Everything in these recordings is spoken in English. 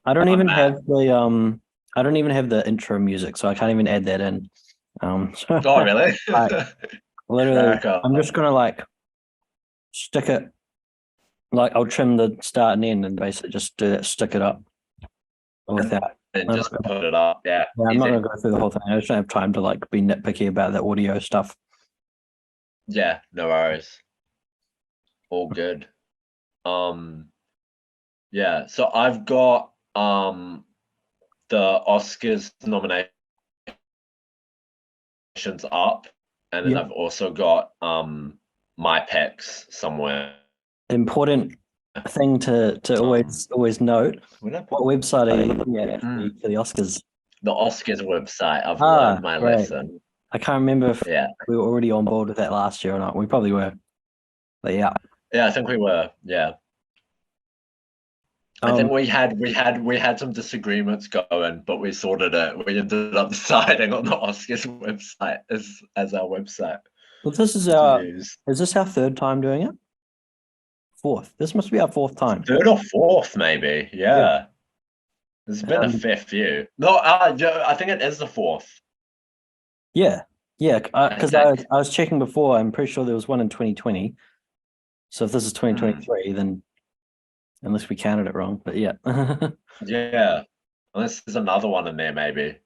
I don't I'm even Matt. have the intro music, so I can't even add that in. So Oh, really? like literally, Crack I'm up just gonna like stick it, like I'll trim the start and end and basically just do that, stick it up with and, that. and I'm not just gonna, put it up. Yeah, yeah, I'm not easy. gonna go through the whole thing. I just don't have time to like be nitpicky about the audio stuff. Yeah, no worries. All good. Um, yeah. So I've got the Oscars nominations up, and then Yeah, I've also got my picks somewhere. important thing to Um, always note. where did I What put? website are you looking at Mm, for the Oscars? the Oscars website. I've Ah, learned my great. lesson. I can't remember if Yeah, we were already on board with that last year or not. We probably were, but yeah. yeah. I think we were. Yeah. I Um, think we had some disagreements going, but we sorted it. We ended up deciding on the Oscars website as our website well, this is to our use. is this our third time doing it? Fourth. This must be our fourth time. Third or fourth, maybe. Yeah. Yeah. There's been a Um, fifth view. No, yeah, I think it is the fourth. yeah. Yeah. I Because think. I was checking before. I'm pretty sure there was one in 2020. So if this is Hmm. 2023, then unless we counted it wrong, but yeah. Yeah. Unless there's another one in there, maybe.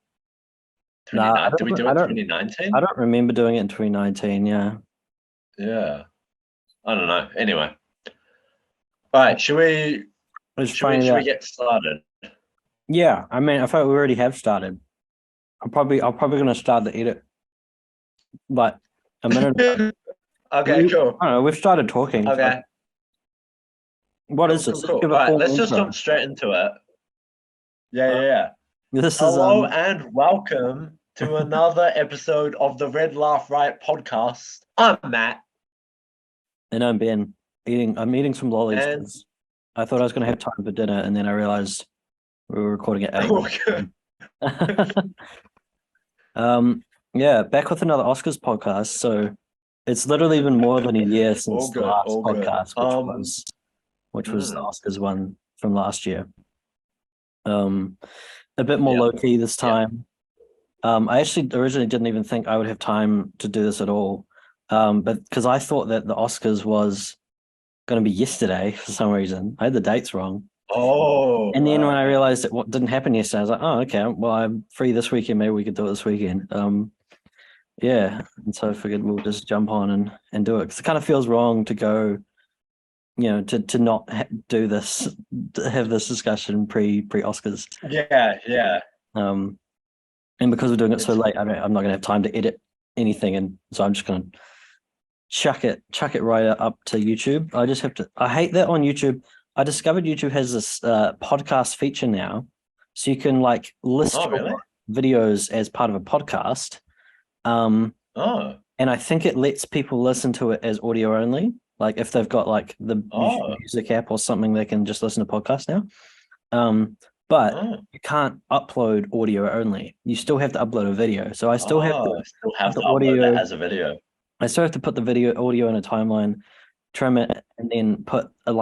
Nah, 29. Did we do it I 2019? don't remember doing it in 2019. Yeah. Yeah. I don't know. Anyway. All right. Should we It's should we funny should we that. get started? Yeah. I mean, I thought we already have started. I'm probably gonna start the edit like a minute ago. Okay, I cool. don't know. We've started talking. So Okay. what Cool, is this? cool, Let's cool. give All a right, formal let's just jump intro. straight into it. Yeah, Uh, yeah, yeah. this is Hello and welcome to another episode of the Red Laugh Right podcast. I'm Matt, and I'm Ben. I'm eating some lollies and because I thought I was going to have time for dinner, and then I realized we were recording at 8. all good. um, yeah, back with another Oscars podcast. So it's literally been more than a year All since the good, last all good. podcast, which was the Mm, Oscars one from last year. Um, a bit more yeah, low key this yeah. time. I actually originally didn't even think I would have time to do this at all. But because I thought that the Oscars was going to be yesterday for some reason. I had the dates wrong. Oh, And then when I right. realized that what didn't happen yesterday, I was like, oh, okay, well, I'm free this weekend. Maybe we could do it this weekend. Yeah. And so I figured we'll just jump on and do it. Because it kind of feels wrong to go, to not do this, to have this discussion pre Oscars. Yeah, yeah. Um, and because we're doing it so It's late, I'm not going to have time to edit anything. And so I'm just going to chuck it right up to YouTube. I hate that on YouTube. I discovered YouTube has this podcast feature now. So you can like list oh, your really? videos as part of a podcast. Um, Oh, and I think it lets people listen to it as audio only. Like if they've got like the YouTube oh, Music app or something, they can just listen to podcasts now. Um, but oh, you can't upload audio only. You still have to upload a video. So I still have to oh. Still put have the to upload that audio. as a video. I still have to put the audio in a timeline, trim it, and then put a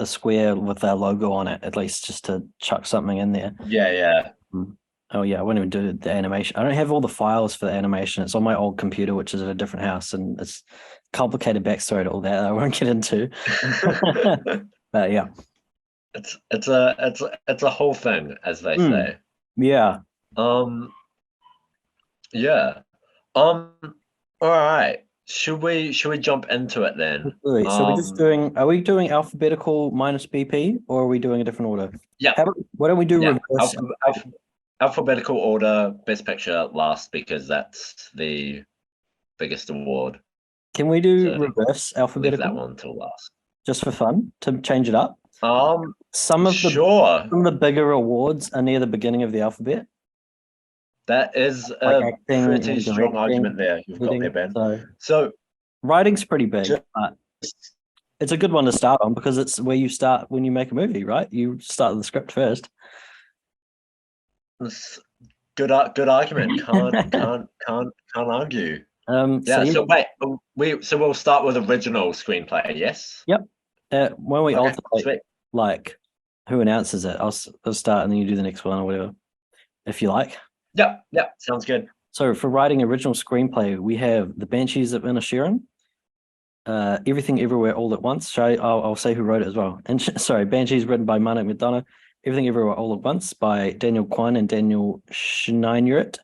square with our logo on it, at least just to chuck something in there. Yeah, yeah. Mm. Oh yeah, I won't even do the animation. I don't have all the files for the animation. It's on my old computer, which is at a different house, and it's complicated backstory to all that I won't get into. But yeah. It's a whole thing, as they Mm. say. Yeah. Um, yeah. Um, all right. Should we jump into it then? Wait, so are we doing alphabetical minus BP, or are we doing a different order? Yeah, Why don't we do yeah. reverse? Alphabetical order, best picture last because that's the biggest award. Can we do So reverse leave that alphabetical one till last. just for fun to change it up? Um, Some of the sure. some of the bigger awards are near the beginning of the alphabet, That is like a acting pretty and strong argument directing, there you've got there, editing. Ben. So So writing's pretty big, just but it's a good one to start on because it's where you start when you make a movie, right? You start with the script first. good argument. Can't argue. So Yeah. yeah, So wait, we'll start with original screenplay. Yes. yep. When we Okay. alternate, Sweet. like, who announces it. I'll start and then you do the next one or whatever, if you like. Yeah, sounds good. So for writing original screenplay, we have The Banshees of Inisherin, Everything Everywhere All at Once. I'll say who wrote it as well. And sorry, Banshees written by Manik McDonough. Everything Everywhere All at Once by Daniel Kwan and Daniel Schneidert.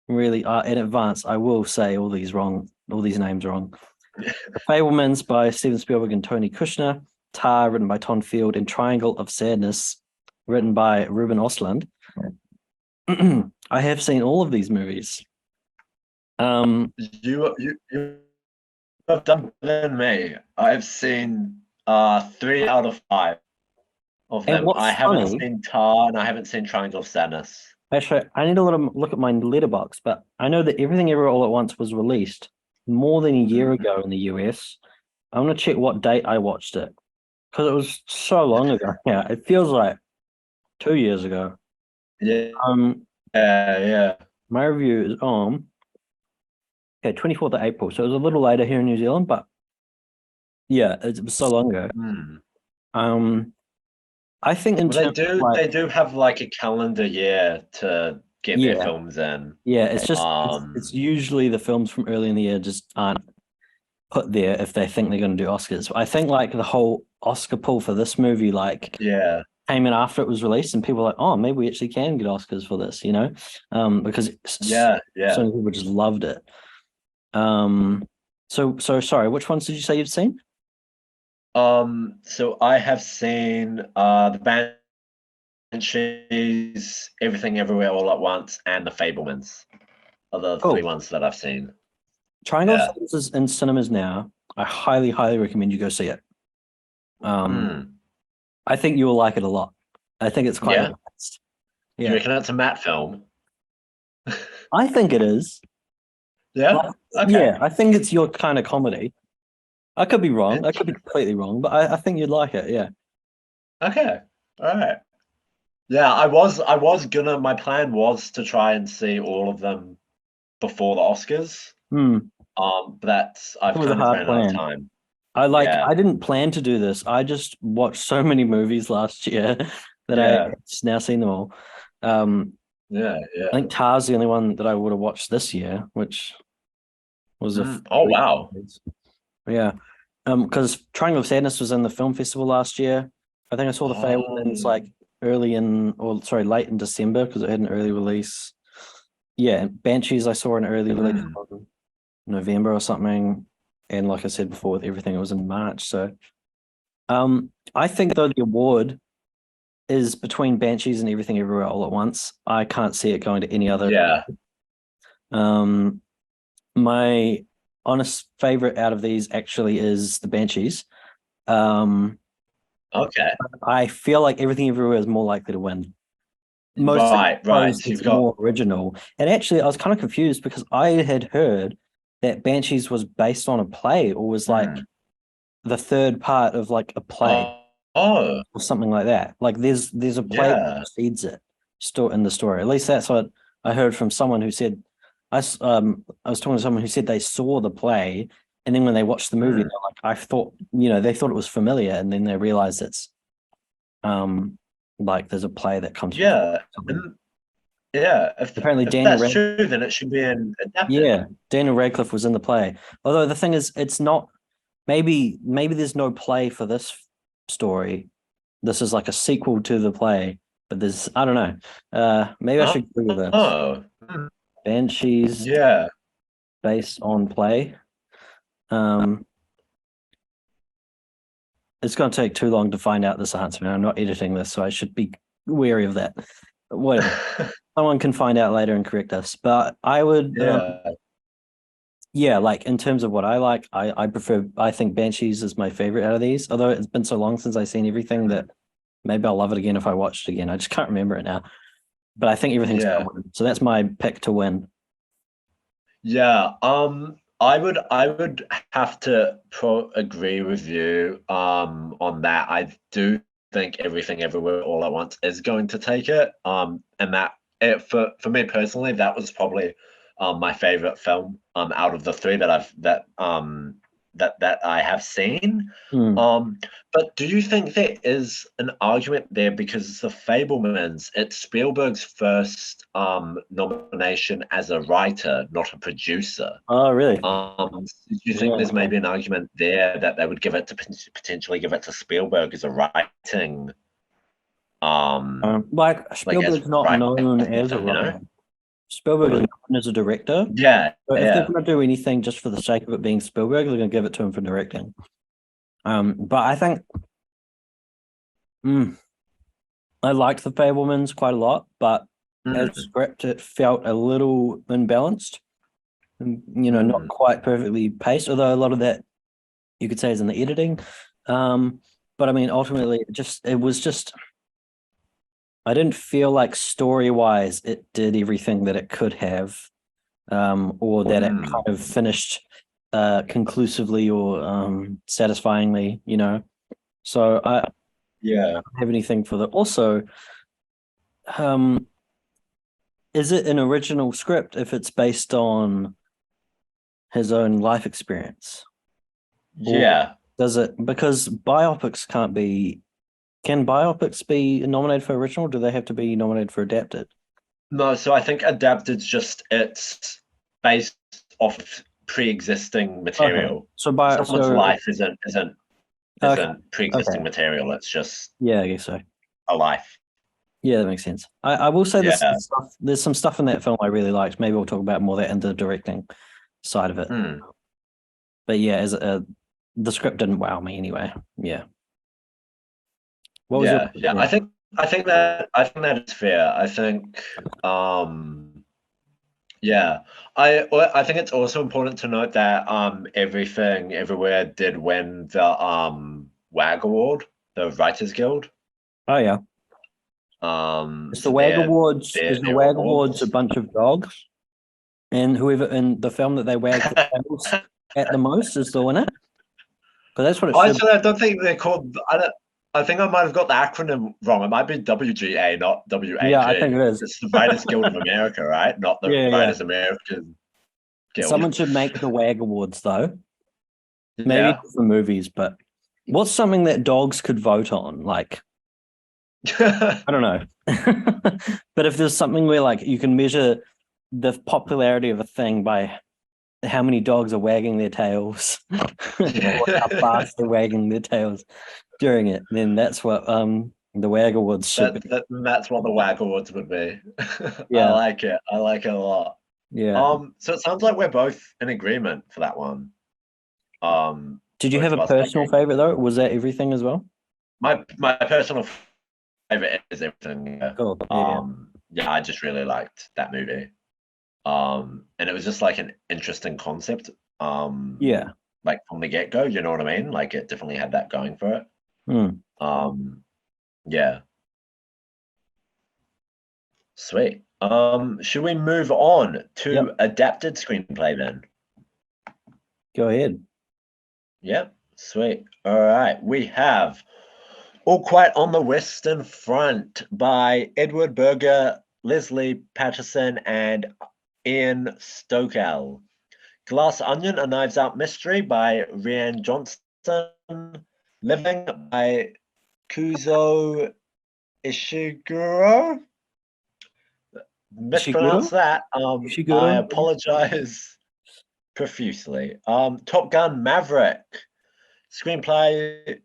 Really, in advance, I will say all these names wrong. The Fablemans by Steven Spielberg and Tony Kushner. Tar, written by Tom Field, and Triangle of Sadness, written by Ruben Ostlund. I have seen all of these movies. You have done better than me. I've seen 3 out of 5 of And them. what's I haven't funny, seen Tar and I haven't seen Triangle of Sadness. actually, I need to look at my Letterboxd, but I know that Everything Everywhere All at Once was released more than a year ago in the US. I'm gonna check what date I watched it because it was so long ago. Yeah, it feels like 2 years ago. Yeah, Um, yeah. my review is on 24th of April, so it was a little later here in New Zealand, but yeah, it was so long ago. I think in Well, terms of like, they do have like a calendar year to get their yeah, films in. yeah, it's usually the films from early in the year just aren't put there if they think they're going to do Oscars. I think like the whole Oscar pull for this movie like Yeah, came in after it was released, and people were like, oh, maybe we actually can get Oscars for this, because yeah. so many people just loved it. So sorry, which ones did you say you'd seen? So I have seen the Banshees, Everything Everywhere All at Once, and the Fablemans are the Cool. 3 ones that I've seen. Triangle of Yeah. Sadness is in cinemas now. I highly, highly recommend you go see it. I think you will like it a lot. I think it's quite Yeah. advanced. Do you reckon it's a Matt film? I think it is. Yeah. Okay. Yeah, I think it's your kind of comedy. I could be wrong. I could be completely wrong, but I think you'd like it. Yeah. Okay. All right. Yeah, I was gonna. My plan was to try and see all of them before the Oscars. But I've It was a kind of hard ran out of plan. time. I Yeah. didn't plan to do this. I just watched so many movies last year that Yeah. I just now seen them all. Um, Yeah. I think Tar's the only one that I would have watched this year, which was Oh wow. yeah. Because Triangle of Sadness was in the film festival last year. I think I saw the Fablemans like late in December because it had an early release. Yeah, Banshees I saw an early release in November or something, and like I said before, with everything it was in March. So, I think though the award is between Banshees and Everything Everywhere All at Once. I can't see it going to any other. Yeah. My honest favorite out of these actually is the Banshees. Okay. I feel like Everything Everywhere is more likely to win. Mostly Right. because So you've it's got. more original. And actually, I was kind of confused because I had heard that Banshees was based on a play or was like the third part of like a play Oh. or something like that. Like there's a play that Yeah. precedes it still in the story. At least that's what I heard from someone who said I was talking to someone who said they saw the play and then when they watched the movie, they're like, I thought, they thought it was familiar, and then they realized it's like there's a play that comes before Yeah. something. Yeah. Apparently If Daniel that's true, then it should be adapted. Yeah, Daniel Radcliffe was in the play. Although the thing is, it's not. Maybe there's no play for this story. This is like a sequel to the play, but there's I don't know. Maybe I should Google this. Oh. Banshees Yeah. based on play. It's going to take too long to find out this answer, and I'm not editing this, so I should be wary of that. Whatever. Someone can find out later and correct us. But I would. Yeah, like in terms of what I like, I think Banshees is my favorite out of these. Although it's been so long since I've seen everything that maybe I'll love it again if I watched it again. I just can't remember it now. But I think everything's gonna win. So that's my pick to win. Yeah. I would have to agree with you on that. I do think Everything Everywhere All at Once is going to take it. And that for me personally, that was probably my favorite film out of the 3 that that I have seen. Hmm. But do you think there is an argument there because The Fabelmans, it's Spielberg's first nomination as a writer, not a producer. Oh, really? Do you think Yeah. there's maybe an argument there that they would potentially give it to Spielberg as a writing, Like like as Spielberg's not writing, known as a you know? writer. Spielberg is known as a director. Yeah, So if they're yeah. going to do anything just for the sake of it being Spielberg, they're going to give it to him for directing. But I think I liked The Fabelmans quite a lot, but as a script, it felt a little imbalanced. And, not quite perfectly paced, although a lot of that you could say is in the editing. But I mean, ultimately, it was just I didn't feel like story-wise it did everything that it could have, or that it kind of finished conclusively or satisfyingly, So I don't have anything for that. Also, is it an original script if it's based on his own life experience? Yeah. Does it, because biopics can biopics be nominated for original? Or do they have to be nominated for adapted? No, so I think adapted's just it's based off of pre-existing material. Okay. So Someone's life isn't okay. pre-existing material. It's just Yeah, I guess so. a life. Yeah, that makes sense. I will say Yeah. there's some stuff in that film I really liked. Maybe we'll talk about more of that in the directing side of it. But yeah, the script didn't wow me anyway. Yeah. What was your Yeah. I think that is fair. I think yeah. I think it's also important to note that Everything Everywhere did win the WAG Award, the Writers Guild. Oh yeah. Is the WAG Awards a bunch of dogs? And whoever in the film that they wag the tails at the most is the winner? Because that's what it should Actually, I don't think they're called. I think I might have got the acronym wrong. It might be WGA, not WAG. Yeah, I think it is. It's the Writers Guild of America, right? Not the Yeah. Writers American Guild. Someone should make the WAG Awards though. Maybe Yeah. for movies, but what's something that dogs could vote on? Like, I don't know. But if there's something where like you can measure the popularity of a thing by how many dogs are wagging their tails or how fast they're wagging their tails during it, then that's what the WAG Awards should be. That's what the WAG Awards would be. Yeah. I like it. I like it a lot. Yeah. So it sounds like we're both in agreement for that one. Did you have a personal favorite though? Was that Everything as well? My personal favorite is Everything. Yeah. Cool. Yeah, I just really liked that movie. And it was just like an interesting concept. Yeah. Like from the get-go, you know what I mean? Like it definitely had that going for it. Yeah. Sweet. Should we move on to adapted screenplay then? Go ahead. Yep, sweet. All right. We have All Quiet on the Western Front by Edward Berger, Leslie Patterson, and Ian Stokell. Glass Onion, A Knives Out Mystery by Rian Johnson. Living by Kuzo Ishiguro. Mispronounced that. I apologize profusely. Top Gun Maverick. Screenplay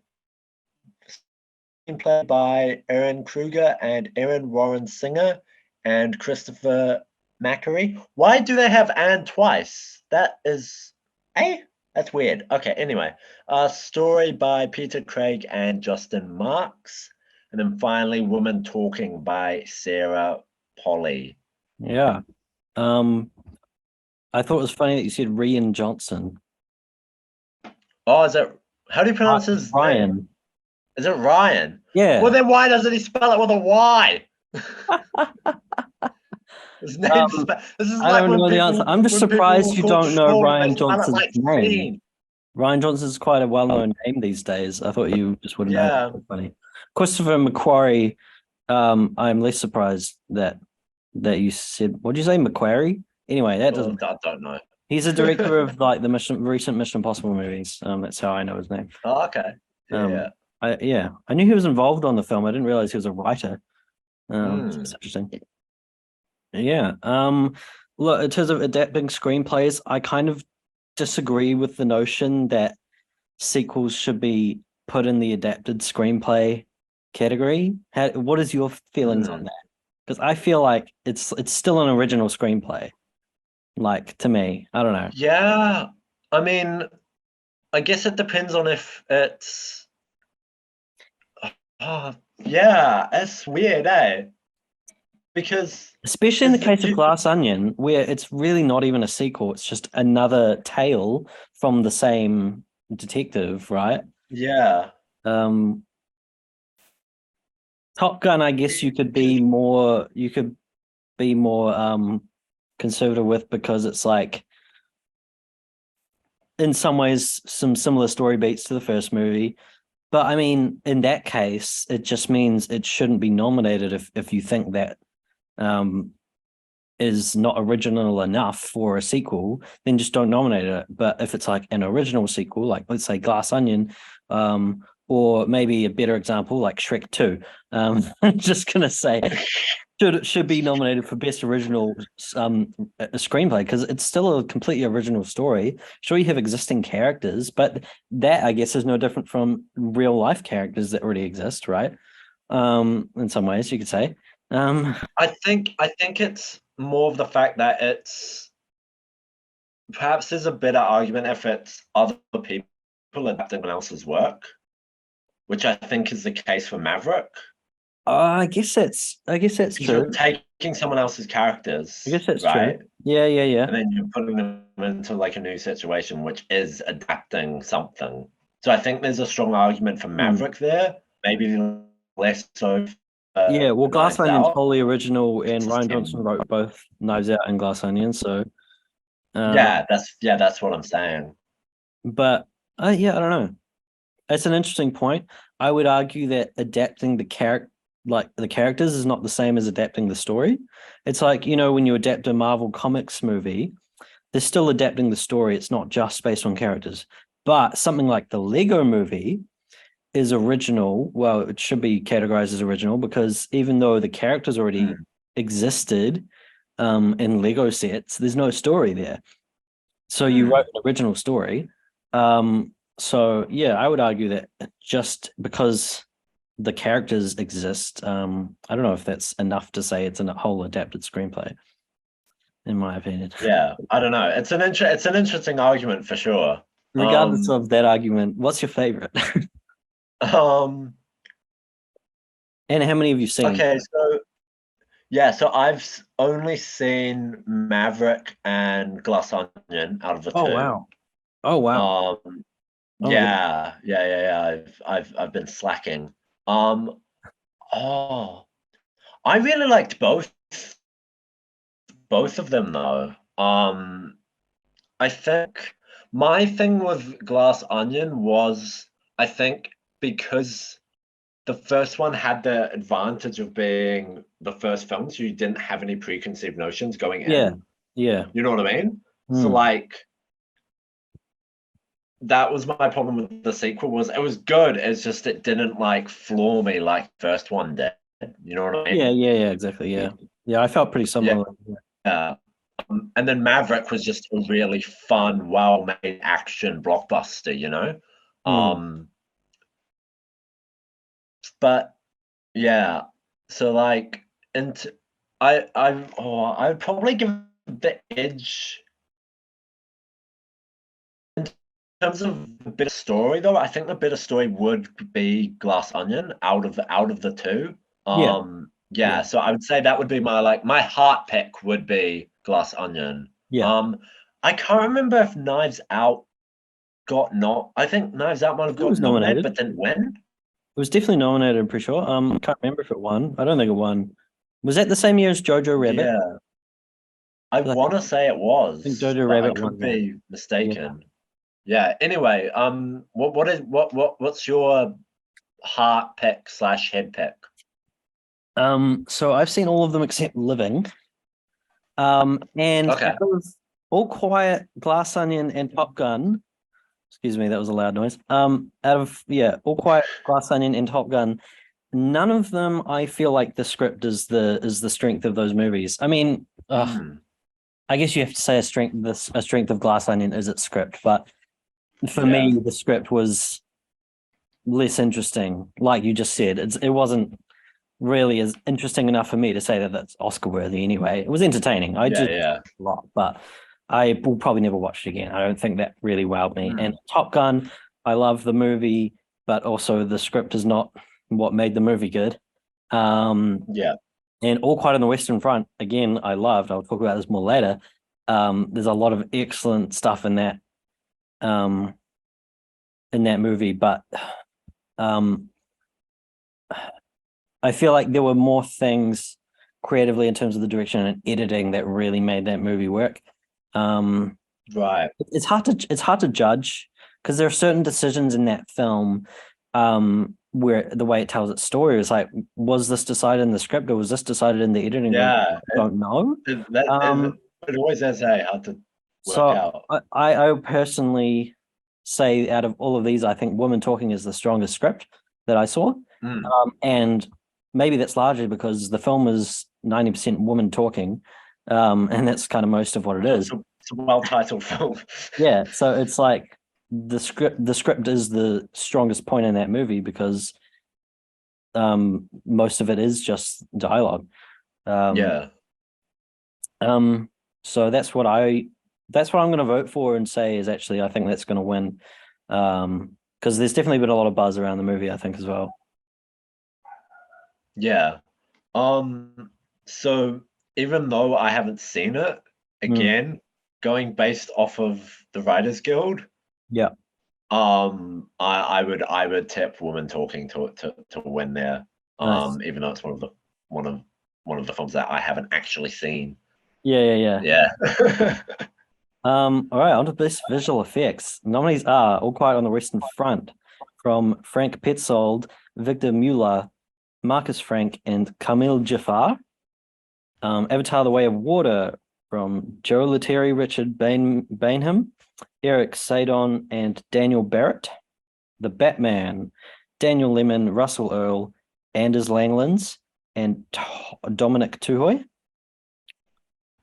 by Aaron Kruger and Aaron Warren Singer and Christopher Macquarie. Why do they have Anne twice? That is that's weird. Okay, anyway. Story by Peter Craig and Justin Marks. And then finally, Woman Talking by Sarah Polly. Yeah. I thought it was funny that you said Rian Johnson. Oh, is it? How do you pronounce his Ryan? Name? Is it Ryan? Yeah. Well, then why doesn't he spell it with a Y? His name's this is I don't know the answer. I'm just surprised you don't know Rian Johnson's name. Rian Johnson's quite a well-known name these days. I thought you just wouldn't know. That's funny. Christopher Macquarie. I'm less surprised that you said. What did you say, Macquarie? Anyway, that doesn't. I don't know. He's a director of like the recent Mission Impossible movies. That's how I know his name. Oh, okay. Yeah. I knew he was involved on the film. I didn't realize he was a writer. That's Mm. interesting. Yeah. Look, in terms of adapting screenplays, I kind of disagree with the notion that sequels should be put in the adapted screenplay category. What is your feelings on Mm. that? Because I feel like it's still an original screenplay. Like to me, I don't know. Yeah. I mean, I guess it depends on if it's. Oh, yeah, it's weird, eh? Because Especially in the is it case of you? Glass Onion, where it's really not even a sequel, it's just another tale from the same detective, right? Yeah. Um, Top Gun, I guess you could be more conservative with because it's like in some ways some similar story beats to the first movie. But I mean, in that case, it just means it shouldn't be nominated if you think that um is not original enough for a sequel, then just don't nominate it. But if it's like an original sequel, like let's say Glass Onion, or maybe a better example like Shrek 2, I'm just gonna say should be nominated for best original screenplay because it's still a completely original story. Sure, you have existing characters, but that I guess is no different from real life characters that already exist, right? In some ways, you could say. Um, I think it's more of the fact that it's perhaps there's a better argument if it's other people adapting someone else's work, which I think is the case for Maverick. I guess that's Because you're true. taking someone else's I guess characters, that's true. right? Yeah, yeah, yeah. And then you're putting them into like a new situation, which is adapting something. So I think there's a strong argument for Hmm. Maverick there, maybe less so Yeah, well, for Glass Knives Onion's Out. wholly original, and It's the Ryan Johnson same. wrote both Knives Out and Glass Onion. So, uh, Yeah, that's what I'm saying. but yeah, I don't know. It's an interesting point. I would argue that adapting the characters, is not the same as adapting the story. It's like when you adapt a Marvel Comics movie, they're still adapting the story. It's not just based on characters. But something like the Lego movie is original. Well, it should be categorized as original because even though the characters already Mm, existed in Lego sets, there's no story there. So you wrote mm. an original story. So yeah, I would argue that just because the characters exist, I don't know if that's enough to say it's a whole adapted screenplay, in my opinion. Yeah, I don't know. It's an interesting argument for sure. Regardless Um, of that argument, what's your favorite? um, And how many have you seen? okay, so yeah, so only seen Maverick and Glass Onion out of the Oh two. wow. Oh wow. Um, Oh yeah. yeah. I've been slacking. Um, oh, I really liked both of them though. I think my thing with Glass Onion was I think because the first one had the advantage of being the first film, so you didn't have any preconceived notions going Yeah. in. Yeah. You know what I mean? So Hmm. like that was my problem with the sequel was it was good. It's just it didn't like floor me like first one did. You know what I Yeah, mean? yeah, yeah, exactly. Yeah. Yeah, I felt pretty Yeah. similar. And then Maverick was just a really fun, well-made action blockbuster, you know? Hmm. Um, but yeah, so like, and I'd probably give the edge in terms of the bit of story though. I think the bit of story would be Glass Onion out of the two. Yeah. Yeah, Yeah. so I would say that would be my heart pick would be Glass Onion. Yeah. Um, I can't remember if Knives Out got not. I think Knives Out might have It got was nominated, nominated. but didn't win. It was definitely nominated, I'm pretty sure. I can't remember if it won. I don't think it won. Was that the same year as Jojo Rabbit? Yeah, I 'Cause want to say it I think was, Jojo but I Rabbit could won that. be Yeah. mistaken. Yeah. Anyway, what's your heart pick slash head pick? So I've seen all of them except Living. And Okay. out of All Quiet, Glass Onion, and Top Gun. Excuse me, that was a loud noise. All Quiet, Glass Onion, and Top Gun. None of them I feel like the script is the strength of those movies. I mean, I guess you have to say a strength of Glass Onion is its script, but for me, the script was less interesting. Like you just said, it wasn't really as interesting enough for me to say that that's Oscar worthy anyway. It was entertaining. I did a lot, but I will probably never watch it again. I don't think that really wowed me. And Top Gun, I love the movie, but also the script is not what made the movie good. And All Quiet on the Western Front, again, I loved. I'll talk about this more later. There's a lot of excellent stuff in that movie, but I feel like there were more things creatively in terms of the direction and editing that really made that movie work. Right. It's hard to judge because there are certain decisions in that film where the way it tells its story is like, was this decided in the script or was this decided in the editing room? I don't know. It always is hard to work out. I personally say out of all of these, I think Women Talking is the strongest script that I saw. And maybe that's largely because the film is 90% woman talking. And that's kind of most of what it is. It's a well-titled film. Yeah, so it's like the script is the strongest point in that movie because most of it is just dialogue. So that's what I'm going to vote for and say is actually I think that's going to win. Because there's definitely been a lot of buzz around the movie, I think, as well. Yeah. So even though I haven't seen it, again, going based off of the Writers Guild, I would tip Women Talking to win there. Nice. Even though it's one of the films that I haven't actually seen. Yeah. All right, on to best visual effects. Nominees are All Quiet on the Western Front from Frank Petzold, Victor Mueller, Marcus Frank, and Camille Jafar. Avatar: The Way of Water from Joe Letteri, Richard Bainham, Eric Sadon, and Daniel Barrett. The Batman, Daniel Lemon, Russell Earl, Anders Langlands, and Dominic Tuhoy.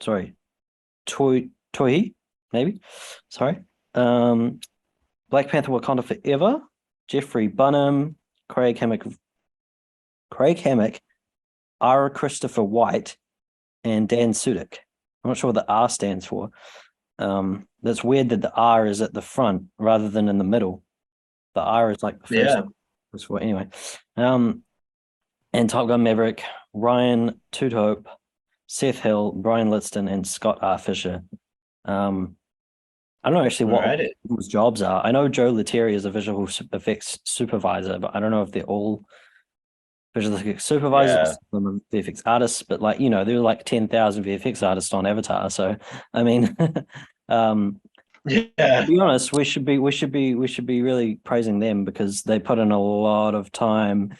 Sorry, Tohi, maybe. Sorry. Black Panther: Wakanda Forever, Jeffrey Bunham, Craig Hammack, R. Christopher White, and Dan Sudik. I'm not sure what the R stands for. That's weird that the R is at the front rather than in the middle. The R is like the first. Anyway. And Top Gun Maverick, Ryan Tudhope, Seth Hill, Brian Lidston, and Scott R. Fisher. I don't know actually what people's jobs are. I know Joe Letteri is a visual effects supervisor, but I don't know if they're all visual effects supervisors, VFX artists, but like, there are like 10,000 VFX artists on Avatar. So, I mean, to be honest, we should be really praising them because they put in a lot of time,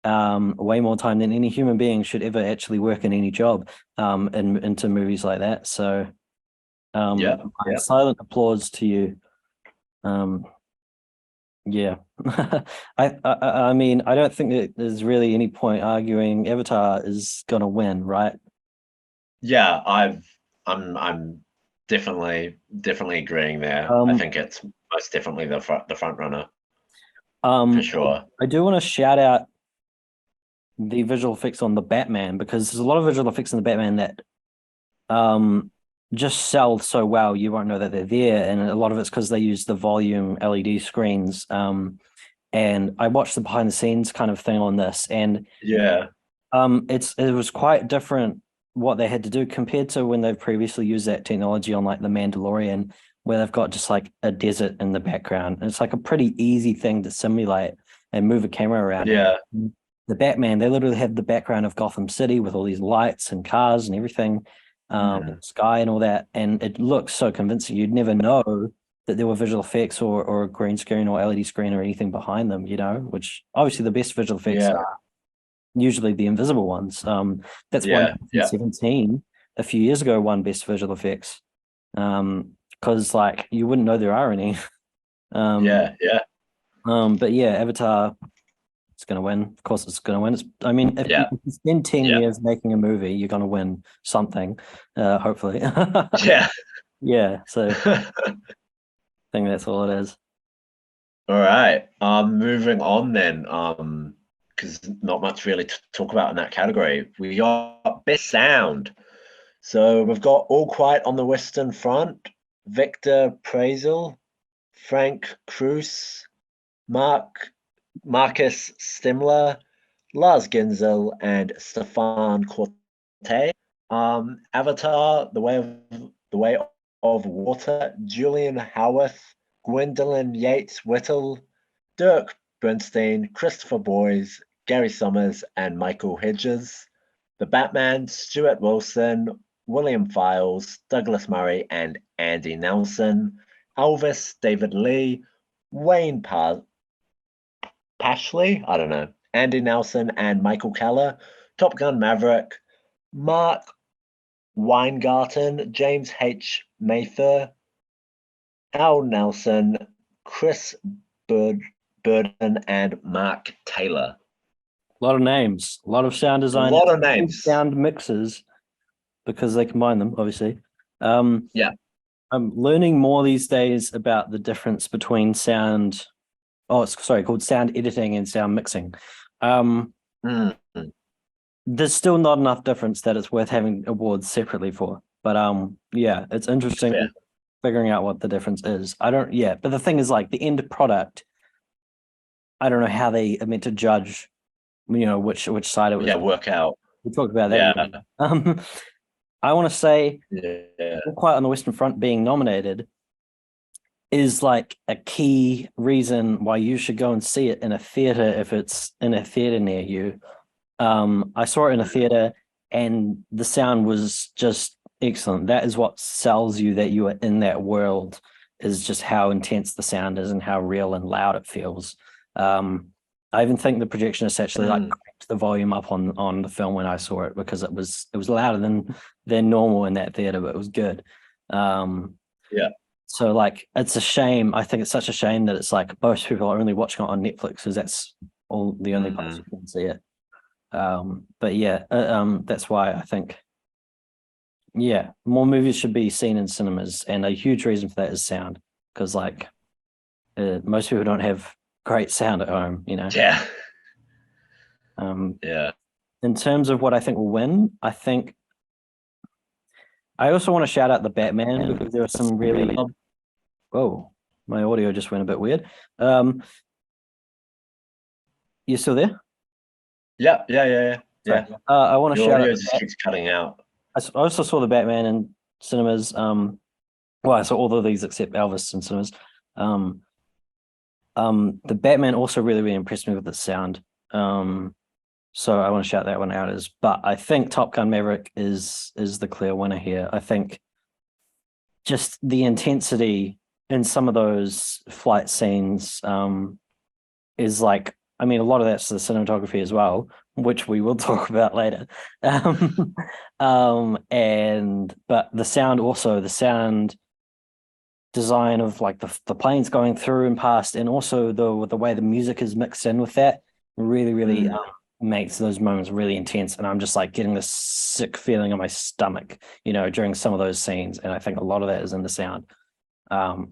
way more time than any human being should ever actually work in any job, into movies like that. So, silent applause to you. I mean, I don't think that there's really any point arguing Avatar is gonna win, right? Yeah, I'm definitely agreeing there. I think it's most definitely the front runner. For sure. I do want to shout out the visual effects on the Batman because there's a lot of visual effects in the Batman that just sell so well you won't know that they're there, and a lot of it's because they use the volume LED screens. And I watched the behind the scenes kind of thing on this, and it was quite different what they had to do compared to when they've previously used that technology on like The Mandalorian, where they've got just like a desert in the background. And it's like a pretty easy thing to simulate and move a camera around. The Batman, they literally have the background of Gotham City with all these lights and cars and everything. Sky and all that, and it looks so convincing. You'd never know that there were visual effects or a green screen or LED screen or anything behind them, which obviously the best visual effects are usually the invisible ones. That's why 17 a few years ago won best visual effects. because like you wouldn't know there are any. Yeah, yeah, But yeah, Avatar, it's gonna win. Of course, it's gonna win. I mean, if yeah, you spend 10 yeah, years making a movie, you're gonna win something, hopefully. yeah. Yeah, so I think that's all it is. All right. Moving on then. Because not much really to talk about in that category. We got best sound. So we've got All Quiet on the Western Front, Victor Prazel, Frank Cruz, Marcus Stimler, Lars Genzel, and Stefan Corte. Avatar, The Way of Water, Julian Howarth, Gwendolyn Yates Whittle, Dirk Bernstein, Christopher Boyes, Gary Summers, and Michael Hedges. The Batman, Stuart Wilson, William Files, Douglas Murray, and Andy Nelson. Elvis, David Lee, Wayne Pashley, I don't know, Andy Nelson, and Michael Keller. Top Gun Maverick, Mark Weingarten, James H. Mather, Al Nelson, Chris Burden, and Mark Taylor. A lot of names, a lot of sound A designers, lot of names. sound mixers because they combine them, obviously. Um, Yeah. I'm learning more these days about the difference between sound. Oh, it's sorry, called sound editing and sound mixing. Um, Mm, there's still not enough difference that it's worth having awards separately for. But yeah, it's interesting fair. figuring out what the difference is. I don't, yeah, but the thing is, like the end product, I don't know how they are meant to judge, which side it was. Yeah, work out. We talked about that. Yeah. Um, I want to say, Yeah. All Quiet on the Western Front being nominated is like a key reason why you should go and see it in a theater if it's in a theater near you. I saw it in a theater and the sound was just excellent. That is what sells you that you are in that world, is just how intense the sound is and how real and loud it feels. I even think the projectionist actually like cranked the volume up on the film when I saw it because it was louder than normal in that theater, but it was good. Yeah. So like it's a shame. I think it's such a shame that it's like most people are only watching it on Netflix because that's all the only place you can see it. But yeah, that's why I think yeah, more movies should be seen in cinemas, and a huge reason for that is sound because like most people don't have great sound at home, you know. Yeah. Um, Yeah. in terms of what I think will win, I think I also want to shout out the Batman because there are some really whoa, my audio just went a bit weird. You still there? Yeah. Yeah. Yeah. Yeah. Sorry. Yeah. I want to Your shout out audio just keeps cutting out. I also saw the Batman in cinemas. Well, I saw all of these except Elvis in cinemas. Um, the Batman also really, really impressed me with the sound. So I want to shout that one out as. But I think Top Gun Maverick is the clear winner here. I think just the intensity in some of those flight scenes is like, I mean, a lot of that's the cinematography as well, which we will talk about later. Um, and but the sound also, the sound design of like the planes going through and past, and also the way the music is mixed in with that really, really makes those moments really intense. And I'm just like getting this sick feeling in my stomach, during some of those scenes. And I think a lot of that is in the sound.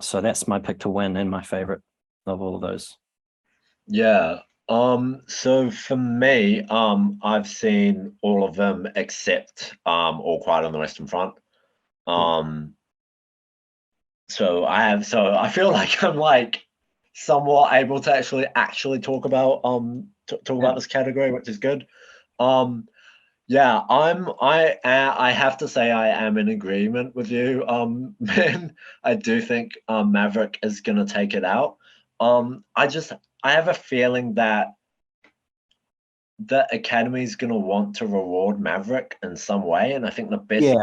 So that's my pick to win and my favorite of all of those. Yeah. So for me, I've seen all of them except All Quiet on the Western Front. Cool. Um, so I feel like I'm like somewhat able to actually talk about talk Yeah. about this category, which is good. Um, yeah, I have to say I am in agreement with you, man. I do think Maverick is gonna take it out. I have a feeling that the Academy is gonna want to reward Maverick in some way, and I think the best Yeah.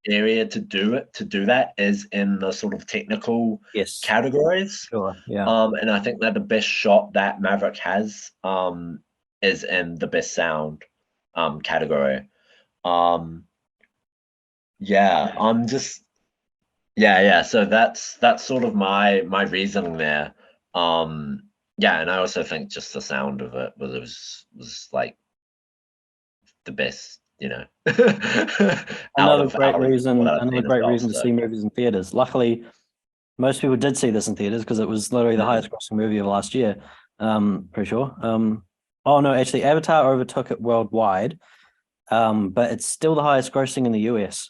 area to do that is in the sort of technical Yes. categories. Sure. Yeah. And I think that the best shot that Maverick has is in the best sound category. Um, yeah, I'm just Yeah. So that's sort of my reasoning there. Yeah, and I also think just the sound of it was like the best, out Another of great what reason, I've another seen as great well. reason to So see movies in theaters. Luckily, most people did see this in theaters because it was literally the highest grossing movie of last year. Pretty sure. Oh no, actually, Avatar overtook it worldwide. But it's still the highest grossing in the US.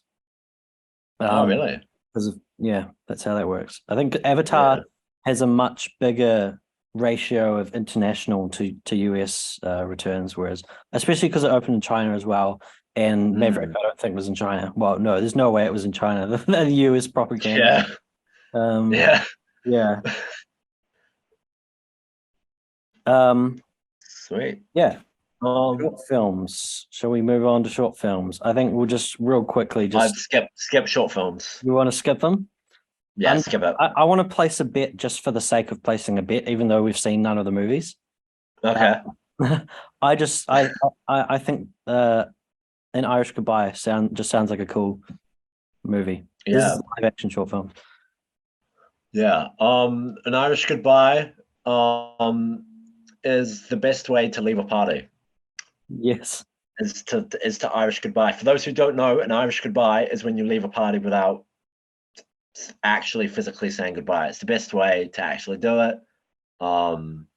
oh Um, really? because of, yeah, that's how that works. I think Avatar Yeah. has a much bigger ratio of international to US returns, whereas especially because it opened in China as well. And Maverick, Mm, I don't think was in China. Well, no, there's no way it was in China. The US propaganda. yeah. Um, Yeah. yeah. Um, Sweet. yeah. Cool. Short films. Shall we move on to short films? I think we'll just real quickly I've just skip short films. you want to skip them? Yeah, I'm, skip it. I want to place a bet just for the sake of placing a bet, even though we've seen none of the movies. Uh, Okay. I just I think an Irish Goodbye sounds like a cool movie. This is Yeah. a live action short film. Yeah. An Irish goodbye um is the best way to leave a party. Yes. Is to Irish goodbye. For those who don't know, an Irish goodbye is when you leave a party without actually physically saying goodbye. It's the best way to actually do it. Um,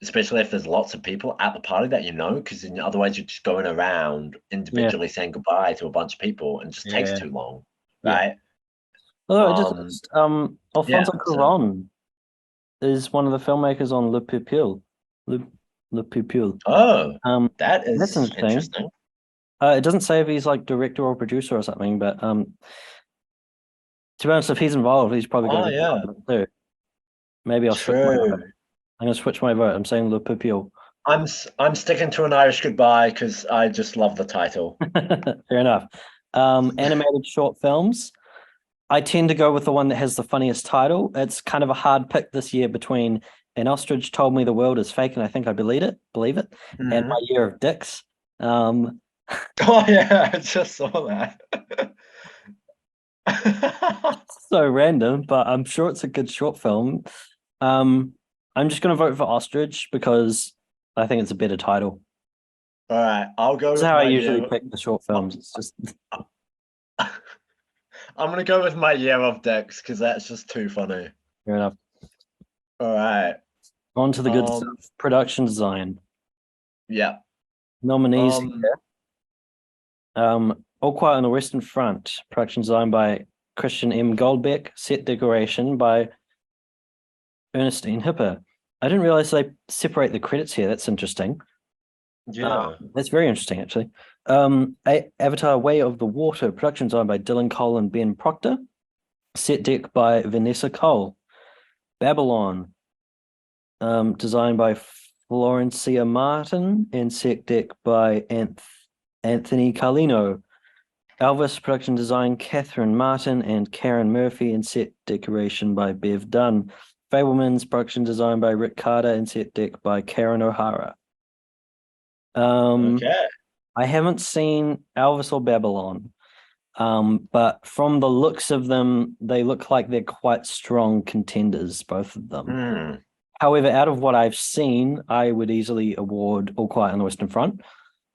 especially if there's lots of people at the party that you know, because otherwise you're just going around Yeah. individually saying goodbye to a bunch of people and it just takes Yeah. too long, Yeah. right? Although it Um, just yeah. Alfonso So, Cuarón is one of the filmmakers on Le Pupille. Le Pupille. oh, Um, that that's is interesting. interesting. It doesn't say if he's like director or producer or something, but to be honest, if he's involved, he's probably got a Oh, good yeah. part in it too. Maybe I'll switch my True. vote. I'm gonna switch my vote. I'm saying Le Pupille. I'm sticking to an Irish goodbye because I just love the title. Fair enough. Animated short films. I tend to go with the one that has the funniest title. It's kind of a hard pick this year between An Ostrich Told Me the World is Fake, and I think I believe it, and My Mhm. Year of Dicks. Um, Oh yeah, I just saw that. so random, but I'm sure it's a good short film. Um, I'm just gonna vote for Ostrich because I think it's a better title. All right, I'll go This is with how I my usually year. pick the short films. It's just I'm gonna go with my year of dicks because that's just too funny. fair enough. All right. On to the good stuff. Um. Production design. Yeah. Nominees Um. All Quiet on the Western Front, production design by Christian M. Goldbeck, set decoration by Ernestine Hipper. I didn't realize they separate the credits here. That's interesting. Yeah. That's very interesting, actually. Avatar: Way of the Water, production design by Dylan Cole and Ben Proctor, set deck by Vanessa Cole. Babylon, designed by Florencia Martin and set deck by Anthony Carlino. Elvis production design Catherine Martin and Karen Murphy and set decoration by Bev Dunn. Fableman's production design by Rick Carter and set deck by Karen O'Hara. Okay. I haven't seen Elvis or Babylon, but from the looks of them, they look like they're quite strong contenders, both of them. Hmm. However, out of what I've seen, I would easily award All Quiet on the Western Front.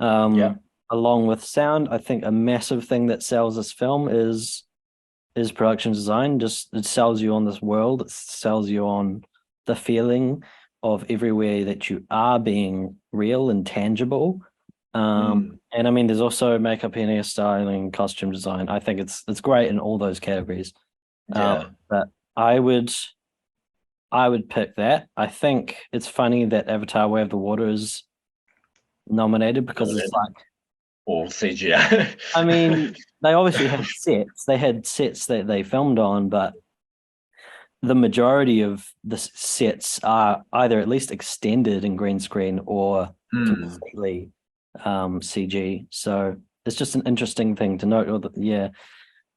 Yeah. Along with sound, I think a massive thing that sells this film is production design. Just it sells you on this world. It sells you on the feeling of everywhere that you are being real and tangible. And I mean, there's also makeup and hairstyling, costume design. I think it's great in all those categories. Yeah. But I would I would pick that. I think it's funny that Avatar: Way of the Water is nominated because it's like All CGI. I mean, they obviously had sets. They had sets that they filmed on, but the majority of the sets are either at least extended in green screen or Hmm. completely CG. So it's just an interesting thing to note. Yeah.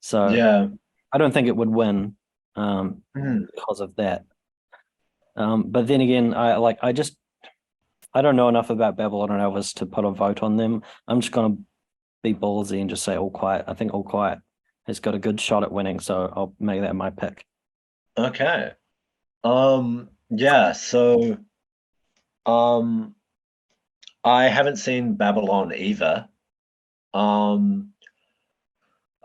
So Yeah. I don't think it would win Hmm. because of that. But then again, I don't know enough about Babylon and Elvis to put a vote on them. I'm just gonna be ballsy and just say All Quiet. I think All Quiet. has got a good shot at winning, so I'll make that my pick. Okay. Yeah, so um I haven't seen Babylon either. Um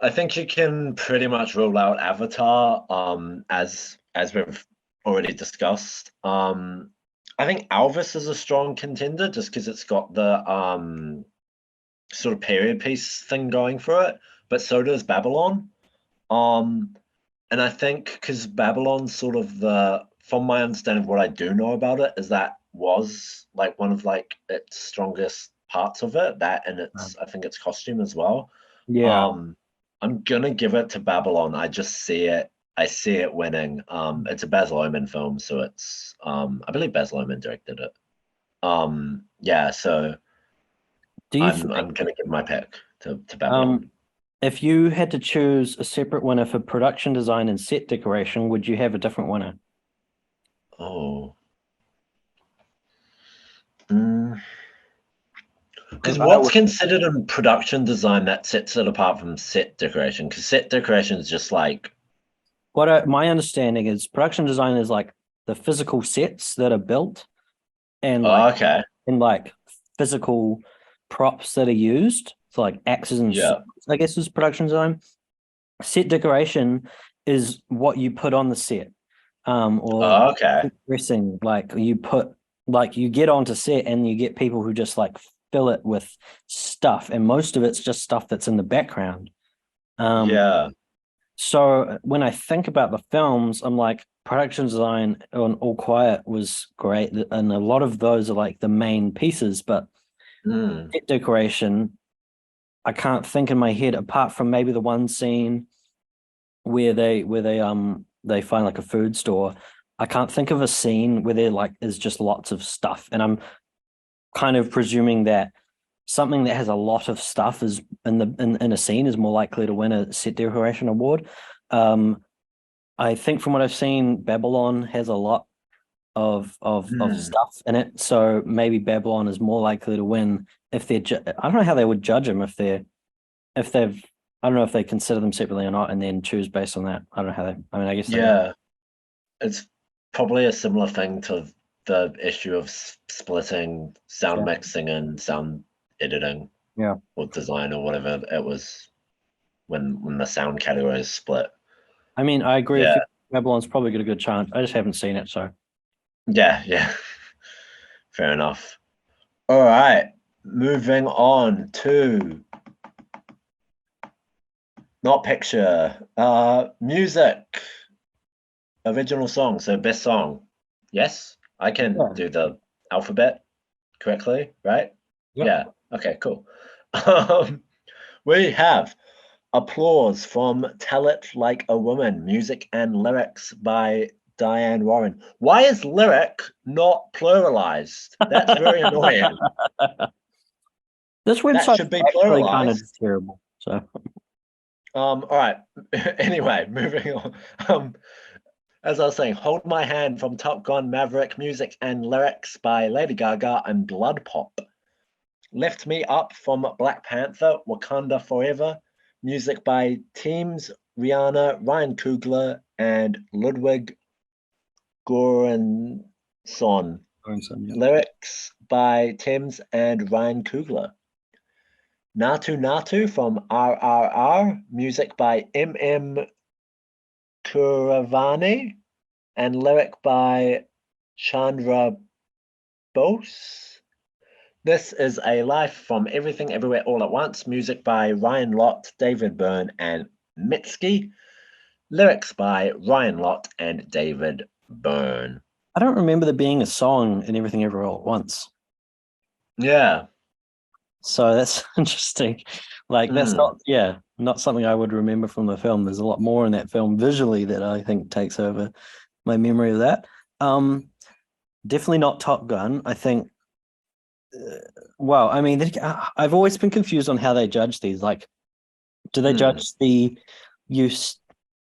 I think you can pretty much rule out Avatar, as we've already discussed. I think Elvis is a strong contender just because it's got the sort of period piece thing going for it, but so does Babylon. Um, and I think because Babylon's sort of from my understanding of what I do know about it, is that was like one of like its strongest parts of it, that and its I think its costume as well. Yeah. Um, I'm gonna give it to Babylon. I see it winning. It's a Baz Luhrmann film, so it's I believe Baz Luhrmann directed it. Yeah, so Do you I'm think I'm gonna give my pick to Babylon. um if you had to choose a separate winner for production design and set decoration, would you have a different winner? Oh. Because I know what's considered in production design that sets it apart from set decoration? Because set decoration is just like, my understanding is production design is like the physical sets that are built and oh, okay, like physical props that are used. So like axes and yeah, swords, I guess is production design. Set decoration is what you put on the set. Or oh, okay, dressing, like you put like you get onto set and you get people who just like fill it with stuff, and most of it's just stuff that's in the background. Um, yeah, so when I think about the films, I'm like, production design on All Quiet was great, and a lot of those are like the main pieces, but mm, set decoration, I can't think in my head apart from maybe the one scene where they find like a food store. I can't think of a scene where there like is just lots of stuff, and I'm kind of presuming that something that has a lot of stuff is in a scene is more likely to win a set decoration award. Um, I think from what I've seen, Babylon has a lot of mm, stuff in it, so maybe Babylon is more likely to win if they're. I don't know how they would judge them if they've. I don't know if they consider them separately or not, and then choose based on that. I don't know how they. I mean, I guess they would. yeah. It's probably a similar thing to the issue of splitting sound So, mixing and sound editing yeah. or design or whatever it was when the sound category is split. I mean, I agree with Yeah, you. Babylon's probably got a good chance. I just haven't seen it, so yeah. Fair enough. All right, moving on to not picture, music, original song. So best song. Yes, I can yeah, do the alphabet correctly, right? yep. Yeah. Okay, cool. Um, we have Applause from Tell It Like a Woman, music and lyrics by Diane Warren. Why is lyric not pluralized? That's very annoying. This That website's should be actually kind of pluralized. terrible. So All right. Anyway, moving on. As I was saying, Hold My Hand from Top Gun Maverick, music and lyrics by Lady Gaga and Blood Pop. Lift Me Up from Black Panther, Wakanda Forever, music by Teams, Rihanna, Ryan Coogler, and Ludwig Göransson. yeah. Lyrics by Thames and Ryan Coogler. Natu Natu from RRR, music by MM Kuravani, and lyric by Chandra Bose. This is a Life from Everything Everywhere All at Once, music by Ryan Lott, David Byrne, and Mitski. Lyrics by Ryan Lott and David Byrne. I don't remember there being a song in Everything Everywhere All at Once. Yeah. So that's interesting. Like that's Mm. not something I would remember from the film. There's a lot more in that film visually that I think takes over my memory of that. Um, Definitely not Top Gun. I think. Well, I mean, I've always been confused on how they judge these. Like, do they Mm. judge the use?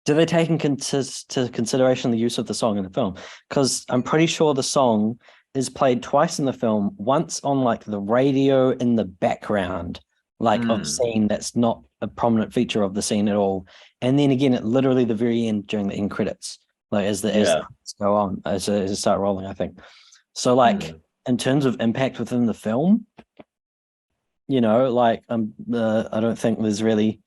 Do they take into consideration the use of the song in the film? Because I'm pretty sure the song is played twice in the film, once on like the radio in the background, like of scene that's not a prominent feature of the scene at all. And then again, at literally the very end during the end credits, like as the credits go on, as it start rolling, I think. So like in terms of impact within the film, like I don't think there's really,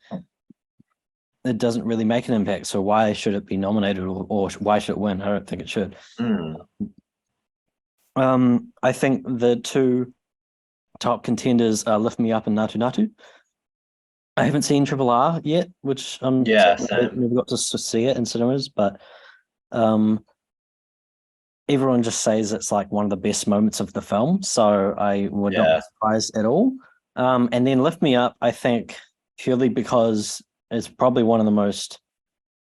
it doesn't really make an impact. So why should it be nominated or why should it win? I don't think it should. I think the two top contenders are Lift Me Up and Natu Natu. I haven't seen Triple R yet, which I never got to see it in cinemas, but everyone just says it's like one of the best moments of the film, so I would not be surprised at all. And then Lift Me Up, I think purely because it's probably one of the most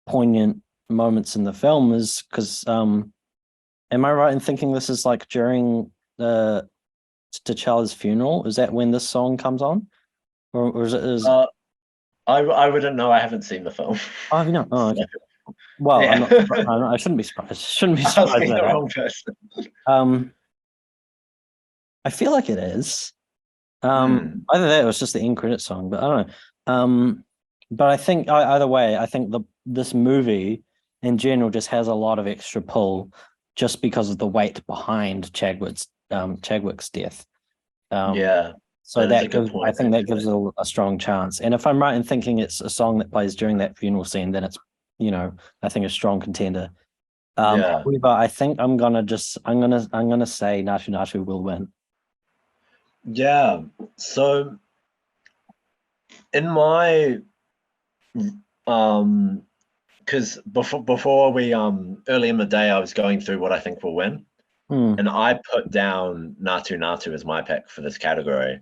poignant moments in the film, is because am I right in thinking this is like during T'Challa's funeral? Is that when this song comes on, or is it? I wouldn't know. I haven't seen the film. Oh, have you not? Oh, okay. Well, yeah. I shouldn't be surprised. Shouldn't be surprised by that. Wrong person. I feel like it is. Either that or it's just the end credit song, but I don't know. But I think either way, I think this movie in general just has a lot of extra pull just because of the weight behind Chadwick's death. So that gives, I think that gives it a strong chance. And if I'm right in thinking it's a song that plays during that funeral scene, then it's, I think a strong contender. However, I think I'm gonna say Natu Natu will win. Yeah. So in my because before we early in the day I was going through what I think will win. And I put down Natu Natu as my pick for this category.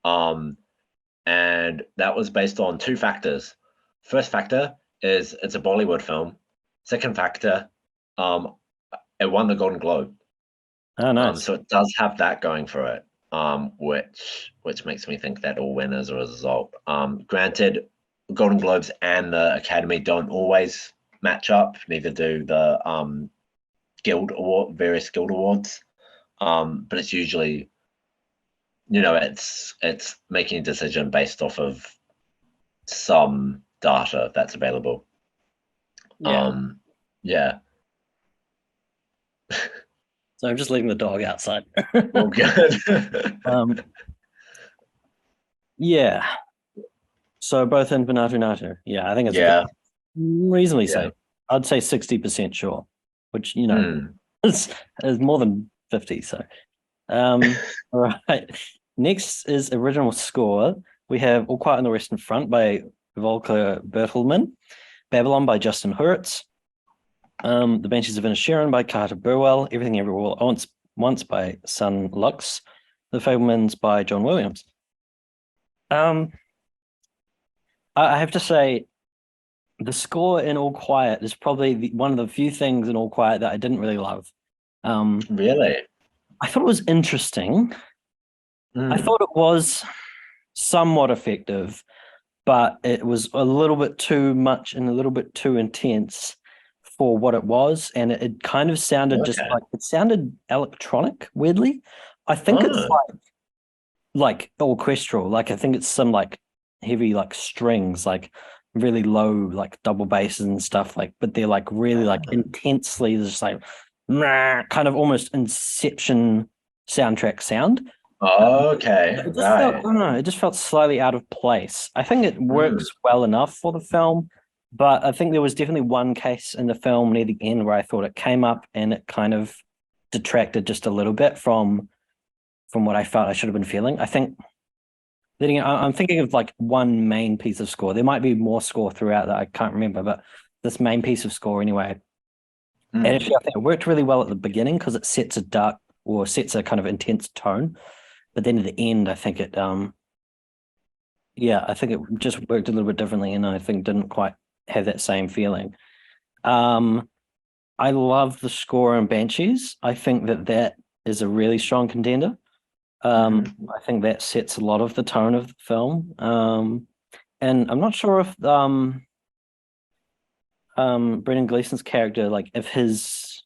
And that was based on two factors. First factor is it's a Bollywood film. Second factor, it won the Golden Globe. Oh, nice. So it does have that going for it, which makes me think that will win as a result. Granted, Golden Globes and the Academy don't always match up. Neither do the various guild awards. But it's usually, it's making a decision based off of some data that's available. Yeah. So I'm just leaving the dog outside. Well, good. Yeah. So both in Natu Natu. Yeah, I think it's reasonably safe. I'd say 60% sure, which is more than 50. So, all right. Next is original score. We have All Quiet on the Western Front by Volker Bertelmann, Babylon by Justin Hurwitz, The Banshees of Inisherin by Carter Burwell, Everything Everywhere All Once by Sun Lux, The Fabelmans by John Williams. I have to say, the score in All Quiet is probably one of the few things in All Quiet that I didn't really love. Really? I thought it was interesting. I thought it was somewhat effective, but it was a little bit too much and a little bit too intense for what it was. And it kind of sounded just like, it sounded electronic, weirdly. I think it's like orchestral. Like, I think it's some like heavy like strings, like really low like double basses and stuff, like, but they're like really like intensely just like kind of almost Inception soundtrack sound. It just felt, I don't know, it just felt slightly out of place. I think it works well enough for the film, but I think there was definitely one case in the film near the end where I thought it came up and it kind of detracted just a little bit from what I felt I should have been feeling. I think I'm thinking of like one main piece of score. There might be more score throughout that I can't remember, but this main piece of score anyway. And actually, I think it worked really well at the beginning because it sets a kind of intense tone. But then at the end, I think it, I think it just worked a little bit differently, and I think didn't quite have that same feeling. I love the score in Banshees. I think that is a really strong contender. I think that sets a lot of the tone of the film. And I'm not sure if Brendan Gleeson's character, like if his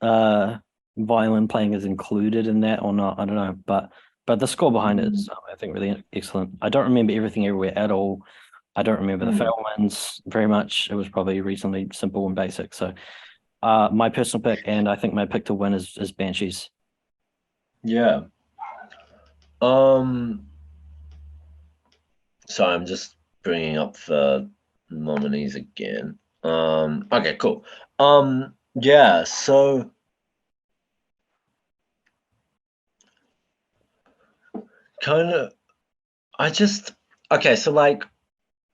violin playing is included in that or not. I don't know, but But the score behind it is, I think, really excellent. I don't remember everything everywhere at all. I don't remember the Mm. Fellmans very much. It was probably reasonably simple and basic. So, my personal pick, and I think my pick to win is Banshees. Yeah. Um. So I'm just bringing up the nominees again. Okay, cool. Yeah. So kind of, I just okay. So like,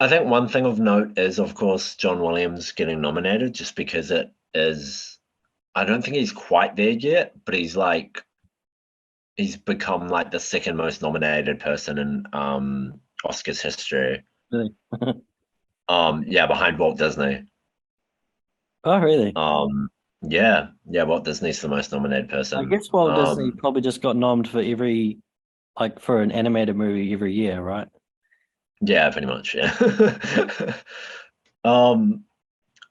I think one thing of note is, of course, John Williams getting nominated, just because it is. I don't think he's quite there yet, but he's become like the second most nominated person in Oscars history. Really? Yeah, behind Walt Disney. Oh, really? Yeah, Walt Disney's the most nominated I person. guess Walt Disney probably just got nommed for every, like, for an animated movie every year, right? Yeah, pretty much. Yeah. um,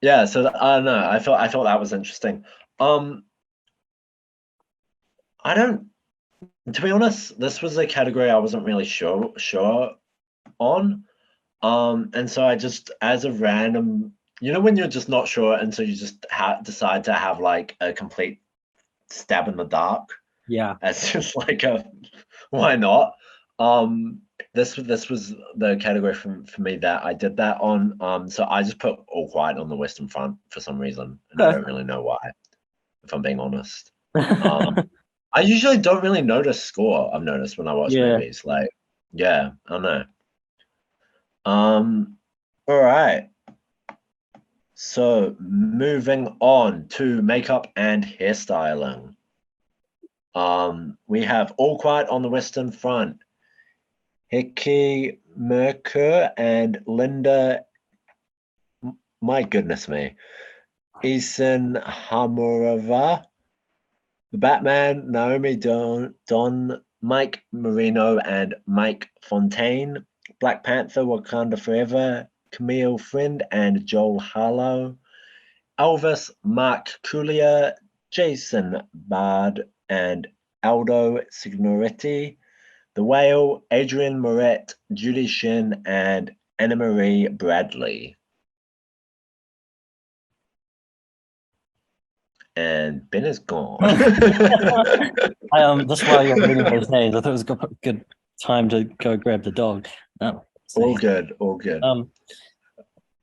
yeah. So I don't know. I thought that was interesting. Um, I don't. To be honest, this was a category I wasn't really sure on. And so I just, as a random, when you're just not sure, and so you just decide to have like a complete stab in the dark, Yeah. as just like a why not? Um, this was the category for me that I did that on. So I just put All Quiet on the Western Front for some reason, and I Okay. don't really know why, if I'm being honest. Um, I usually don't really notice score. I've noticed when I watch Yeah. movies, like, yeah, I don't know. All right. So moving on to makeup and hairstyling. We have All Quiet on the Western Front. Hickey Merkur and Linda, my goodness me, Eason Hamurava, the Batman, Naomi Don, Mike Marino and Mike Fontaine, Black Panther, Wakanda Forever, Camille Friend and Joel Harlow, Elvis, Mark Coulier, Jason Bard and Aldo Signoretti, The Whale, Adrian Moret, Judy Shin, and Anna Marie Bradley. And Ben is gone. Just while you're reading those names, I thought it was a good time to go grab the dog. All good, all good.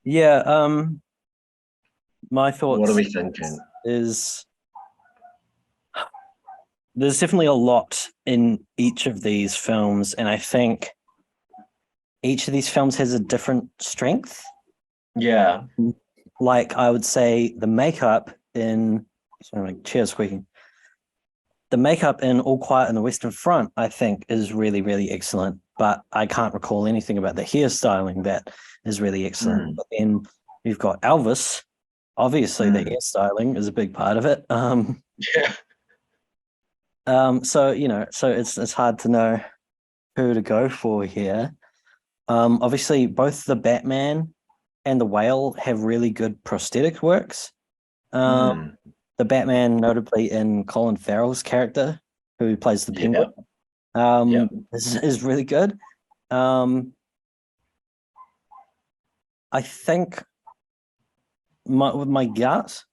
Yeah, my What are thoughts we thinking? is there's definitely a lot in each of these films, and I think each of these films has a different strength. Yeah. Like I would say the makeup in sorry, my chair squeaking. The makeup in All Quiet on the Western Front, I think, is really, really excellent. But I can't recall anything about the hairstyling that is really excellent. But then you've got Elvis. Obviously, the hairstyling is a big part of it. Yeah. So so it's hard to know who to go for here. Obviously, both the Batman and the Whale have really good prosthetic works. The Batman, notably in Colin Farrell's character, who plays the Penguin, is really good. I think my gut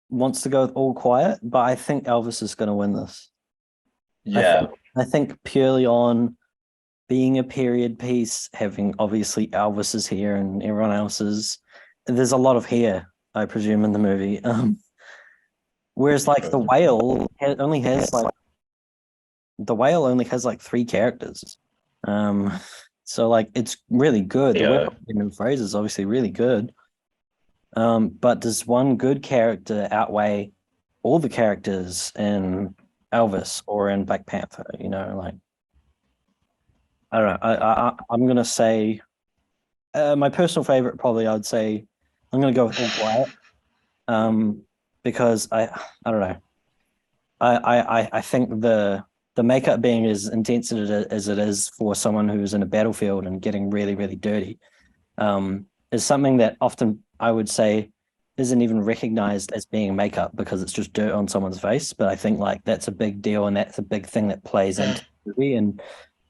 wants to go with All Quiet, but I think Elvis is going to win this. Yeah. I think purely on being a period piece, having obviously Elvis's hair and everyone else's. There's a lot of hair, I presume, in the movie. Whereas like the Whale only has like three characters. So like it's really good. The Yeah. work of Brendan Fraser is obviously really good. But does one good character outweigh all the characters in Elvis or in Black Panther? Like I don't know. I'm gonna say my personal favorite probably I'd say I'm gonna go with All Quiet. Because I don't know. I think the makeup being as intense as it is for someone who's in a battlefield and getting really, really dirty, is something that often I would say isn't even recognized as being makeup because it's just dirt on someone's face. But I think like that's a big deal and that's a big thing that plays into the movie and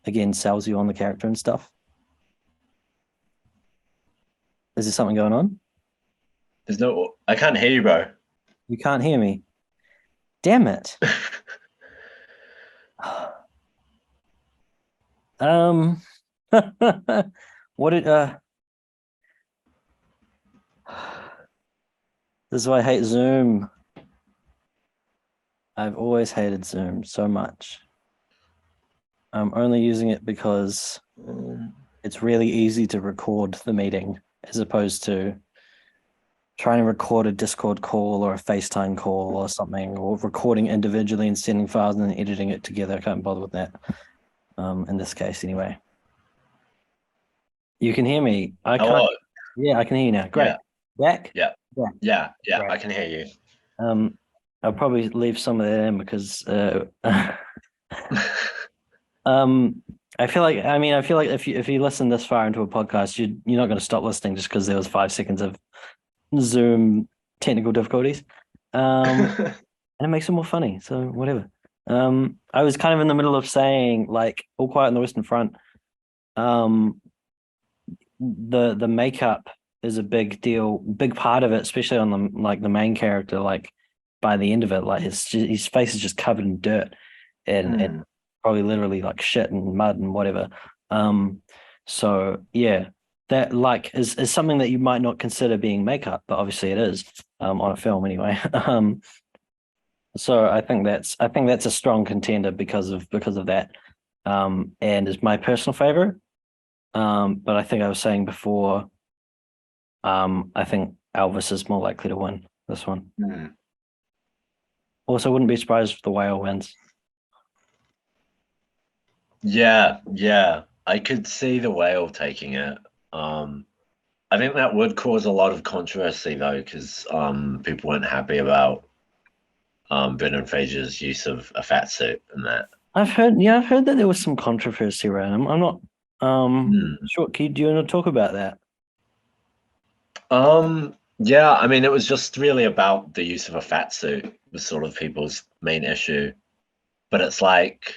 again sells you on the character and stuff. Is there something going on? There's no. I can't hear you, bro. You can't hear me. Damn it. Um, what did this is why I hate Zoom. I've always hated Zoom so much. I'm only using it because it's really easy to record the meeting as opposed to trying to record a Discord call or a FaceTime call or something, or recording individually and sending files and then editing it together. I can't bother with that. In this case, anyway. You can hear me. I can't. Hello. Yeah, I can hear you now. Great. Yeah. Back? Yeah. Back. Yeah. Yeah. Right. I can hear you. I'll probably leave some of that in because um I feel like if you listen this far into a podcast, you're not going to stop listening just because there was 5 seconds of Zoom technical difficulties. And it makes it more funny. So whatever. I was kind of in the middle of saying like All Quiet on the Western Front. The makeup is a big deal, big part of it, especially on the main character. Like by the end of it, like his face is just covered in dirt and probably literally like shit and mud and whatever. So yeah, that like is something that you might not consider being makeup, but obviously it is on a film anyway. So I think that's a strong contender because of that. And is my personal favorite. But I think I was saying before, I think Elvis is more likely to win this one. Also, wouldn't be surprised if the whale wins. Yeah. Yeah. I could see the whale taking it. I think that would cause a lot of controversy though, because people weren't happy about Brendan Fraser's use of a fat suit and that. I've heard that there was some controversy around him. I'm not sure. Do you want to talk about that? Yeah, I mean, it was just really about the use of a fat suit was sort of people's main issue. But it's like,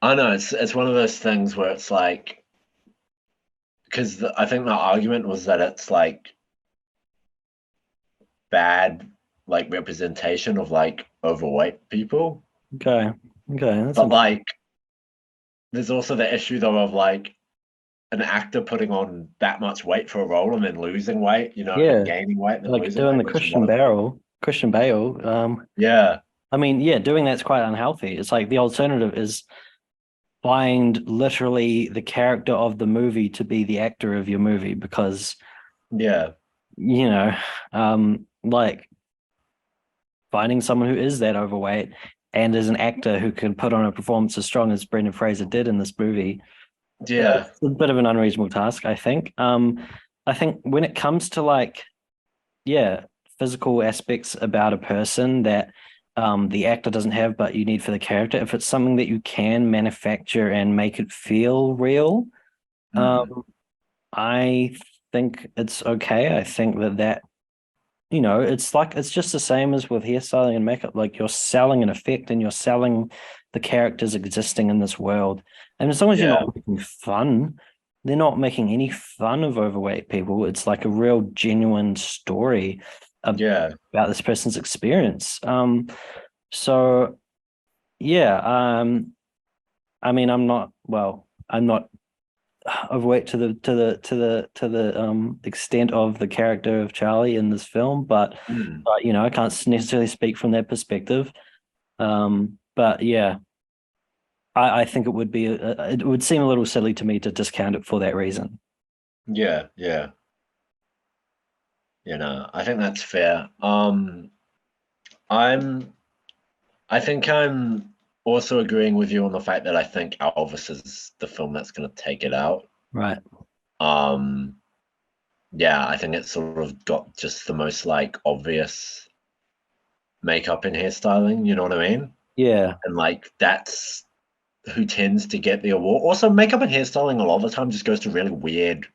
I don't know, it's one of those things where it's like, because I think the argument was that it's like bad, like representation of like overweight people. Okay, that's But like, there's also the issue though of like an actor putting on that much weight for a role and then losing weight, yeah, gaining weight and then like losing doing weight, the which is one of Christian Bale. yeah, I mean, yeah, doing that's quite unhealthy. It's like the alternative is find literally the character of the movie to be the actor of your movie because yeah, you know, like finding someone who is that overweight and is an actor who can put on a performance as strong as Brendan Fraser did in this movie. yeah, It's a bit of an unreasonable task, I think. I think when it comes to like, yeah, physical aspects about a person that the actor doesn't have, but you need for the character, if it's something that you can manufacture and make it feel real, I think it's okay. I think that it's just the same as with hairstyling and makeup. Like you're selling an effect and you're selling the characters existing in this world. And as long as you're yeah, not making fun, they're not making any fun of overweight people. It's like a real genuine story yeah, about this person's experience. So yeah, I mean, I'm not overweight to the extent of the character of Charlie in this film, but I can't necessarily speak from that perspective. But yeah, I think it would be it would seem a little silly to me to discount it for that reason. yeah, yeah. I think that's fair. I'm, I think I'm also agreeing with you on the fact that I think Elvis is the film that's going to take it out. Right. Um, yeah, I think it's sort of got just the most like obvious makeup and hairstyling. You know what I mean? Yeah. And like that's who tends to get the award. Also, makeup and hairstyling a lot of the time just goes to really weird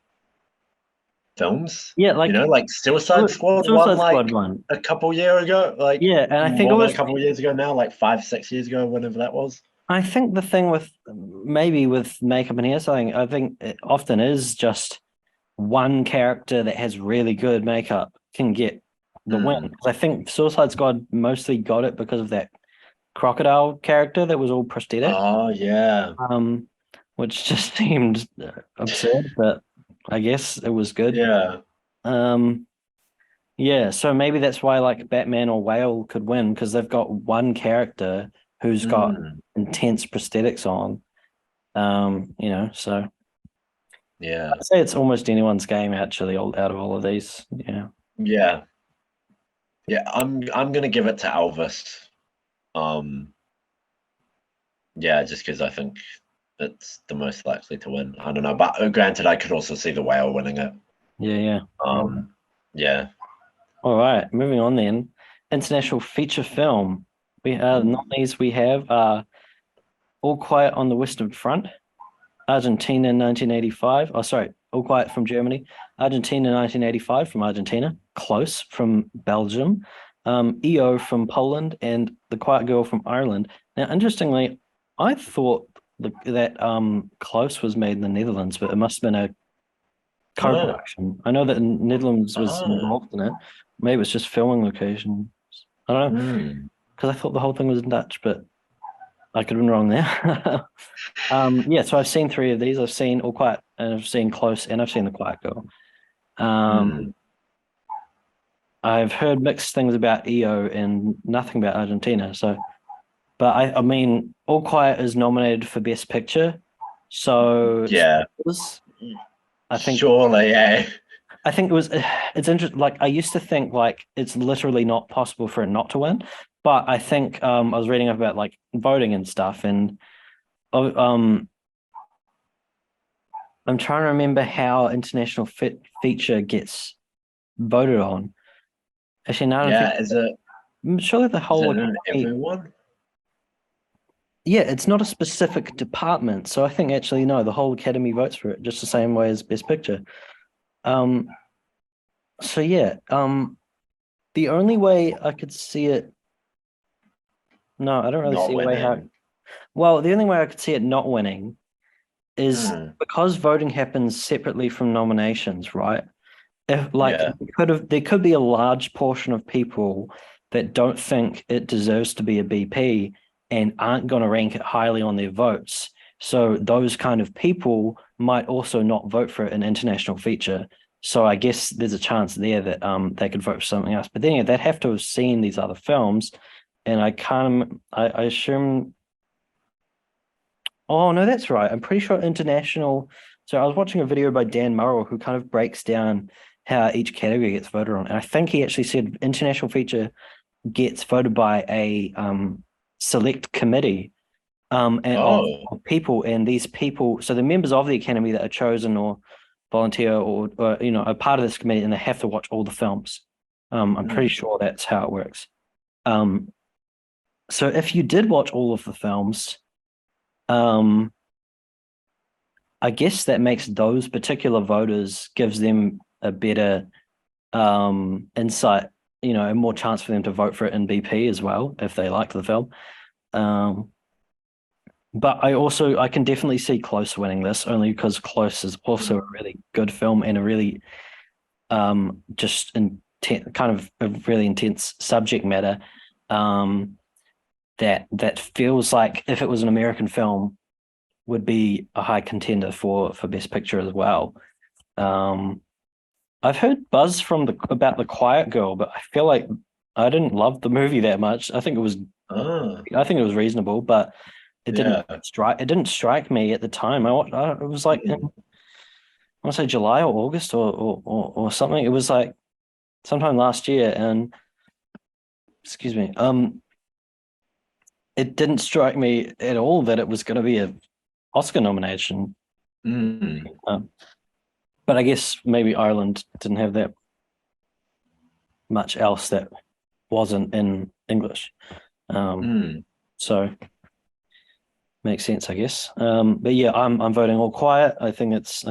films. Yeah, like Like Suicide Squad won Suicide like Squad one. a couple year ago, like Yeah, and I think it more than a was. couple years ago now, like 5, 6 years ago, whenever that was. I think the thing with maybe with makeup and hairstyling, I think it often is just one character that has really good makeup can get the win. Mm. 'Cause I think Suicide Squad mostly got it because of that crocodile character that was all prosthetic, Oh yeah, um, which just seemed absurd, but I guess it was good. yeah. Um, yeah, so maybe that's why like Batman or Whale could win because they've got one character who's got Mm. intense prosthetics on. So Yeah, I'd say it's almost anyone's game actually, out of all of these. Yeah. yeah, yeah. I'm gonna give it to Elvis. Um, yeah, just because I think it's the most likely to win. I don't know, but granted, I could also see the whale winning it. Yeah, yeah. Um, yeah. All right, moving on then. International feature film. The Mm. nominees we have are All Quiet on the Western Front, Argentina 1985. Oh, sorry, All Quiet from Germany, Argentina 1985 from Argentina, Close from Belgium, EO from Poland, and The Quiet Girl from Ireland. Now, interestingly, I thought that Close was made in the Netherlands, but it must have been a Oh, co-production. I know that Netherlands was oh. involved in it. Maybe it's just filming location. I don't know Mm. because I thought the whole thing was in Dutch, but I could have been wrong there. Yeah, so I've seen three of these. I've seen All Quiet, and I've seen Close, and I've seen The Quiet Girl. Mm. Um, I've heard mixed things about EO and nothing about Argentina. So, but I mean, All Quiet is nominated for Best Picture, so Yeah. spoilers. I think Surely, yeah. I think it was it's interesting. Like I used to think like it's literally not possible for it not to win, but I think I was reading up about like voting and stuff, and um I'm trying to remember how international feature gets voted on. Actually, now I don't think. Yeah, Surely the is whole it in academy. everyone? Yeah, it's not a specific department, so I think actually no, the whole academy votes for it just the same way as Best Picture. Um, so yeah, the only way I could see it. No, I don't really Not see a way how. winning. Well, the only way I could see it not winning is Mm. because voting happens separately from nominations, right? If like Yeah. there could be a large portion of people that don't think it deserves to be a BP and aren't going to rank it highly on their votes. So those kind of people might also not vote for an international feature. So I guess there's a chance there that they could vote for something else. But then yeah, they'd have to have seen these other films, and I assume. Oh no, that's right. I'm pretty sure international. So I was watching a video by Dan Murrell who kind of breaks down how each category gets voted on, and I think he actually said international feature gets voted by a select committee and Oh. of people, and these people, so the members of the academy that are chosen or volunteer or are part of this committee, and they have to watch all the films. I'm pretty Mm. sure that's how it works. Um, so if you did watch all of the films, um, I guess that makes those particular voters gives them a better insight, a more chance for them to vote for it in BP as well if they like the film. Um, but I can definitely see Close winning this only because Close is also a Mm. really good film and a really just kind of a really intense subject matter that feels like if it was an American film would be a high contender for Best Picture as well. Um, I've heard buzz about The Quiet Girl, but I feel like I didn't love the movie that much. Ah. I think it was reasonable, but Yeah. it didn't strike me at the time. It was like in, I Mm. want to say July or August or something. It was like sometime last year, and excuse me, it didn't strike me at all that it was going to be a Oscar nomination. Mm. Um, but I guess maybe Ireland didn't have that much else that wasn't in English. Um, Mm. so makes sense, I guess. But yeah, I'm voting All Quiet. I think it's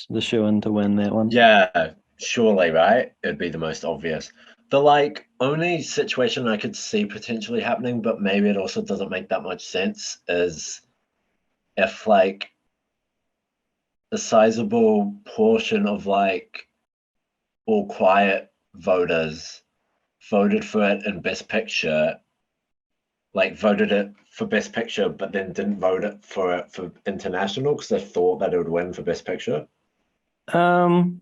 the shoe in to win that one. Yeah. surely, right? It'd be the most obvious. The like only situation I could see potentially happening, but maybe it also doesn't make that much sense, is if like a sizable portion of like all quiet voters voted for it in Best Picture, like voted it for Best Picture, but then didn't vote it for international because they thought that it would win for Best Picture. Um,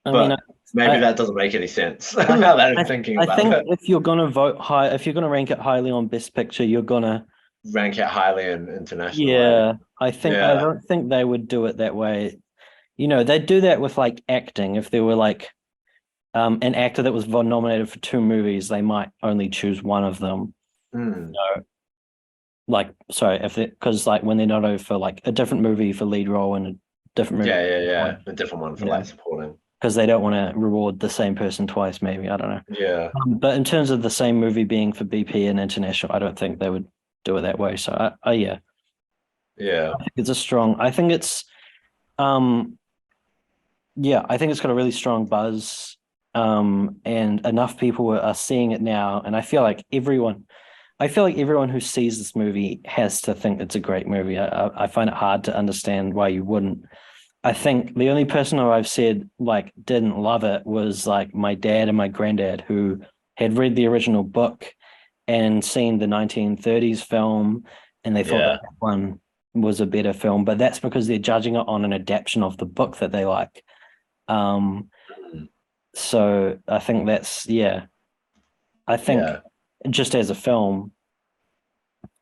I mean, But maybe I, that doesn't make any sense I, now that I'm I, thinking I about think it. if you're gonna vote high, if you're gonna rank it highly on Best Picture, you're gonna, Rank it highly in international, eh? yeah. I Yeah. don't think they would do it that way. You know, they'd do that with like acting. If there were like an actor that was nominated for two movies, they might only choose one of them. Mm. So, like, sorry, if it because like when they're nominated for like a different movie for lead role and a different movie, Yeah, yeah, yeah. A different one for yeah, like supporting. because they don't want to reward the same person twice. Maybe I don't know. Yeah, But in terms of the same movie being for BP and international, I don't think they would do it that way. So, yeah, yeah, I think it's a strong. I think it's um yeah, I think it's got a really strong buzz. And enough people are seeing it now, and I feel like everyone who sees this movie has to think it's a great movie. I find it hard to understand why you wouldn't. I think the only person who I've said like didn't love it was like my dad and my granddad who had read the original book and seen the 1930s film, and they thought yeah. that one was a better film. But that's because they're judging it on an adaptation of the book that they like. Um, Mm. so I think that's yeah. I think Yeah, just as a film,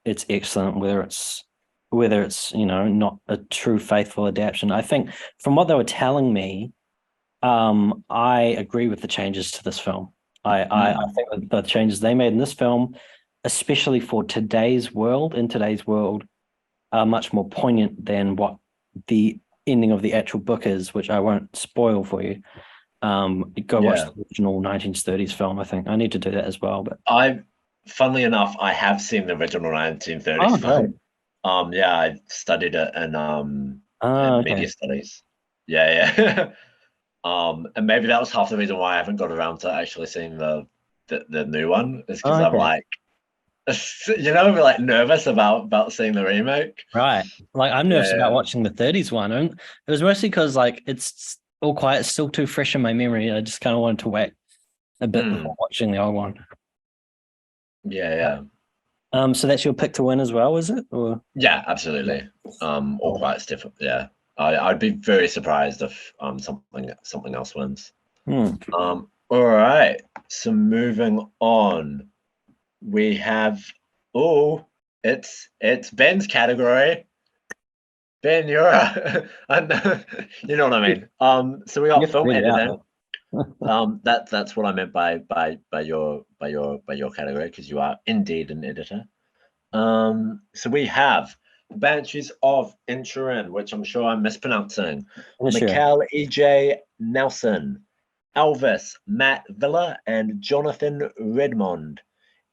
it's excellent. Whether it's not a true faithful adaptation. I think from what they were telling me, I agree with the changes to this film. I mm. think that the changes they made in this film, especially for in today's world, are much more poignant than what the ending of the actual book is, which I won't spoil for you. Go watch Yeah. the original 1930s film. I think I need to do that as well. But Funnily enough, I have seen the original 1930s oh, great. film. Yeah, I studied it Oh, in okay. media studies. Yeah, yeah. And maybe that was half the reason why I haven't got around to actually seeing the new one, is Oh, because I'm okay. like, like nervous about seeing the remake. Right. Like I'm Yeah, nervous about yeah. watching the 30s one. And it was mostly because like it's all quiet, it's still too fresh in my memory. I just kind of wanted to wait a bit Mm. before watching the old one. Yeah, yeah. So that's your pick to win as well, is it? Or Yeah, yeah. absolutely. All Cool. quite different. Yeah, I'd be very surprised if something else wins. Hmm. All right. So moving on, we have oh, it's Ben's category. Ben, you're I know, you know what I mean. So we You got have to film read it out editing. though. That's what I meant by your category, because you are indeed an editor. So we have Banshees of Inisherin, which I'm sure I'm mispronouncing. Yeah, sure. Mikhail E.J. Nelson, Elvis, Matt Villa, and Jonathan Redmond.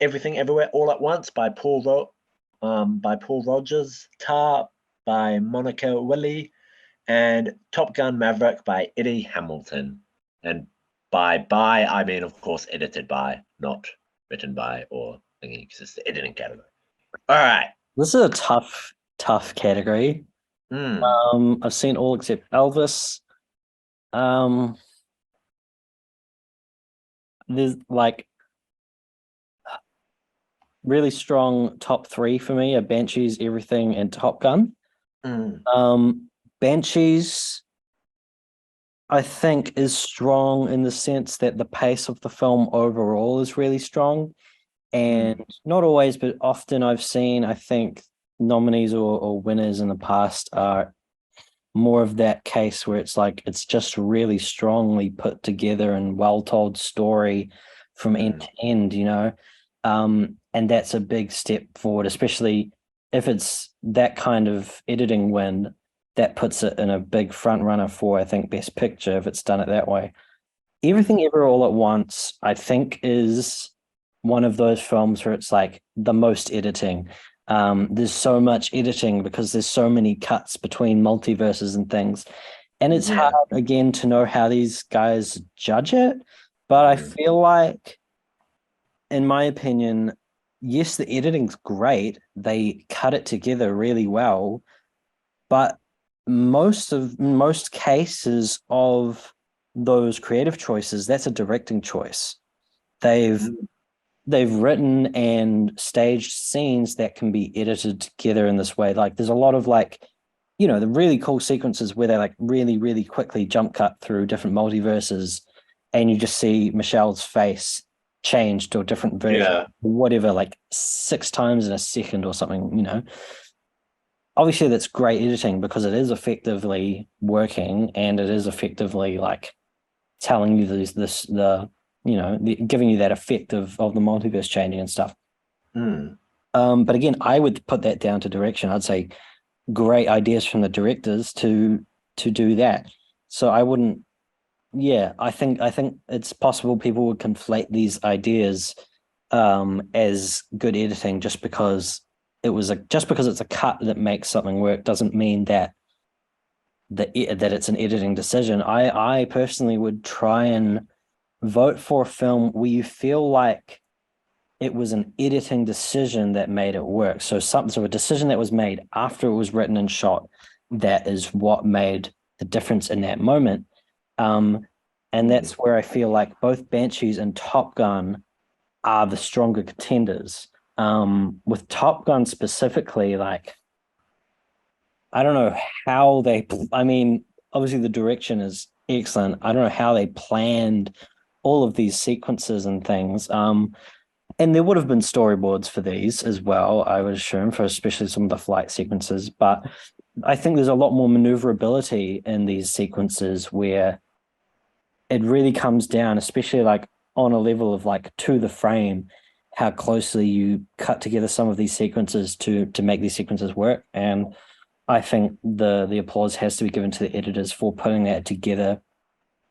Everything Everywhere All at Once by by Paul Rogers. Tar by Monica Willie, and Top Gun Maverick by Eddie Hamilton. And by I mean, of course, edited by, not written by or thingy, because it's the editing category. All right. This is a tough category. Mm, I've seen all except Elvis. Um, there's like really strong top three for me are Banshees, Everything, and Top Gun. mm, Banshees, I think, is strong in the sense that the pace of the film overall is really strong. And mm, not always, but often I've seen, I think, nominees or winners in the past are more of that case where it's like it's just really strongly put together and well told story from end mm, to end. And that's a big step forward, especially if it's that kind of editing win that puts it in a big front runner for, I think, Best Picture if it's done it that way. mm, Everything Ever All at Once, I think, is one of those films where it's like the most editing. There's so much editing because there's so many cuts between multiverses and things. and it's Yeah. hard again to know how these guys judge it. But I feel like, in my opinion, yes, the editing's great. They cut it together really well, but most cases of those creative choices, that's a directing choice. They've Mm. they've written and staged scenes that can be edited together in this way. Like there's a lot of like, the really cool sequences where they like really, really quickly jump cut through different multiverses and you just see Michelle's face change to a different version, Yeah. whatever, like 6 times in a second or something. Obviously that's great editing because it is effectively working and it is effectively like telling you giving you that effect of the multiverse changing and stuff. Mm. But again, I would put that down to direction. I'd say great ideas from the directors to do that. So I wouldn't. Yeah, I think it's possible people would conflate these ideas as good editing just because it's a cut that makes something work doesn't mean that it's an editing decision. I personally would try and vote for a film where you feel like it was an editing decision that made it work. So a decision that was made after it was written and shot, that is what made the difference in that moment. And that's where I feel like both Banshees and Top Gun are the stronger contenders. With Top Gun specifically, like I don't know how I mean, obviously the direction is excellent. I don't know how they planned all of these sequences and things. And there would have been storyboards for these as well, I would assume, for especially some of the flight sequences. But I think there's a lot more maneuverability in these sequences where it really comes down, especially like on a level of like to the frame, how closely you cut together some of these sequences to make these sequences work. And I think the applause has to be given to the editors for putting that together.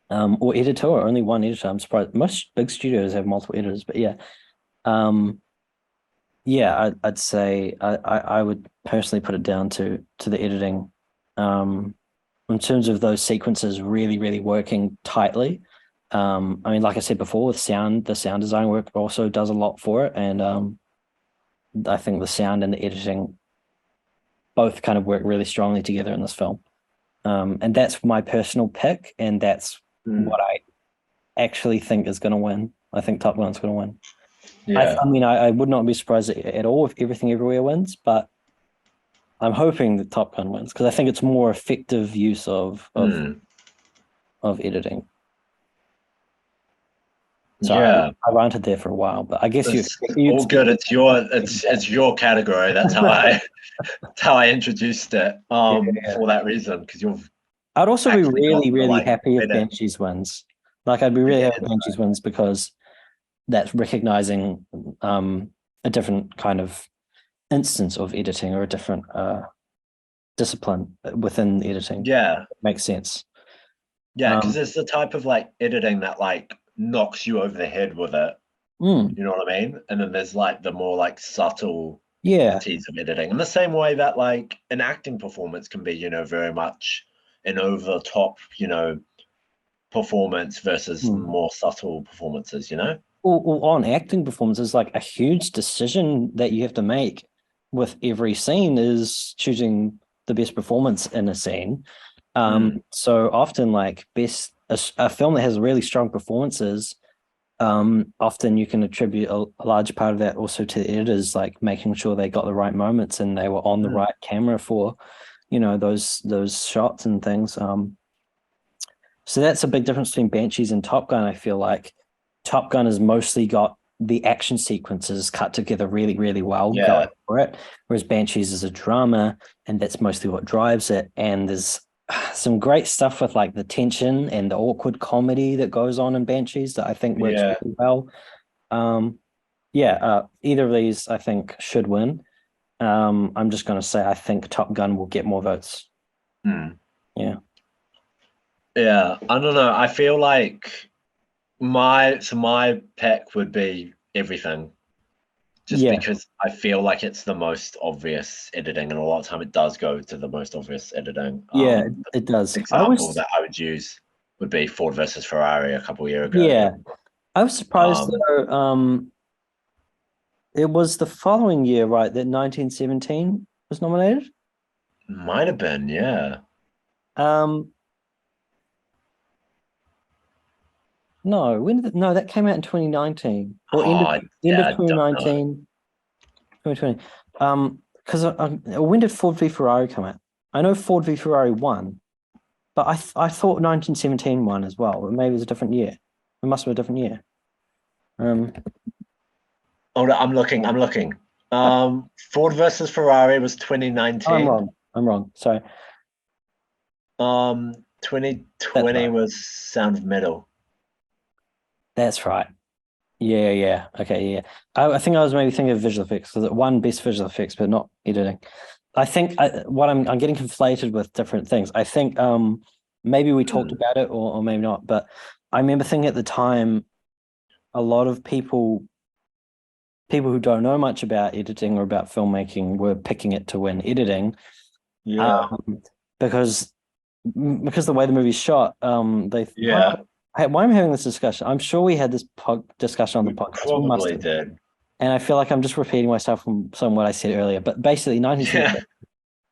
Or editor, or only one editor. I'm surprised. Most big studios have multiple editors, but yeah. Um, yeah, I'd say I would personally put it down to the editing. In terms of those sequences really, really working tightly. I mean, like I said before, with sound, the sound design work also does a lot for it. And I think the sound and the editing both kind of work really strongly together in this film. And that's my personal pick, and that's Mm. what I actually think is going to win. I think Top Gun's going to win. Yeah. I mean, I would not be surprised at all if Everything Everywhere wins, but I'm hoping that Top Gun wins because I think it's more effective use Mm. of editing. Sorry, Yeah. I ranted there for a while, but I guess It's you all expect good. It's your category. That's how I introduced it. yeah. For that reason, because you've I'd also be actually got really, the really like happy if better Banshees wins. Like I'd be really happy if Banshees wins because that's recognizing a different kind of instance of editing or a different discipline within editing. Yeah. Makes sense. Yeah, because Um, it's the type of like editing that like knocks you over the head with it. mm, You know what I mean? And then there's like the more like subtleties yeah. of editing. In the same way that like an acting performance can be, very much an over the top, performance versus Mm. more subtle performances. Or on acting performances, like a huge decision that you have to make with every scene is choosing the best performance in a scene. Mm. So often, like a film that has really strong performances, often you can attribute a large part of that also to the editors, like making sure they got the right moments and they were on the Mm. right camera for, those shots and things. So that's a big difference between Banshees and Top Gun. I feel like Top Gun has mostly got the action sequences cut together really, really well going Yeah. for it, whereas Banshees is a drama, and that's mostly what drives it. And there's some great stuff with like the tension and the awkward comedy that goes on in Banshees that I think works Yeah. really well. Um, yeah, either of these I think should win. I'm just going to say I think Top Gun will get more votes. Mm. Yeah. Yeah. I don't know. I feel like my pick would be everything. just Yeah, because I feel like it's the most obvious editing, and a lot of time it does go to the most obvious editing. yeah, it does. I Example was, that I would use would be Ford versus Ferrari a couple of years ago. yeah, I was surprised Um, though. It was the following year, right, that 1917 was nominated. Might have been, yeah. Um, no, no, that came out in 2019 or Oh, end yeah, of I don't know. 2019, 2020. Because when did Ford v Ferrari come out? I know Ford v Ferrari won, but I thought 1917 won as well. But maybe it was a different year. It must have been a different year. Um, Oh, no, I'm looking. I'm looking. Ford versus Ferrari was I'm 2019. wrong. I'm wrong. Sorry. That's 2020 right. was Sound of Metal. That's right. Yeah, yeah. Okay, yeah. I think I was maybe thinking of visual effects because it won best visual effects, but not editing. I think what I'm getting conflated with different things. I think maybe we talked Hmm. about it or maybe not, but I remember thinking at the time a lot of people who don't know much about editing or about filmmaking were picking it to win editing Yeah, um, because the way the movie's shot. They yeah. why am I having this discussion? I'm sure we had this discussion on the We podcast. We must probably have. did. And I feel like I'm just repeating myself from some of what I said earlier. But basically, 1970 Yeah,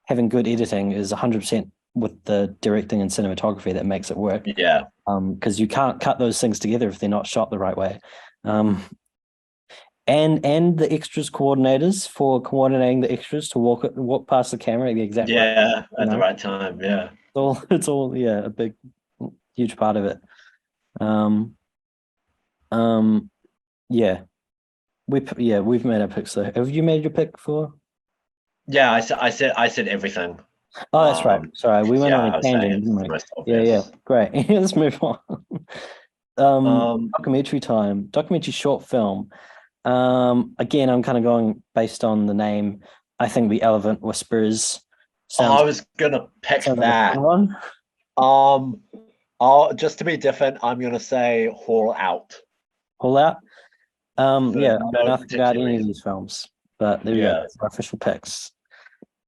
having good editing is 100% with the directing and cinematography that makes it work. yeah, Because you can't cut those things together if they're not shot the right way. Um, and the extras coordinators for coordinating the extras to walk past the camera at the exact right, yeah. you At the know, right time. Yeah. it's all yeah, a big huge part of it. Um, um, yeah, we've made our picks though. Have you made your pick for? Yeah, I said everything. Oh, that's right. Sorry, we went Yeah, on a I was saying tangent, it's didn't the we? most Yeah, yeah. obvious. Great. Let's move on. Um, Documentary time. Documentary short film. Again, I'm kind of going based on the name. I think The Elephant Whisperers I sounds was gonna pick sounds like a fun that. one. Um, just to be different, I'm gonna say Haul Out Pull out. for Yeah, I know no nothing about particular any of reason. these films, but there we go. Yeah. That's our official picks.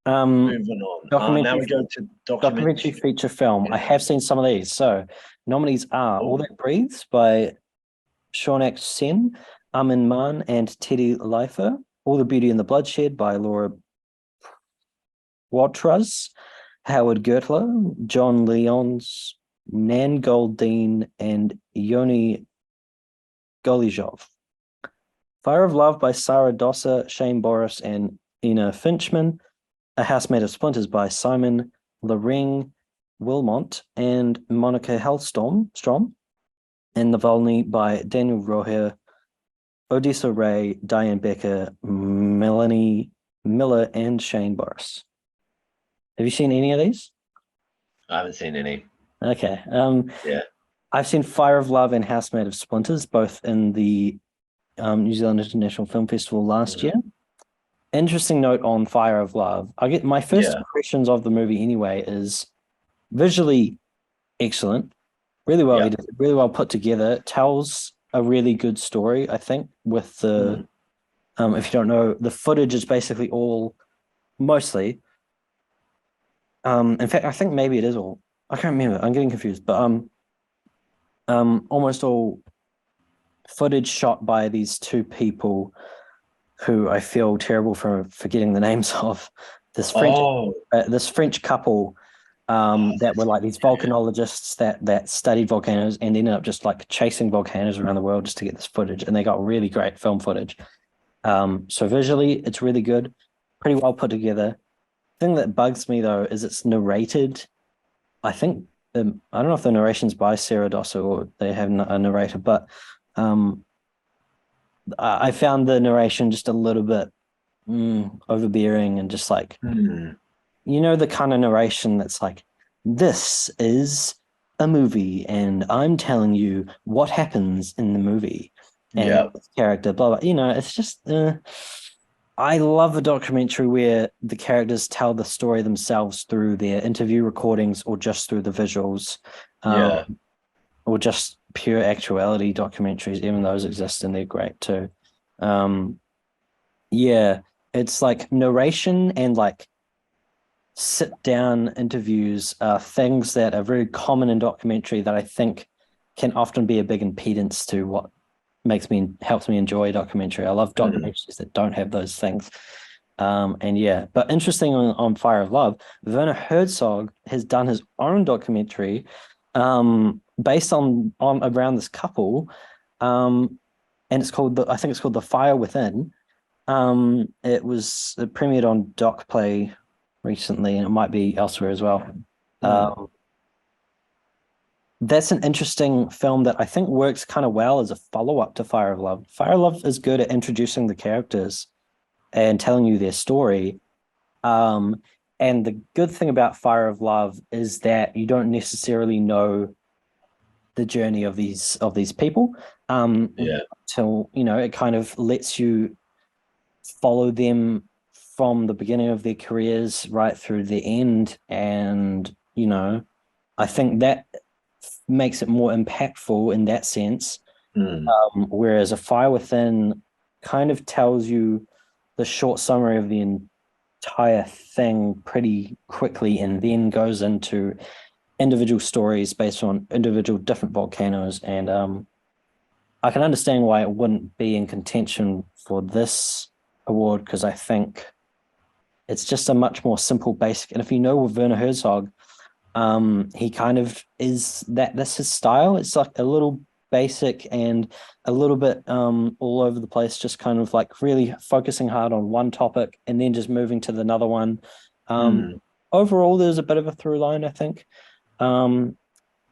Um, Moving on. Now documentary we go to documentary documentary. feature film. I Yeah. have seen some of these. So nominees are All Oh, That Breathes by Shaunak Sen, Amin Maan, and Teddy Leifer. All the Beauty and the Bloodshed by Laura Watrous, Howard Gertler, John Leons, Nan Goldine, and Yoni Golijov. Fire of Love by Sarah Dosser, Shane Boris, and Ina Finchman. A House Made of Splinters by Simon Lering Wilmont and Monica Hellstrom. And Navalny by Daniel Roher, Odessa Ray, Diane Becker, Melanie Miller, and Shane Boris. Have you seen any of these? I haven't seen any. Okay. Yeah. I've seen Fire of Love and House Made of Splinters, both in the New Zealand International Film Festival last year. Mhm. Interesting note on Fire of Love. I get my first Yeah. impressions of the movie anyway is visually excellent, really well Yeah. edited, really well put together. It tells a really good story, I think, with the Mhm. if you don't know, the footage is basically all mostly. In fact, I think maybe it is all. I can't remember. I'm getting confused, but almost all footage shot by these two people who I feel terrible for forgetting the names of. This French, Oh, this French couple that were like these yeah, yeah. volcanologists that studied volcanoes and ended up just like chasing volcanoes around the world just to get this footage, and they got really great film footage. So visually, it's really good, pretty well put together. Thing that bugs me though is it's narrated. I think I don't know if the narration's by Sarah Dosser or they have a narrator, but um, I found the narration just a little bit overbearing and just like Hmm. the kind of narration that's like, this is a movie and I'm telling you what happens in the movie and Yeah. this character, blah, blah. It's just, I love a documentary where the characters tell the story themselves through their interview recordings or just through the visuals, Yeah. or just pure actuality documentaries, even those exist and they're great too. Um, Yeah, it's like narration and like sit down interviews are things that are very common in documentary that I think can often be a big impedance to what helps me enjoy a documentary. I love Mm, documentaries that don't have those things. And yeah, but interesting on Fire of Love, Werner Herzog has done his own documentary based on around this couple. And I think it's called The Fire Within. It premiered on Doc Play recently, and it might be elsewhere as well. mm, Um, that's an interesting film that I think works kind of well as a follow-up to Fire of Love. Fire of Love is good at introducing the characters and telling you their story. Um, and the good thing about Fire of Love is that you don't necessarily know the journey of these people. yeah. Till it kind of lets you follow them from the beginning of their careers right through the end. And, I think that makes it more impactful in that sense. Mm, Whereas A Fire Within kind of tells you the short summary of the entire thing pretty quickly and then goes into individual stories based on individual different volcanoes. And I can understand why it wouldn't be in contention for this award because I think it's just a much more simple, basic. And if you know with Werner Herzog, he kind of is that's his style. It's like a little basic and a little bit all over the place, just kind of like really focusing hard on one topic and then just moving to the another one. Um, mm, Overall, there's a bit of a through line, I think. Um,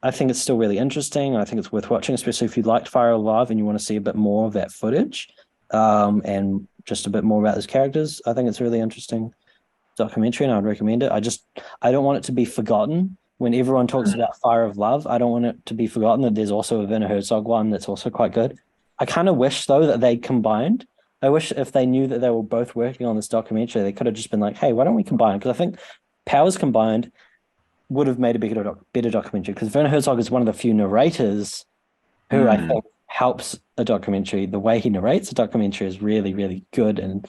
I think it's still really interesting. I think it's worth watching, especially if you liked Fire Alive and you want to see a bit more of that footage, and just a bit more about those characters. I think it's really interesting documentary and I would recommend it. I don't want it to be forgotten. When everyone talks mm, about Fire of Love, I don't want it to be forgotten that there's also a Werner Herzog one that's also quite good. I kind of wish though that they combined. I wish if they knew that they were both working on this documentary, they could have just been like, "Hey, why don't we combine?" Because I think powers combined would have made a better documentary. Because Werner Herzog is one of the few narrators who I mm, think helps a documentary. The way he narrates a documentary is really, really good and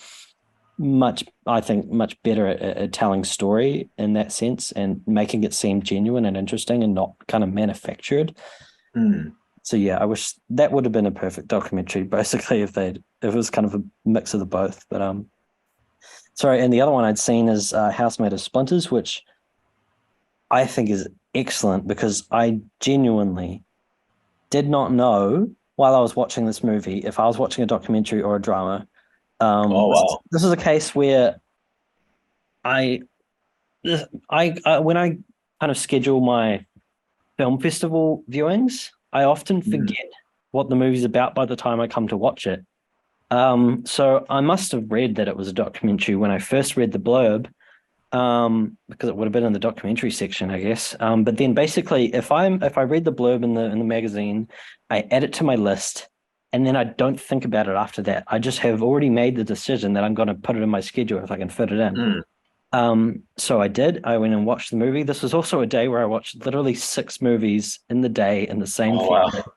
I think, much better at telling story in that sense and making it seem genuine and interesting and not kind of manufactured. mm. So yeah, I wish that would have been a perfect documentary, basically, if it was kind of a mix of the both. But sorry, and the other one I'd seen is House Made of Splinters, which I think is excellent because I genuinely did not know while I was watching this movie if I was watching a documentary or a drama. Oh wow. This is a case where I when I kind of schedule my film festival viewings, I often Mm, forget what the movie's about by the time I come to watch it. So I must have read that it was a documentary when I first read the blurb, because it would have been in the documentary section, I guess. But then basically, if I read the blurb in the magazine, I add it to my list, and then I don't think about it after that. I just have already made the decision that I'm going to put it in my schedule if I can fit it in. mm. So I did. I went and watched the movie. This was also a day where I watched literally six movies in the day in the same Oh wow. theater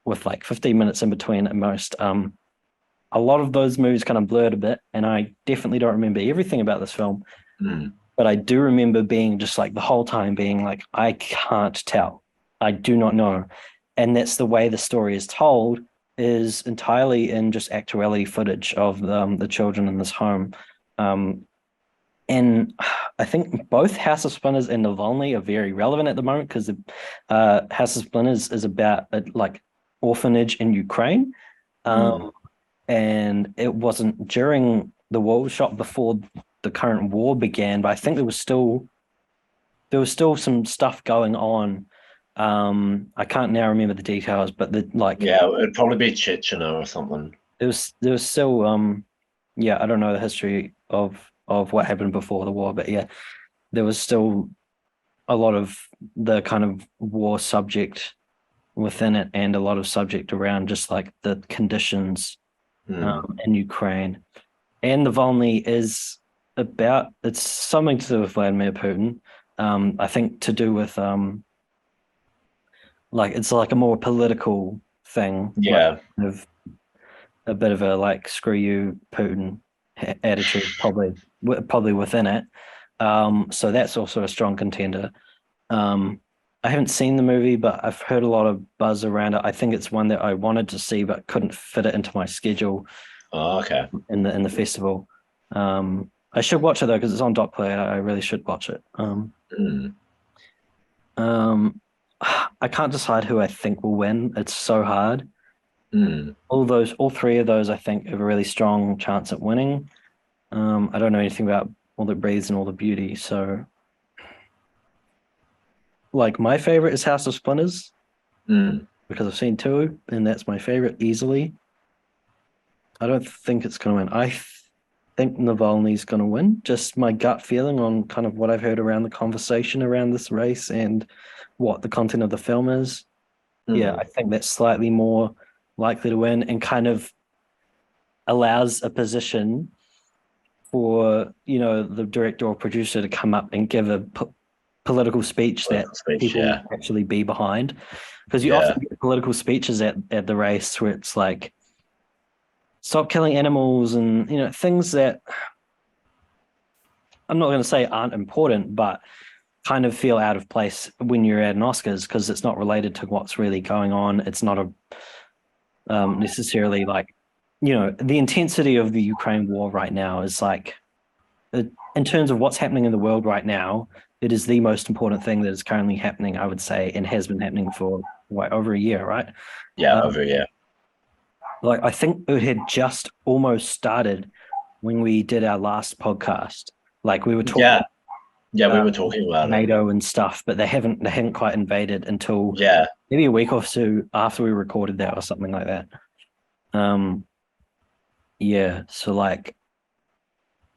with like 15 minutes in between at most. A lot of those movies kind of blurred a bit, and I definitely don't remember everything about this film, Mm, but I do remember being just like the whole time being like, I can't tell. I do not know. And that's the way the story is told is entirely in just actuality footage of the children in this home. Um, and I think both House of Splinters and Navalny are very relevant at the moment because the House of Splinters is about a like orphanage in Ukraine, mm. um, and it wasn't during the war. It was shot before the current war began, but I think there was still some stuff going on. I can't now remember the details, but Yeah, it'd probably be Chechnya or something. there was still yeah, I don't know the history of what happened before the war, but yeah, there was still a lot of the kind of war subject within it and a lot of subject around just like the conditions Mm. in Ukraine. And the Volny is it's something to do with Vladimir Putin. I think to do with like it's like a more political thing, like Yeah. kind of a bit of a like screw you Putin. attitude probably within it. So that's also a strong contender. I haven't seen the movie, but I've heard a lot of buzz around it. I think it's one that I wanted to see but couldn't fit it into my schedule Oh, okay. in the festival. I should watch it though because it's on dot play. I really should watch it. Mm, Um, I can't decide who I think will win. It's so hard. mm. All three of those, I think, have a really strong chance at winning. I don't know anything about All That Breathes and All the Beauty, so like my favorite is House of Splinters Mm. because I've seen two, and that's my favorite easily. I don't think it's going to win. Think Navalny's going to win. Just my gut feeling on kind of what I've heard around the conversation around this race and what the content of the film is. Yeah, I Mm. think that's slightly more likely to win and kind of allows a position for, the director or producer to come up and give a political speech that Political speech, people yeah. actually be behind. Because you Yeah. often get political speeches at the race where it's like, stop killing animals and, things that I'm not going to say aren't important, but kind of feel out of place when you're at an Oscars because it's not related to what's really going on. It's not necessarily like, the intensity of the Ukraine war right now is like, in terms of what's happening in the world right now, it is the most important thing that is currently happening, I would say, and has been happening for over a year, right? Yeah, Um, over yeah. like I think it had just almost started when we did our last podcast. Like we were talking Yeah. Yeah, we uh, were talking about it. NATO and stuff, but they hadn't quite invaded until Yeah. maybe a week or two after we recorded that or something like that. Um, yeah, so like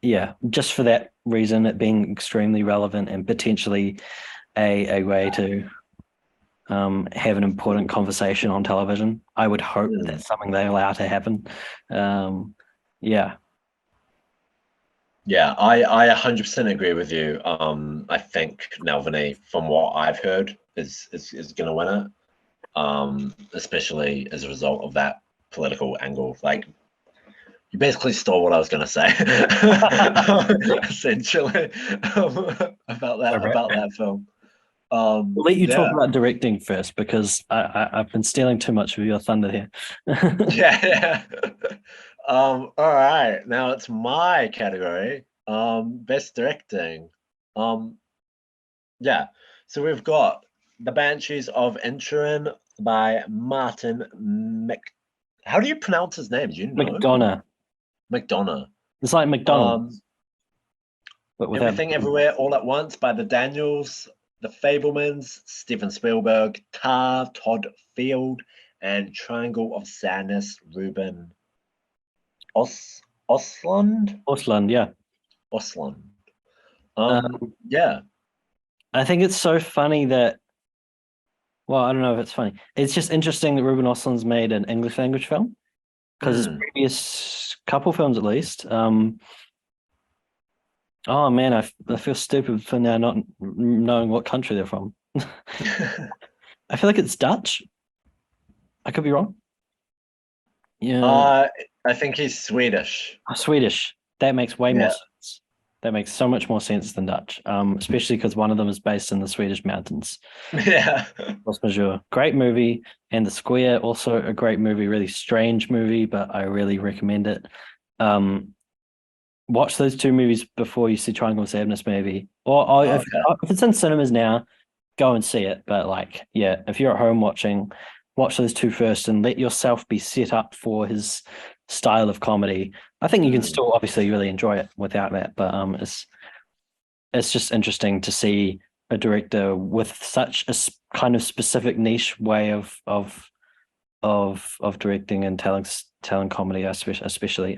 yeah, just for that reason, it being extremely relevant and potentially a way to have an important conversation on television. I would hope Mm. that's something they allow to happen. Yeah, Yeah, I 100% agree with you. I think Nelvany, from what I've heard, is gonna win it. Especially as a result of that political angle. Like you basically stole what I was gonna say, essentially, about that film. I'll let you talk Yeah, about directing first because I've been stealing too much of your thunder here. yeah, yeah. All right, now it's my category. Best directing. Um, yeah. So we've got The Banshees of Inisherin by Martin Mc. How do you pronounce his name? Do you know? McDonough. McDonough. It's like Um, McDonald's, but without. Everything Everywhere All at Once by the Daniels, The Fablemans, Steven Spielberg, Tar, Todd Field, and Triangle of Sadness, Ruben Oslund? Portland, yeah. Oslund. Um, Yeah. I think it's so funny that. Well, I don't know if it's funny. It's just interesting that Ruben Östlund's made an English language film because his Mm. previous couple films, at least. Oh man, I feel stupid for now not knowing what country they're from. I feel like it's Dutch. I could be wrong. Yeah, uh, I think he's Swedish. Swedish. That makes way more Yeah. sense. That makes so much more sense than Dutch. Especially because one of them is based in the Swedish mountains. Yeah. Force Majeure, great movie, and The Square, also a great movie. Really strange movie, but I really recommend it. Um, watch those two movies before you see Triangle of Sadness, maybe. Or Okay. if it's in cinemas now, go and see it. But like, yeah, if you're at home watching, watch those two first and let yourself be set up for his style of comedy. I think you can Mm. still obviously really enjoy it without that, but it's just interesting to see a director with such a kind of specific niche way of directing and telling comedy, especially.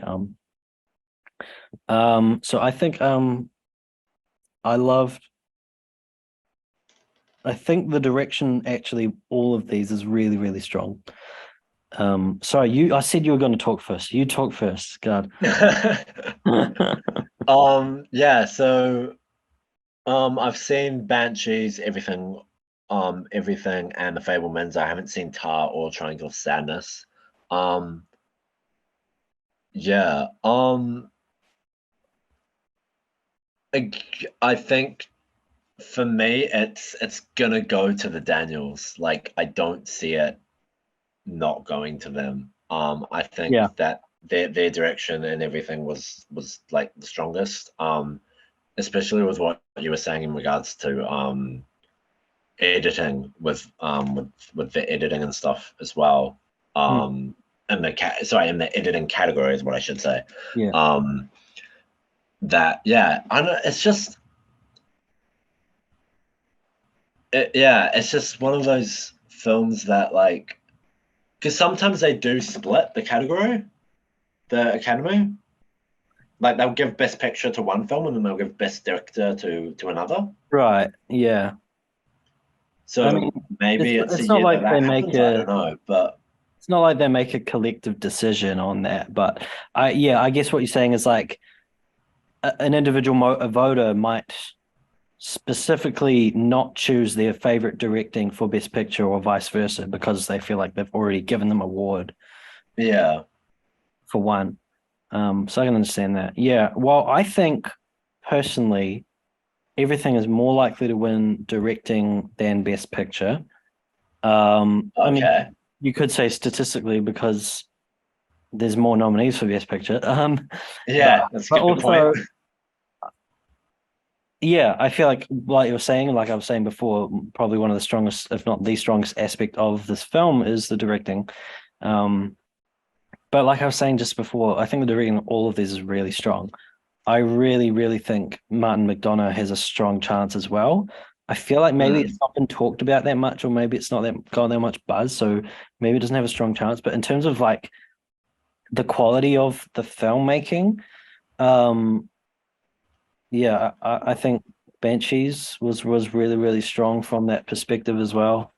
So I think I loved. I think the direction actually all of these is really really strong. Sorry, I said you were going to talk first. You talk first. God. Yeah, so I've seen Banshees, everything, and The Fablemans. I haven't seen Tar or Triangle of Sadness. Um, yeah. I think for me, it's gonna go to the Daniels. Like, I don't see it not going to them. I think Yeah. that their direction and everything was like the strongest. Especially with what you were saying in regards to editing with the editing and stuff as well. Mm, And in the editing category is what I should say. yeah. Um, that yeah, I don't. It's just yeah, it's just one of those films that like because sometimes they do split the category, the Academy. Like they'll give Best Picture to one film and then they'll give Best Director to another. Right. Yeah. I mean, So maybe it's a it's not year that like they that make happens. I a don't know, but it's not like they make a collective decision on that. But I guess what you're saying is like an individual a voter might specifically not choose their favorite directing for Best Picture or vice versa because they feel like they've already given them award yeah, for one. So I can understand that. Yeah. Well, I think personally, everything is more likely to win directing than Best Picture. I mean, okay, you could say statistically because there's more nominees for Best Picture. But yeah, that's a but good point. also, yeah, I feel like you were saying, like I was saying before, probably one of the strongest, if not the strongest aspect of this film is the directing. Um, but like I was saying just before, I think the directing of all of these is really strong. I really, really think Martin McDonagh has a strong chance as well. I feel like maybe it's Mm, not been talked about that much, or maybe it's not that got that much buzz, so maybe it doesn't have a strong chance. But in terms of like the quality of the filmmaking, um, yeah, I think Banshees was really, really strong from that perspective as well.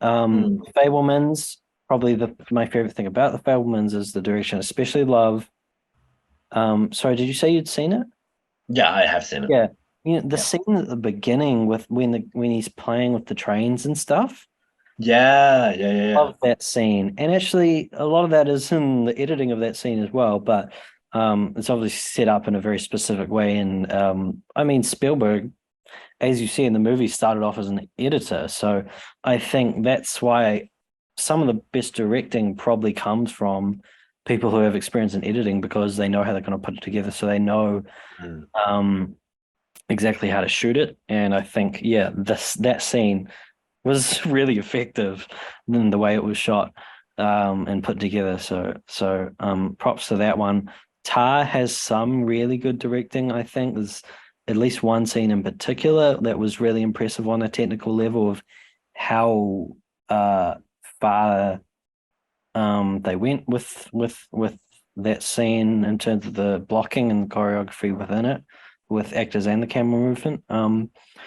mm. Fablemans, probably my favorite thing about the Fablemans is the direction, especially Love. Sorry, did you say you'd seen it? Yeah, I have seen it. Yeah. You know, the Yeah, scene at the beginning with when he's playing with the trains and stuff. yeah, yeah, yeah, yeah. Love that scene. And actually a lot of that is in the editing of that scene as well, but it's obviously set up in a very specific way. And I mean Spielberg, as you see in the movie, started off as an editor. So I think that's why some of the best directing probably comes from people who have experience in editing because they know how they're going to put it together. So they know Mm, um, exactly how to shoot it. And I think, yeah, that scene was really effective in the way it was shot and put together. So props to that one. Tar has some really good directing, I think. There's at least one scene in particular that was really impressive on a technical level of how uh far they went with that scene in terms of the blocking and the choreography within it, with actors and the camera movement.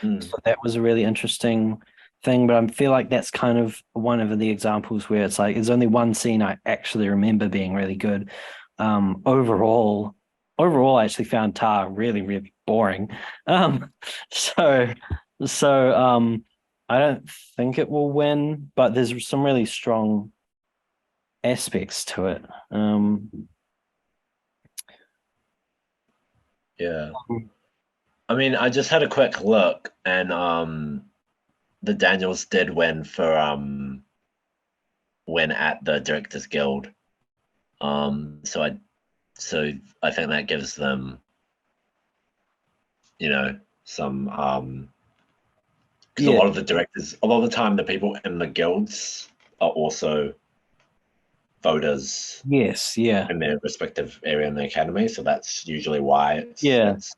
mm. So that was a really interesting thing, but I feel like that's kind of one of the examples where it's like there's only one scene I actually remember being really good. Overall, I actually found Tar really, really boring. Um, so so I don't think it will win, but there's some really strong aspects to it. Yeah. I mean, I just had a quick look, and the Daniels did win at the Directors Guild. So I think that gives them, you know, some because a Yeah, lot of the directors, a lot of the time, the people in the guilds are also voters yes, yeah, in their respective area in the academy. So that's usually why yeah, it's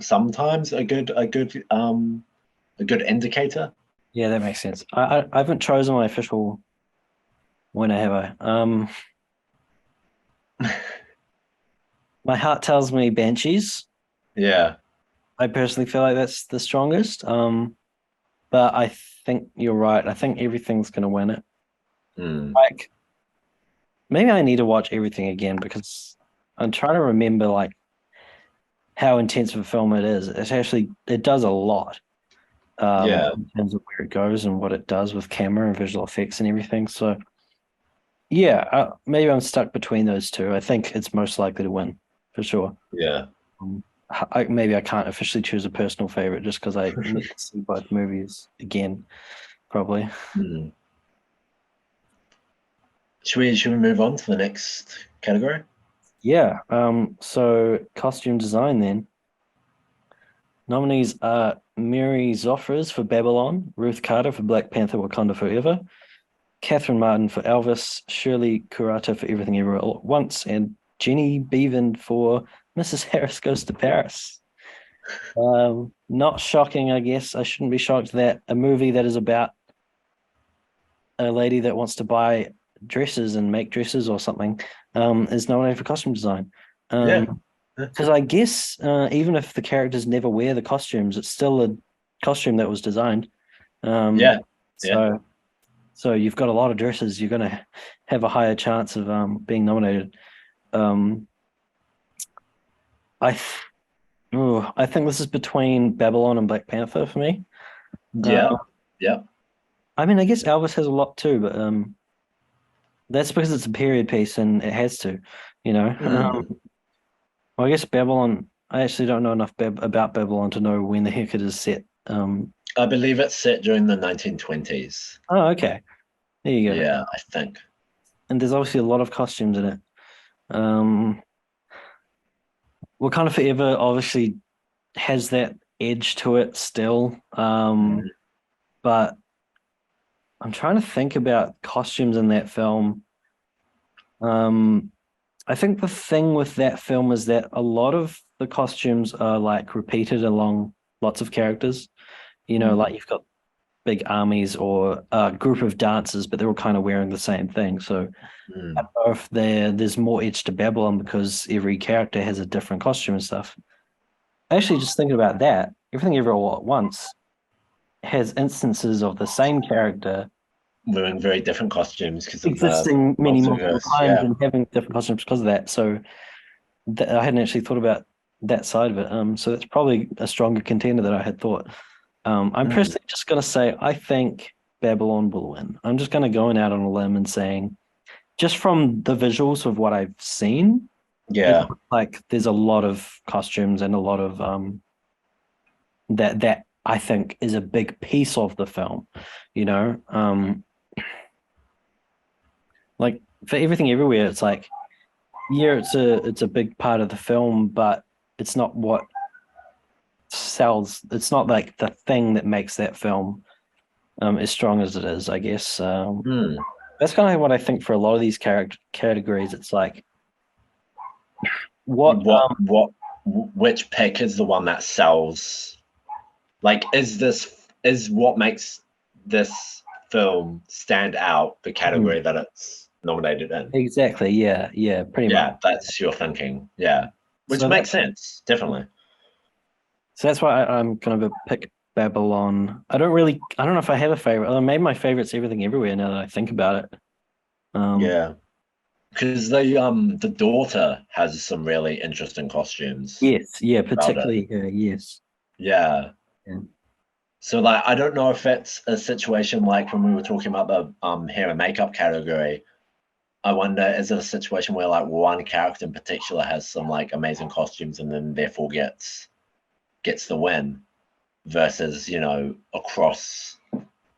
sometimes a good indicator. yeah, that makes sense. I haven't chosen my official winner, have I? My heart tells me Banshees. Yeah. I personally feel like that's the strongest. But I think you're right. I think everything's gonna win it. Mm. Like maybe I need to watch everything again because I'm trying to remember like how intense of a film it is. It does a lot Yeah. in terms of where it goes and what it does with camera and visual effects and everything. So yeah, maybe I'm stuck between those two. I think it's most likely to win for sure. Yeah. maybe I can't officially choose a personal favorite just because I need to see both movies again, probably. Hmm. Should we move on to the next category? Yeah. So costume design then. Nominees are Mary Zophres for Babylon, Ruth Carter for Black Panther: Wakanda Forever, Catherine Martin for Elvis, Shirley Kurata for Everything Everywhere All at Once, and Jenny Beavan for Mrs. Harris Goes to Paris. Not shocking, I guess. I shouldn't be shocked that a movie that is about a lady that wants to buy dresses and make dresses or something is nominated for costume design. Yeah. Because I guess even if the characters never wear the costumes, it's still a costume that was designed. Yeah. Yeah. So so you've got a lot of dresses. You're going to have a higher chance of being nominated. Um, I th- I think this is between Babylon and Black Panther for me. Yeah. Uh, Yeah. I mean, I guess Elvis has a lot too, but that's because it's a period piece and it has to, you know. Mm. Well, I guess Babylon. I actually don't know enough about Babylon to know when the heck it is set. I believe it's set during the 1920s. Oh, okay. There you go. Yeah, I think. And there's obviously a lot of costumes in it. Um, Wakanda Forever obviously has that edge to it still. Mm. But I'm trying to think about costumes in that film. Um, I think the thing with that film is that a lot of the costumes are like repeated along lots of characters. You know, Mm. like you've got big armies or a group of dancers, but they're all kind of wearing the same thing. So I Mm. don't know if there's more edge to Babylon because every character has a different costume and stuff. Actually, just thinking about that, Everything Everywhere All at Once has instances of the same character Wearing very different costumes because of the existing many multiple multiverse. times Yeah. and having different costumes because of that. So I hadn't actually thought about that side of it. So that's probably a stronger contender than I had thought. I'm Mm. personally just going to say I think Babylon will win. I'm just going to go out on a limb and saying, just from the visuals of what I've seen, it Yeah. looks like there's a lot of costumes and a lot of that I think is a big piece of the film. You know, like for Everything Everywhere, it's like yeah, it's a big part of the film, but it's not what sells. It's not like the thing that makes that film as strong as it is. I guess Mm. that's kind of what I think for a lot of these character categories. It's like what Which pick is the one that sells? Like, is what makes this film stand out the category that it's nominated in? exactly? Yeah, yeah, pretty much. Yeah, that's your thinking. Yeah, which So that makes sense, definitely. so that's why I'm kind of a pick Babylon. I don't know if I have a favorite. Maybe my favorite's Everything Everywhere now that I think about it. Um, Yeah, because the daughter has some really interesting costumes yes, yeah, about it. particularly yes. Yeah. Yeah. So like I don't know if it's a situation like when we were talking about the hair and makeup category. I wonder, is it a situation where like one character in particular has some like amazing costumes and then therefore gets the win versus, across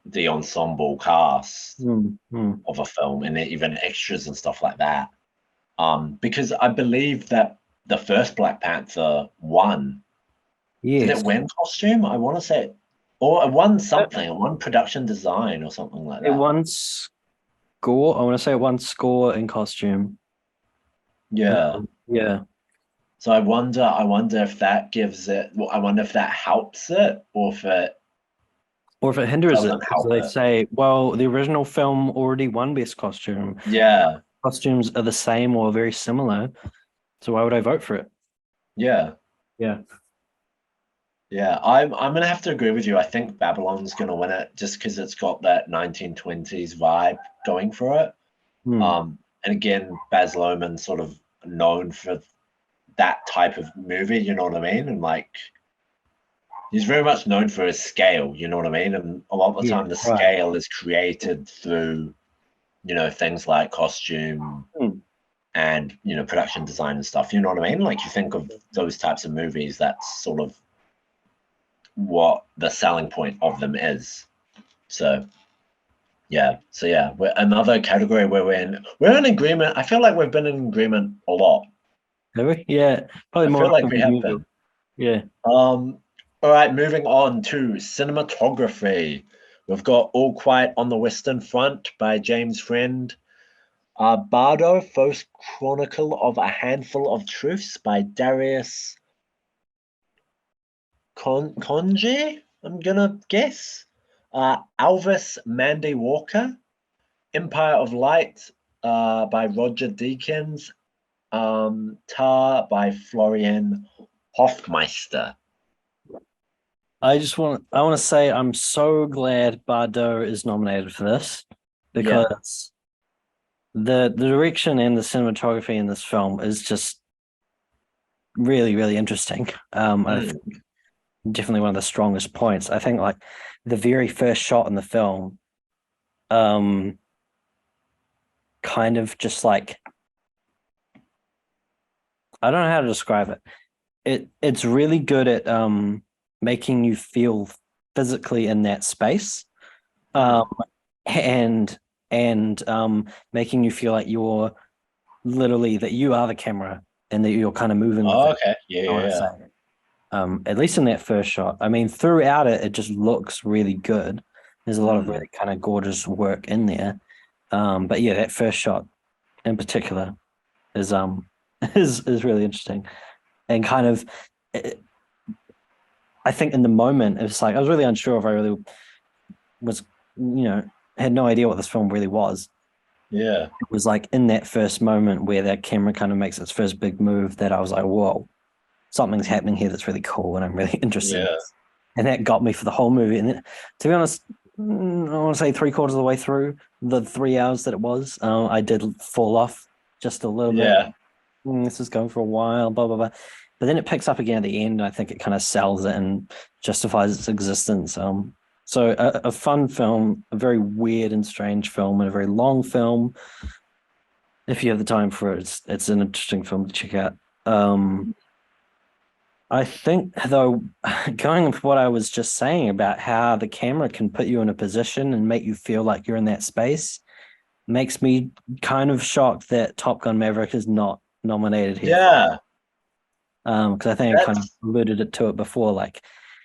the ensemble cast Mm, mm. of a film and even extras and stuff like that. Because I believe that the first Black Panther won. Did it Yes. win costume? I want to say, or it won something. It won production design or something like It that. won score. I want to say it won score in costume. Yeah. Yeah. So I wonder if that gives it. Well, I wonder if that helps it, or if it Or if it hinders it, doesn't because help they it. say, well, the original film already won Best Costume. Yeah. Costumes are the same or very similar. So why would I vote for it? Yeah. Yeah. Yeah. I'm gonna have to agree with you. I think Babylon's gonna win it just because it's got that 1920s vibe going for it. Hmm. And again, Baz Luhrmann sort of known for that type of movie. You know what I mean? And like he's very much known for his scale. You know what I mean? And a lot of the Yeah. time, the Right. scale is created through things like costume Hmm. and production design and stuff. You know what I mean? Like you think of those types of movies, that's sort of what the selling point of them is. So yeah, we're another category where we're in agreement. I feel like we've been in agreement a lot. Have we? Yeah, probably I more feel like than we we have usual. been. Yeah. All right, moving on to cinematography. We've got All Quiet on the Western Front by James Friend. Bardo, First Chronicle of a Handful of Truths by Darius Conje, I'm gonna guess. Alvis Mandy Walker. Empire of Light by Roger Deakins. Tar by Florian Hofmeister. I want to say I'm so glad Bardot is nominated for this Yeah. because the direction and the cinematography in this film is just really, really interesting. I think definitely one of the strongest points. I think like the very first shot in the film, kind of just like I don't know how to describe it. It's really good at making you feel physically in that space. Um and making you feel like you're literally that you are the camera and that you're kind of moving with Oh, it. okay. I want to Yeah. say. At least in that first shot. I mean, throughout it, it just looks really good. There's a lot of really kind of gorgeous work in there. But yeah, that first shot in particular is is really interesting and kind of. I think in the moment it's like I was really unsure if I really was, had no idea what this film really was. Yeah. It was like in that first moment where that camera kind of makes its first big move that I was like, whoa, something's happening here that's really cool and I'm really interested in Yeah. this. And that got me for the whole movie. And then, to be honest, I want to say 3/4 of the way through the 3 hours that it was, I did fall off just a little bit. Yeah. This is going for a while, blah, blah, blah. But then it picks up again at the end. I think it kind of sells it and justifies its existence. So a fun film, a very weird and strange film, and a very long film. If you have the time for it, it's an interesting film to check out. I think, though, going with what I was just saying about how the camera can put you in a position and make you feel like you're in that space, makes me kind of shocked that Top Gun Maverick is not nominated here. Yeah. Because I think I kind of That's alluded it to it before. Like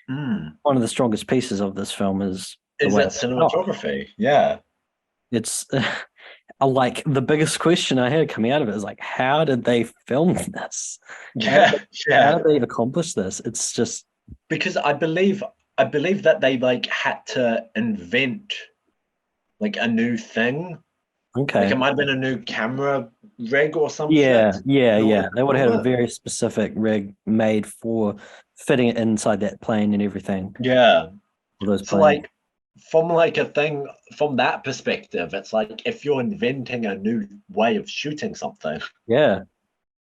one of the strongest pieces of this film is the is way that it's shot. cinematography. Yeah. It's like the biggest question I had coming out of it is like, how did they film this? Yeah. How Yeah. did they accomplish this? It's just Because I believe that they like had to invent like a new thing. Like okay. it might have been a new camera rig or some Yeah, shit yeah, in order yeah. to They would have film had a it. very specific rig made for fitting it inside that plane and everything Yeah. for those So planes. like from like a thing from that perspective, it's like if you're inventing a new way of shooting something, Yeah,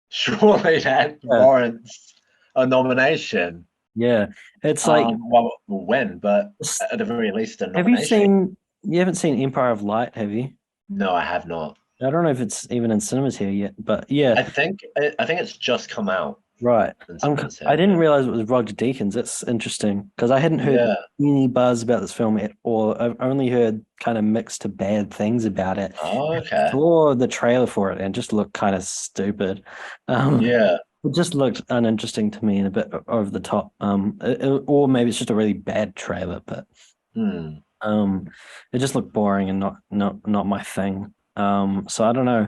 surely that yeah, warrants a nomination. yeah. It's like, Well, we'll win, but at the very least, a have you nomination. seen? You haven't seen Empire of Light, have you? No, I have not. I don't know if it's even in cinemas here yet, but yeah, I think it's just come out right. in cinemas I here. didn't realize it was Roger Deakins. That's interesting because I hadn't heard Yeah. any buzz about this film at all. I've only heard kind of mixed to bad things about it. Oh, I okay. saw the trailer for it and just looked kind of stupid. Um, Yeah. it just looked uninteresting to me and a bit over the top. Or maybe it's just a really bad trailer, but Hmm. um, it just looked boring and not my thing. So I don't know.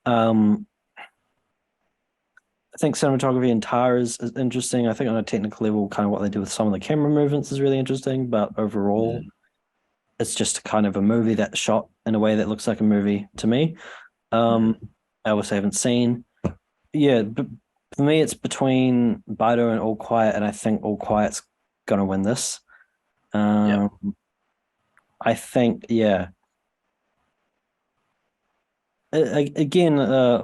Um, I think cinematography in Tar is interesting. I think on a technical level, kind of what they do with some of the camera movements is really interesting. But overall, Hmm. it's just kind of a movie that's shot in a way that looks like a movie to me. Hmm. I also haven't seen. Yeah, but for me, it's between Baido and All Quiet, and I think All Quiet's gonna win this. Yep. I think, yeah. Again,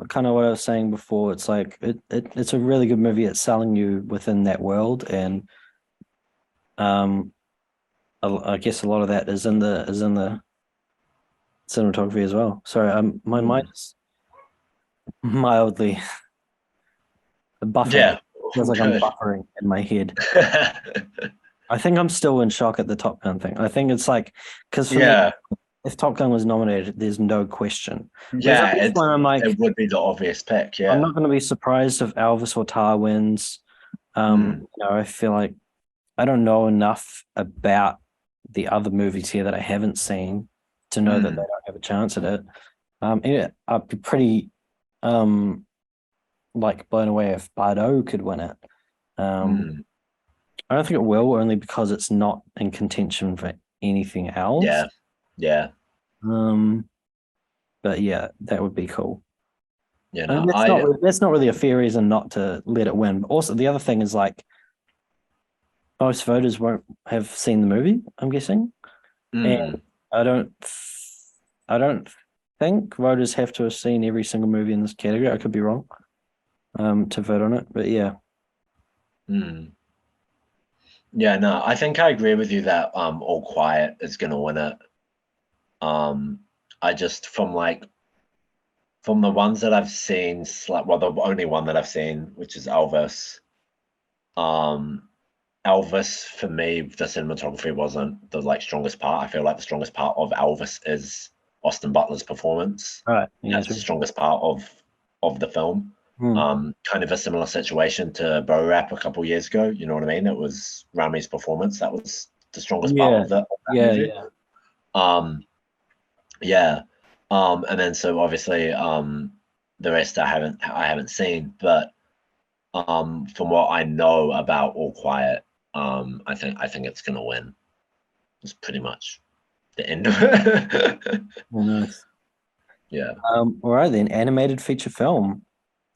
kind of what I was saying before. It's like it's a really good movie at selling you within that world, and um, I guess a lot of that is in the cinematography as well. Sorry, my mind Hmm. is Mildly buffering. Yeah. Feels like I'm Good. buffering in my head. I think I'm still in shock at the Top Gun thing. I think it's like, because for me, Yeah. if Top Gun was nominated, there's no question. Whereas at Yeah, this one, I'm like, it would be the obvious pick, I'm yeah. not going to be surprised if Elvis or Tar wins. Mm, I feel like I don't know enough about the other movies here that I haven't seen to know that they mm, don't have a chance at it. Yeah, I'd be pretty like blown away if Bardot could win it. Um, mm. I don't think it will, only because it's not in contention for anything else. Yeah, yeah. Um, but yeah, that would be cool. You And know, I that's not really a fair reason not to let it win. But also, the other thing is like most voters won't have seen the movie, I'm guessing, and mm, I don't, I don't think voters have to have seen every single movie in this category. I could be wrong, to vote on it, but yeah, mm. Yeah, no, I think I agree with you that All Quiet is gonna win it. Um, I just from the ones that I've seen, like well, the only one that I've seen, which is Elvis. Um, Elvis for me, the cinematography wasn't the like strongest part. I feel like the strongest part of Elvis is Austin Butler's performance. all right, yeah, That's the true. strongest part of the film. Hmm. Kind of a similar situation to Bo Rap a couple years ago. You know what I mean? It was Rami's performance that was the strongest part Yeah, of that yeah, movie. yeah. Um, yeah. And then so obviously the rest I haven't seen, but from what I know about All Quiet, I think it's gonna win. It's pretty much the end of it. Oh, nice. Yeah. All right then, animated feature film.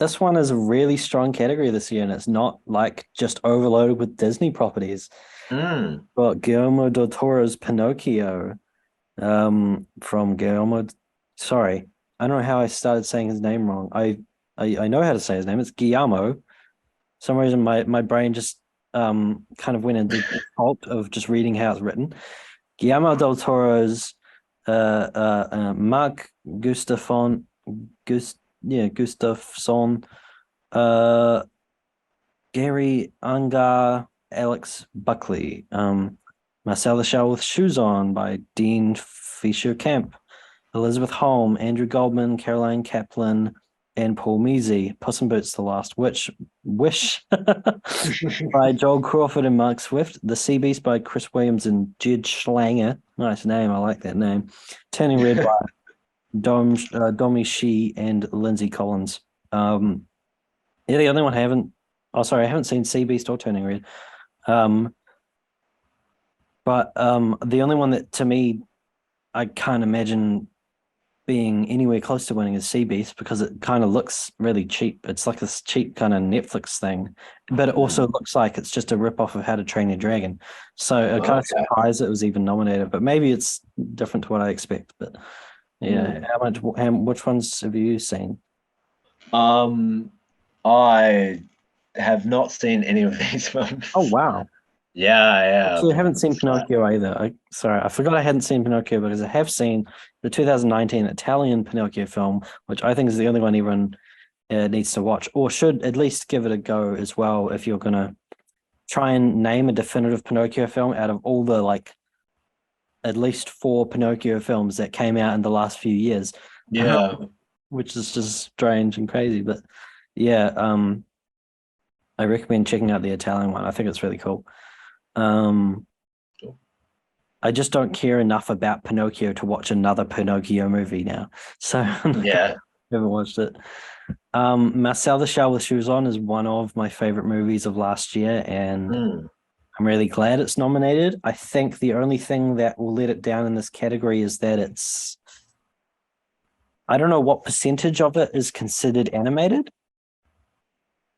This one is a really strong category this year, and it's not like just overloaded with Disney properties. Mm. But Guillermo del Toro's Pinocchio, from Guillermo. Sorry, I don't know how I started saying his name wrong. I know how to say his name. It's Guillermo. For some reason, my brain just kind of went into default of just reading how it's written. Guillermo del Toro's Mark Gustafson Gustafson, uh Gary Ungar, Alex Buckley, Marcel the Shell with Shoes On by Dean Fisher Camp, Elizabeth Holm, Andrew Goldman, Caroline Kaplan, and Paul Measy. Puss in Boots: The Last Wish by Joel Crawford and Mark Swift. The Sea Beast by Chris Williams and Jed Schlanger. Nice name, I like that name. Turning Red by Domi Shi and Lindsay Collins. Yeah, the only one I haven't. Oh, sorry, I haven't seen Sea Beast or Turning Red. Um, but the only one that to me I can't imagine being anywhere close to winning is Sea Beast because it kind of looks really cheap. It's like this cheap kind of Netflix thing, but it also Mm. looks like it's just a rip off of How to Train Your Dragon. So I'm kind of Okay. surprised it was even nominated, but maybe it's different to what I expect. But yeah, Mm. which ones have you seen? Um, I have not seen any of these Oh films. wow. Yeah, yeah. Actually, I haven't seen It's like, Pinocchio either. Sorry, I forgot I hadn't seen Pinocchio because I have seen the 2019 Italian Pinocchio film, which I think is the only one everyone needs to watch, or should at least give it a go as well if you're gonna try and name a definitive Pinocchio film out of all the like at least four Pinocchio films that came out in the last few years, yeah. which is just strange and crazy. But yeah, I recommend checking out the Italian one. I think it's really cool. Um, Cool. I just don't care enough about Pinocchio to watch another Pinocchio movie now. So I Yeah. haven't watched it. Marcel the Shell with Shoes On is one of my favorite movies of last year, and Mm. I'm really glad it's nominated. I think the only thing that will let it down in this category is that I don't know what percentage of it is considered animated.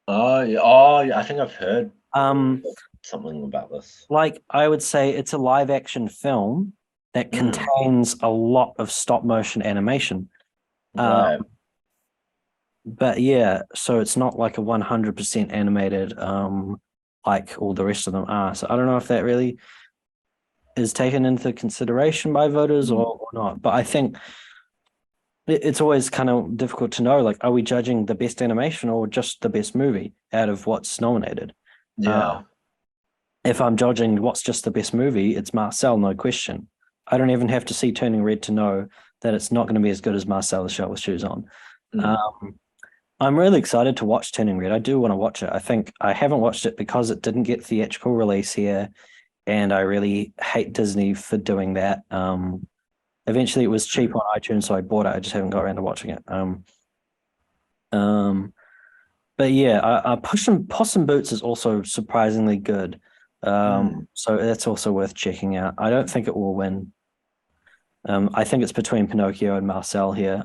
Yeah, I think I've heard Um, something about this. like I would say it's a live action film that Mm. contains a lot of stop motion animation. Uh, Right. but yeah, so it's not like a 100% animated, like all the rest of them are. So I don't know if that really is taken into consideration by voters Mm. or not. But I think it's always kind of difficult to know, like, are we judging the best animation or just the best movie out of what's nominated? Yeah. If I'm judging what's just the best movie, it's Marcel, no question. I don't even have to see Turning Red to know that it's not going to be as good as Marcel the Shell with Shoes on. Mm. Um, I'm really excited to watch Turning Red. I do want to watch it. I think I haven't watched it because it didn't get theatrical release here, and I really hate Disney for doing that. Eventually, it was cheap on iTunes, so I bought it. I just haven't got around to watching it. Um, but yeah, Puss in Boots is also surprisingly good. Mm. So that's also worth checking out. I don't think it will win. I think it's between Pinocchio and Marcel here.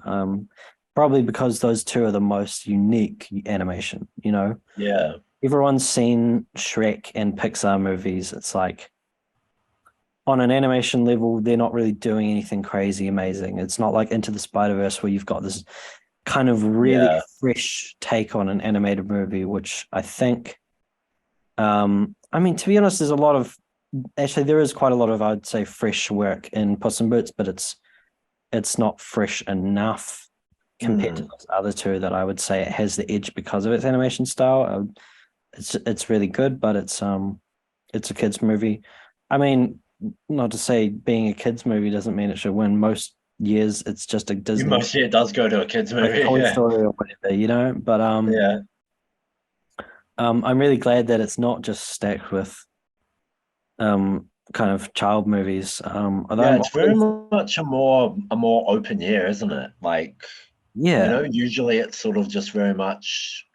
Probably because those two are the most unique animation. Yeah. Everyone's seen Shrek and Pixar movies. It's like on an animation level, they're not really doing anything crazy amazing. It's not like Into the Spider-Verse where you've got this kind of really Yeah. fresh take on an animated movie, which I think, I mean, to be honest, there's a lot of actually there is quite a lot of, I'd say, fresh work in Puss in Boots, but it's not fresh enough compared to Mm. those other two that I would say it has the edge because of its animation style. It's really good, but it's a kids movie. I mean, not to say being a kids movie doesn't mean it should win. Most years it's just a Disney, Mostly it does go to a kids like movie. Toy Yeah. Story or whatever. But Yeah. I'm really glad that it's not just stacked with kind of child movies. Although Yeah, I'm it's very always, much a more open year, isn't it? Like, yeah, usually it's sort of just very much,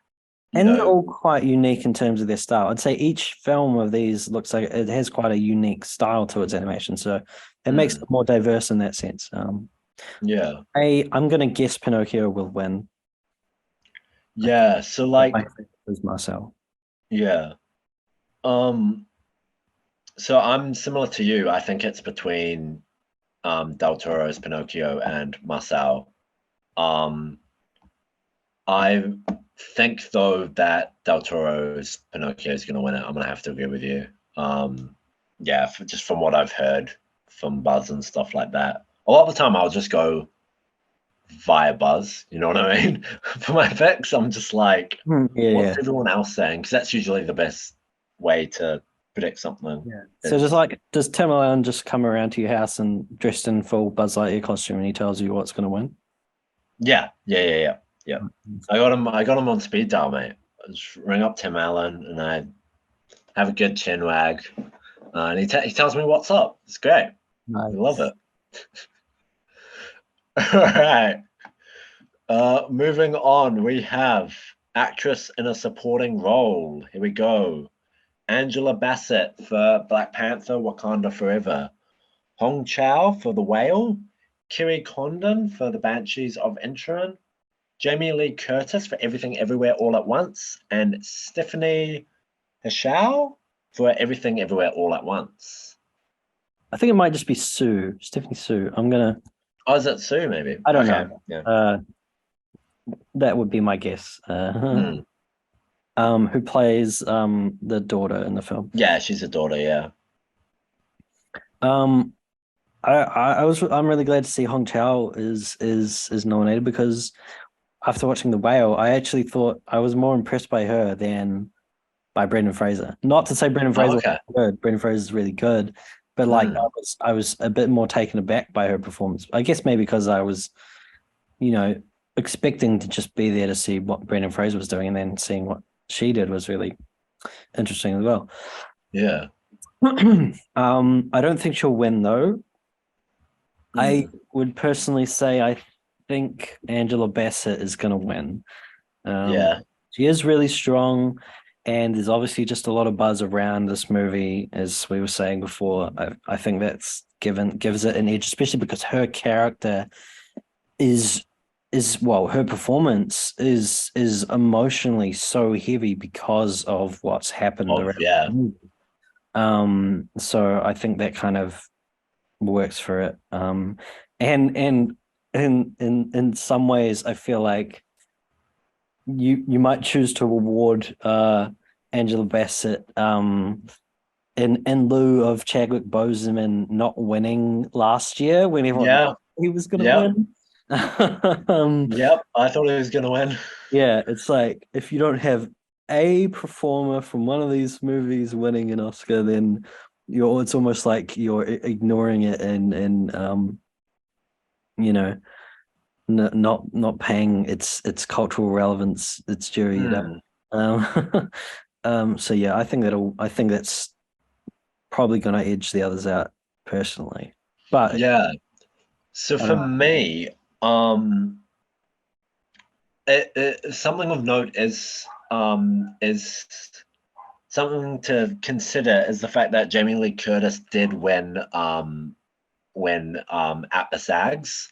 you and they're know, all quite unique in terms of their style. I'd say each film of these looks like it has quite a unique style to its animation, so it makes it mm, more diverse in that sense. yeah. I'm gonna guess Pinocchio will win. I think Yeah. So my like, favorite is Marcel. yeah. Um, so I'm similar to you. I think it's between Del Toro's Pinocchio and Marcel. Um, I think though that Del Toro's Pinocchio is going to win it. I'm going to have to agree with you. Yeah, just from what I've heard from Buzz and stuff like that. A lot of the time, I'll just go via Buzz. You know what I mean? For my picks, I'm just like, Yeah, what's yeah, everyone else saying? Because that's usually the best way to predict something. yeah. So Is does Tim Allen just come around to your house and dressed in full Buzz Lightyear costume and he tells you what's gonna win? yeah, yeah, yeah, yeah, yeah. I got him on speed dial, mate. I just ring up Tim Allen and I have a good chin wag, and he tells me what's up. It's great. I love Nice. it. All right. Moving on, we have actress in a supporting role. Here we go. Angela Bassett for Black Panther: Wakanda Forever. Hong Chow for The Whale. Kiri Condon for The Banshees of Inisherin. Jamie Lee Curtis for Everything Everywhere All at Once. And Stephanie Hsiao for Everything Everywhere All at Once. I think it might just be Sue, Stephanie Sue. Oh, is it Sue, maybe? I don't Okay, know. yeah. That would be my guess. Hmm. Who plays the daughter in the film? Yeah, she's a daughter, yeah. Um, I'm really glad to see Hong Chao is nominated because after watching The Whale, I actually thought I was more impressed by her than by Brendan Fraser. Not to say Brendan Oh, Fraser okay. was good. Brendan Fraser is really good, but like Hmm. I was a bit more taken aback by her performance. I guess maybe because I was, you know, expecting to just be there to see what Brendan Fraser was doing, and then seeing what she did was really interesting as well. Yeah. I don't think she'll win though. I Hmm. would personally say I think Angela Bassett is going to win. Um, Yeah. she is really strong, and there's obviously just a lot of buzz around this movie, as we were saying before. I think that's gives it an edge, especially because her character is well, her performance is emotionally so heavy because of what's happened Oh, around yeah. the movie. So I think that kind of works for it. And in some ways, I feel like you might choose to reward Angela Bassett in lieu of Chadwick Boseman not winning last year when everyone Yeah. thought he was going to Yeah. win. Yep, I thought he was gonna win. Yeah, it's like if you don't have a performer from one of these movies winning an Oscar, then it's almost like you're ignoring it and you know not paying its cultural relevance its due, you know. Hmm. Um, so yeah, I think that's probably gonna edge the others out personally. But Yeah. So I for don't know. me, something of note is something to consider is the fact that Jamie Lee Curtis did win at the SAGs.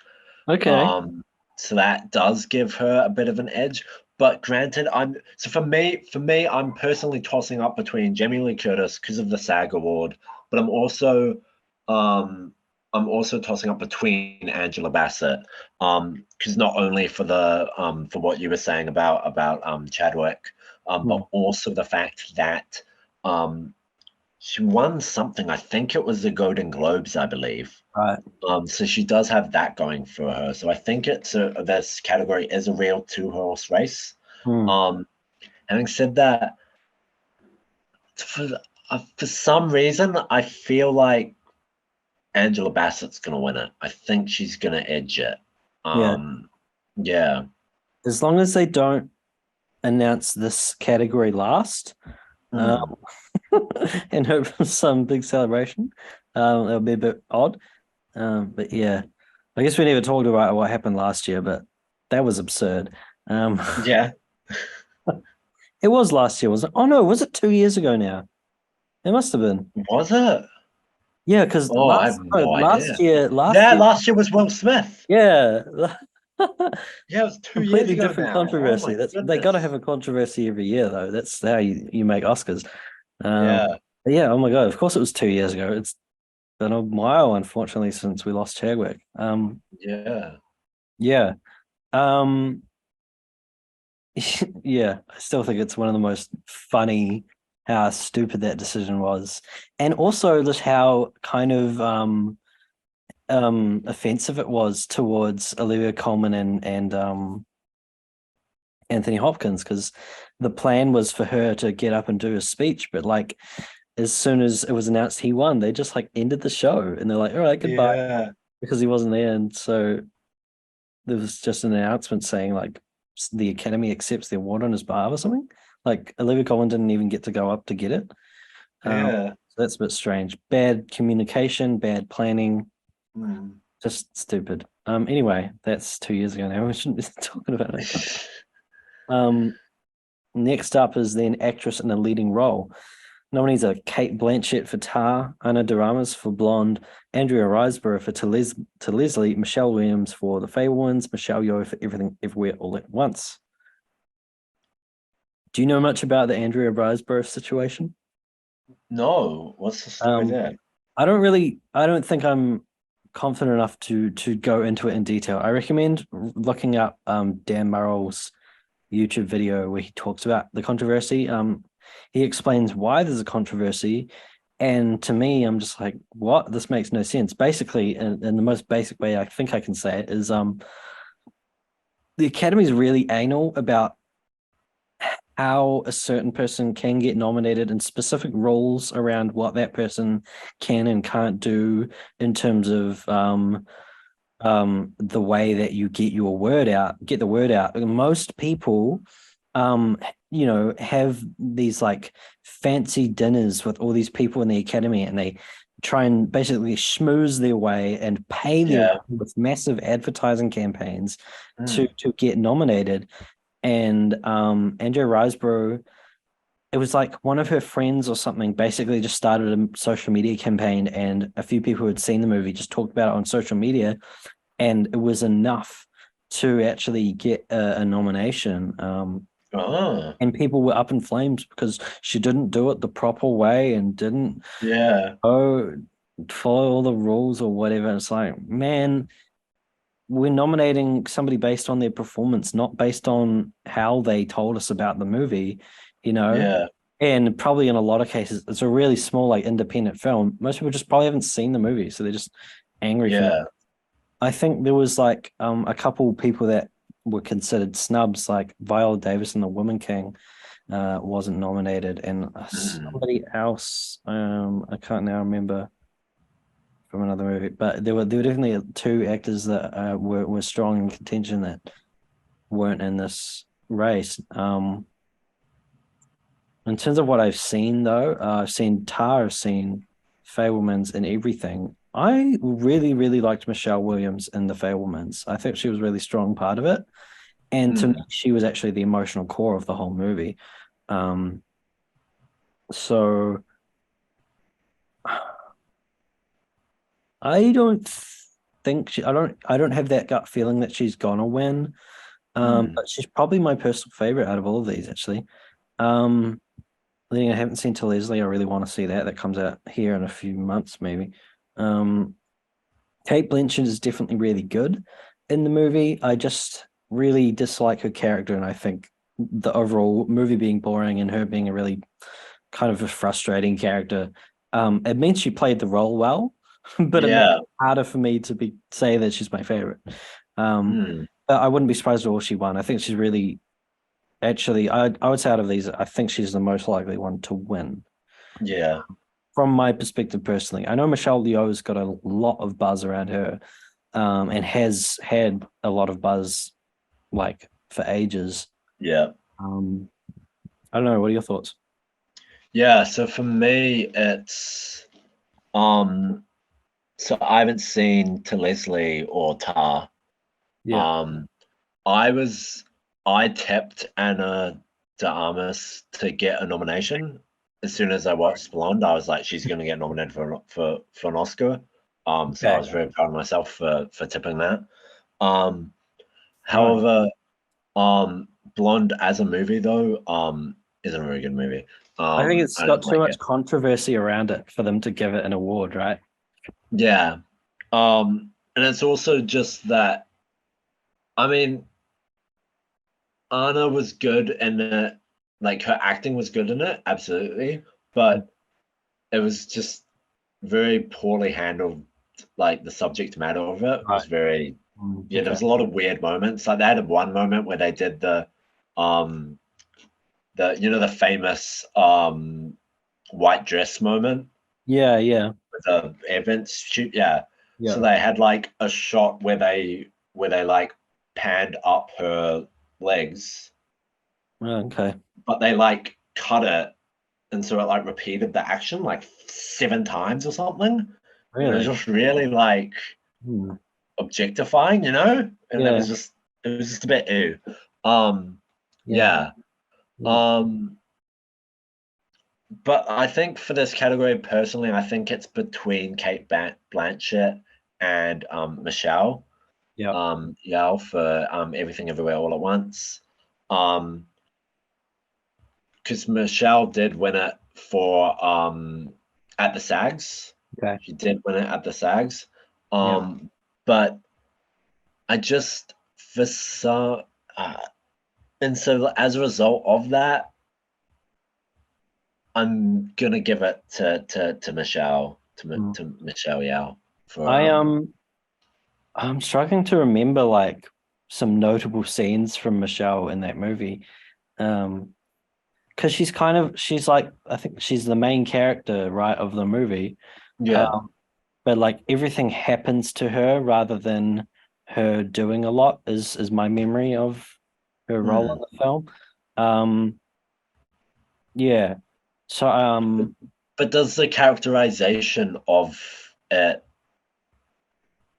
Okay. Um, so that does give her a bit of an edge. But granted, I'm personally tossing up between Jamie Lee Curtis because of the SAG award, but um, I'm also tossing up between Angela Bassett, because not only for the for what you were saying about Chadwick, Hmm. but also the fact that um she won something. I think it was the Golden Globes, I believe. Right. So she does have that going for her. So I think this category is a real two-horse race. Hmm. Um, Having said that, for for some reason, I feel like Angela Bassett's gonna win it. I think she's gonna edge it. Yeah. Yeah, As long as they don't announce this category last, um, mm, and hope for some big celebration, it'll be a bit odd. But yeah, I guess we never talked about what happened last year, but that was absurd. Um, yeah. it was last year, was it? Oh no, was it 2 years ago now? It must have been. Was it? Yeah, because Oh, I have no idea. last Yeah, year, last year was Will Smith. yeah, Yeah, it was 2 years completely ago different now. Oh controversy. my They got to goodness. have a controversy every year, though. That's how you make Oscars. Yeah, But yeah, oh my God, of course it was 2 years ago. It's been a while, unfortunately, since we lost Chadwick. yeah. Yeah. Um, yeah, I still think it's one of the most funny how stupid that decision was. And also just how kind of offensive it was towards Olivia Colman and Anthony Hopkins, because the plan was for her to get up and do a speech, but like as soon as it was announced he won, they just like ended the show and they're like, all right, goodbye, Yeah. because he wasn't there. And so there was just an announcement saying like the Academy accepts the award on his behalf or something. Like Olivia Colman didn't even get to go up to get it. Yeah. So that's a bit strange. Bad communication, bad planning, Mm. just stupid. Anyway, that's 2 years ago now. We shouldn't be talking about it. Um, next up is then actress in a leading role. Nominees are Kate Blanchett for Tar, Ana de Armas for Blonde, Andrea Riseborough for To Leslie, Michelle Williams for The Fabelmans, Michelle Yeoh for Everything Everywhere All at Once. Do you know much about the Andrea Riseborough situation? No, what's the story Um, there? I don't think I'm confident enough to go into it in detail. I recommend looking up Dan Murrell's YouTube video where he talks about the controversy. He explains why there's a controversy, and to me, I'm just like, what? This makes no sense. Basically, in the most basic way I think I can say it is, the Academy is really anal about how a certain person can get nominated and specific rules around what that person can and can't do in terms of the way that you get the word out. Most people have these like fancy dinners with all these people in the academy and they try and basically schmooze their way and pay their way Yeah. with massive advertising campaigns to Mm. get nominated. And Andrea Riseborough, it was like one of her friends or something basically just started a social media campaign, and a few people who had seen the movie just talked about it on social media, and it was enough to actually get a nomination. Oh, And people were up in flames because she didn't do it the proper way and didn't yeah. oh follow all the rules or whatever. It's like, man, we're nominating somebody based on their performance, not based on how they told us about the movie, you know? Yeah. And probably in a lot of cases, it's a really small, like independent film. Most people just probably haven't seen the movie, so they're just angry for no. Yeah. I think there was like a couple people that were considered snubs, like Viola Davis and The Woman King wasn't nominated, and Mm. somebody else I can't now remember from another movie, but there were definitely two actors that were strong in contention that weren't in this race. In terms of what I've seen, though, I've seen Tar, I've seen Fablemans and everything. I really, really liked Michelle Williams in The Fablemans. I think she was a really strong part of it. And to me, Mm. she was actually the emotional core of the whole movie. Um, so I don't think I don't have that gut feeling that she's gonna win. Mm. But she's probably my personal favorite out of all of these, actually. Um, I haven't seen To Leslie. I really want to see that. That comes out here in a few months, maybe. Um, Kate Blanchett is definitely really good in the movie. I just really dislike her character, and I think the overall movie being boring and her being a really kind of a frustrating character. It means she played the role well, but it makes Yeah. it harder for me to be say that she's my favorite. Um, Mm. but I wouldn't be surprised at all she won. I think she's really actually. I would say out of these, I think she's the most likely one to win Yeah. from my perspective personally. I know Michelle Yeoh's got a lot of buzz around her, and has had a lot of buzz like for ages. Yeah. Um, I don't know. What are your thoughts? Yeah. So for me, it's um. So I haven't seen To Leslie or Tar. Yeah. Um, I was I tipped Anna de Armas to get a nomination. As soon as I watched Blonde, I was like, she's going to get nominated for an Oscar. So I Okay. was very proud of myself for tipping that. Um, Right. however, Blonde as a movie though, isn't a very good movie. I think it's I got didn't too like much it. controversy around it for them to give it an award, right? Yeah. And it's also just that. I mean, Anna was good in it, like her acting was good in it, absolutely, but it was just very poorly handled. Like the subject matter of it was Right. very, yeah. There Okay. was a lot of weird moments. Like they had one moment where they did um, the famous white dress moment Yeah. Yeah. with the events shoot. Yeah, so Yeah. they had like a shot where they like panned up her legs, Okay. but they like cut it, and so it like repeated the action like 7 times or something, and it was Really? just really like Hmm. objectifying, and Yeah. it was just a bit ew. Um, Yeah. yeah. Yeah. Um, but I think for this category personally, I think it's between Blanchett and Michelle. Yeah. Yeah, for Everything Everywhere All at Once. Um, because Michelle did win it for at the SAGs. Okay. She did win it at the SAGs. Yeah. But I just for some and so as a result of that, I'm gonna give it to Michelle Hmm. to Michelle Yao for I I'm struggling to remember like some notable scenes from Michelle in that movie. Um, because she's like I think she's the main character, right, of the movie. yeah. Um, but like everything happens to her rather than her doing a lot is my memory of her role in Mm. the film. Um, yeah. So But does the characterization of it,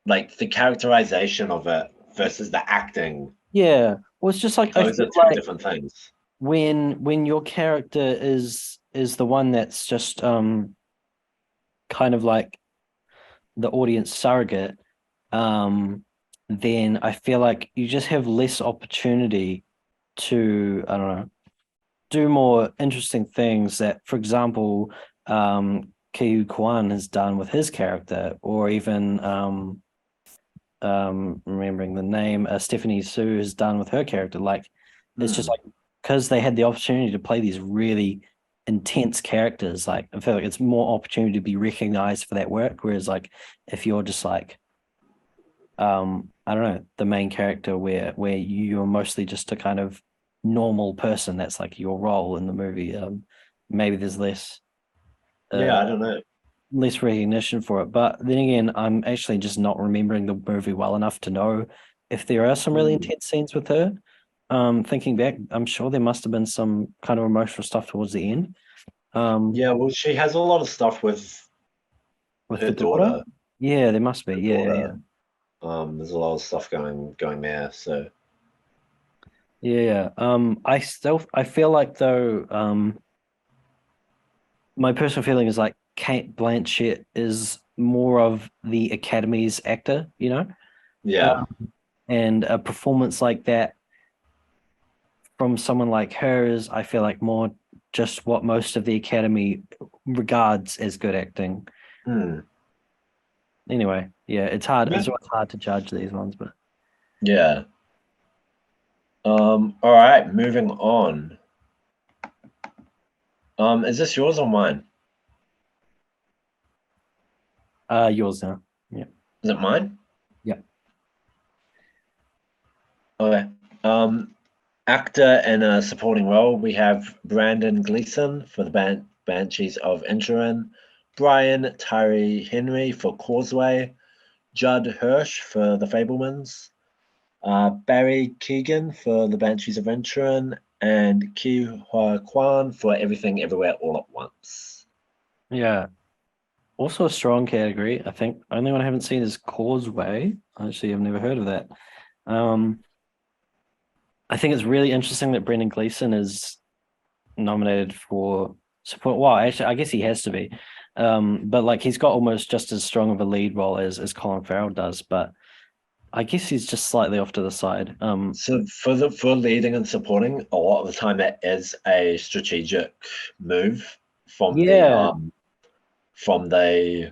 like the characterization of it versus the acting, yeah. Well, it's just like I those feel are two like different things. when your character is the one that's just kind of like the audience surrogate, um, then I feel like you just have less opportunity to, I don't know, do more interesting things that, for example, Kiyu Kwan has done with his character, or even remembering the name, Stephanie Sue has done with her character. Like, it's just Mm. like because they had the opportunity to play these really intense characters, like I feel like it's more opportunity to be recognized for that work. Whereas, like, if you're just like I don't know, the main character where you're mostly just a kind of normal person. That's like your role in the movie. Maybe there's Yeah, uh I don't know. less recognition for it. But then again, I'm actually just not remembering the movie well enough to know if there are some really Mm. intense scenes with her. Thinking back, I'm sure there must have been some kind of emotional stuff towards the end. Um, Yeah, well, she has a lot of stuff with with her the daughter. daughter. Yeah, there must be. Her Yeah, yeah, yeah. daughter. There's a lot of stuff going there. So Yeah, yeah. I feel like though, my personal feeling is like Kate Blanchett is more of the Academy's actor, you know? yeah. Um, and a performance like that from someone like her is, I feel like, more just what most of the Academy regards as good acting. Hmm. Anyway, yeah, it's hard. Yeah. It's always hard to judge these ones, but Yeah. All right, moving on. Is this yours or mine? yours now. Yeah. Is it mine? Yeah. Okay. Actor in a supporting role, we have Brandon Gleeson for the Banshees of Inisherin, Brian Tyree Henry for Causeway, Judd Hirsch for The Fablemans, Barry Keegan for The Banshees of Inisherin, and Ki Hua Kwan for Everything Everywhere All at Once. Yeah. Also a strong category. I think only one I haven't seen is Causeway. Actually, I've never heard of that. Um, I think it's really interesting that Brendan Gleeson is nominated for support. Well, actually, I guess he has to be. But like he's got almost just as strong of a lead role as Colin Farrell does, but I guess he's just slightly off to the side. So for leading and supporting, a lot of the time that is a strategic move from the Yeah, from the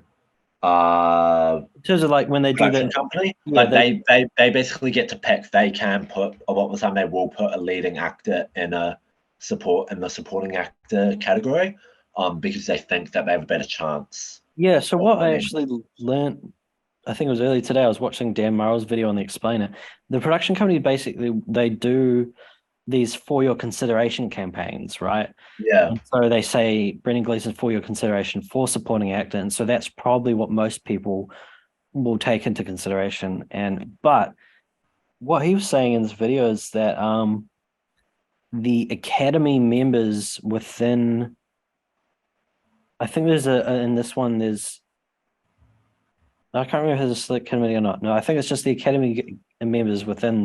uh in terms of like when they do production the company. yeah Like they they basically get to pick. They can put a lot of the time they will put a leading actor in the supporting actor category, because they think that they have a better chance yeah. So of what I winning. actually learned, I think it was earlier today. I was watching Dan Murrell's video on the Explainer. The production company basically they do these for your consideration campaigns, right? Yeah. And so they say Brendan Gleeson for your consideration for supporting actor, and so that's probably what most people will take into consideration. And but what he was saying in this video is that the Academy members within, I think there's in this one there's I can't remember if there's a select committee or not. No, I think it's just the Academy members within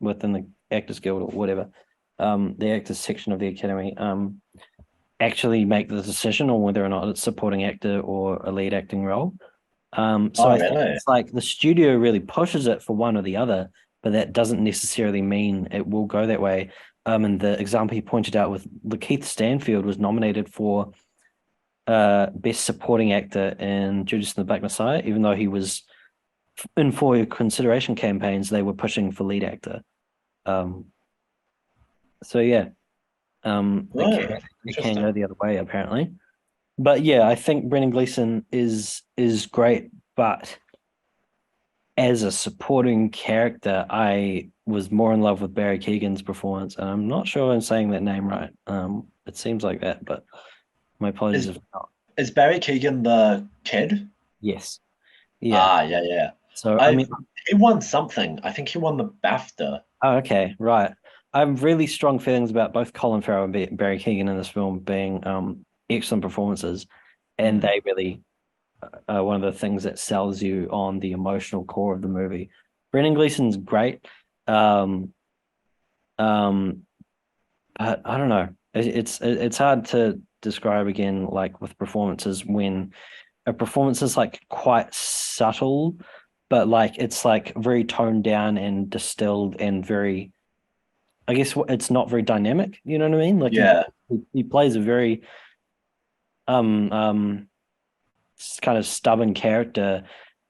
within the Actors Guild or whatever, the Actors section of the Academy, actually make the decision on whether or not it's supporting actor or a lead acting role. So Oh, I think really? it's like the studio really pushes it for one or the other, but that doesn't necessarily mean it will go that way. And the example he pointed out with Lakeith Stanfield was nominated for Best Supporting Actor in Judas and the Black Messiah, even though he was in for consideration campaigns, they were pushing for lead actor. Um, so yeah, Oh, it can go interesting. the other way apparently. But yeah, I think Brendan Gleeson is great, but as a supporting character, I was more in love with Barry Keegan's performance, and I'm not sure I'm saying that name right. It seems like that, but my apologies Is if not. is Barry Keegan the kid? Yes, yeah. Ah, yeah, yeah. So I I mean, He won something. I think he won the BAFTA. oh, okay, right. I have really strong feelings about both Colin Farrell and Barry Keegan in this film being excellent performances, and Hmm. they really one of the things that sells you on the emotional core of the movie. Brendan Gleeson's great. Um, um, but I don't know. It's hard to describe again, like with performances when a performance is like quite subtle, but like it's like very toned down and distilled and very. I guess it's not very dynamic. You know what I mean? Like Yeah, he plays a very um um kind of stubborn character,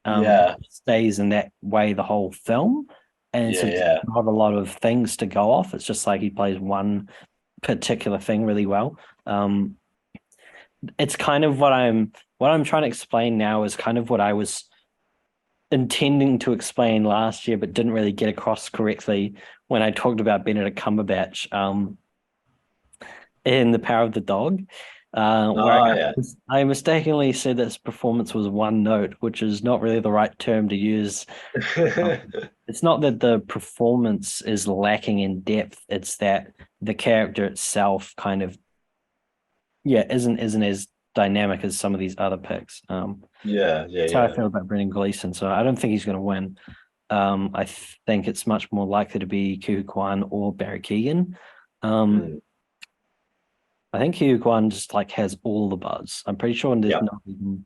yeah, stays in that way the whole film. And yeah, so there's yeah. not a lot of things to go off. It's just like he plays one particular thing really well. It's kind of what I'm trying to explain now is kind of what I was intending to explain last year, but didn't really get across correctly when I talked about Benedict Cumberbatch in The Power of the Dog, where Oh yeah. I mistakenly said that his performance was one note, which is not really the right term to use. It's not that the performance is lacking in depth, it's that the character itself kind of, yeah, isn't as dynamic as some of these other picks. Yeah, That's how I yeah. feel about Brendan Gleeson. So I don't think he's going to win. I think it's much more likely to be Ke Kwan or Barry Keoghan. Mm, I think Ke Kwan just like has all the buzz. I'm pretty sure there's yeah. not even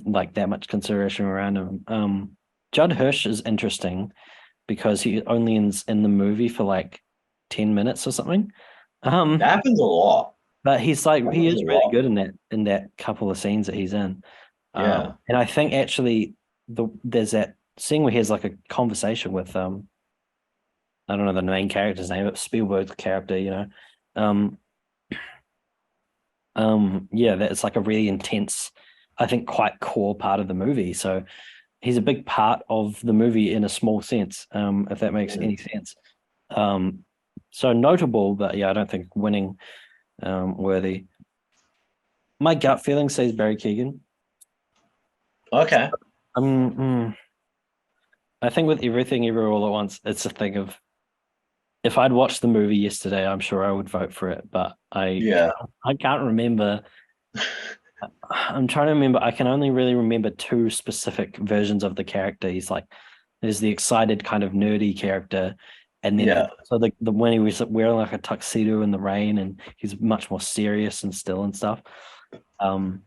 like that much consideration around him. Judd Hirsch is interesting because he only in the movie for like 10 minutes or something. That happens a lot. But he's like he Happens a is really lot. good in that couple of scenes that he's in. Yeah. And I think actually there's that scene where he has like a conversation with I don't know the main character's name, but Spielberg's character, you know. Um yeah, that's like a really intense, I think quite core part of the movie. So he's a big part of the movie in a small sense, if that makes Mm. any sense. Um so notable, but yeah, I don't think winning worthy. My gut feeling says Barry Keoghan. Okay. Um, mm, I think with everything everywhere all at once, it's a thing of if I'd watched the movie yesterday, I'm sure I would vote for it, but Yeah. I can't remember. I'm trying to remember. I can only really remember two specific versions of the character. He's like there's the excited kind of nerdy character, and then Yeah. so the when he was wearing like a tuxedo in the rain, and he's much more serious and still and stuff. Um,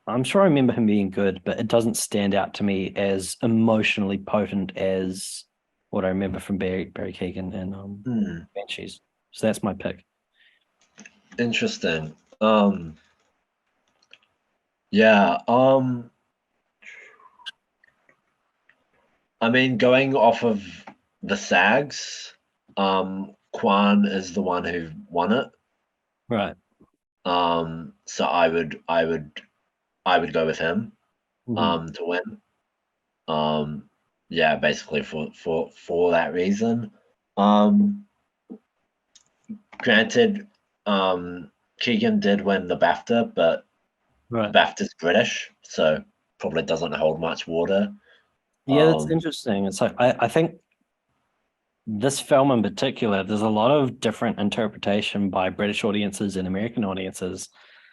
I'm sure I remember him being good, but it doesn't stand out to me as emotionally potent as what I remember from Barry Keoghan and Hmm. Banshees. So that's my pick. Interesting. Yeah. I mean, going off of the SAGs, Kwan is the one who won it. Right. So I would go with him Mhm. to win. Yeah, basically for that reason. Um, Granted, Keegan did win the BAFTA, but Right. BAFTA's British, so probably doesn't hold much water. Yeah, that's Um, interesting. It's like I think this film in particular, there's a lot of different interpretation by British audiences and American audiences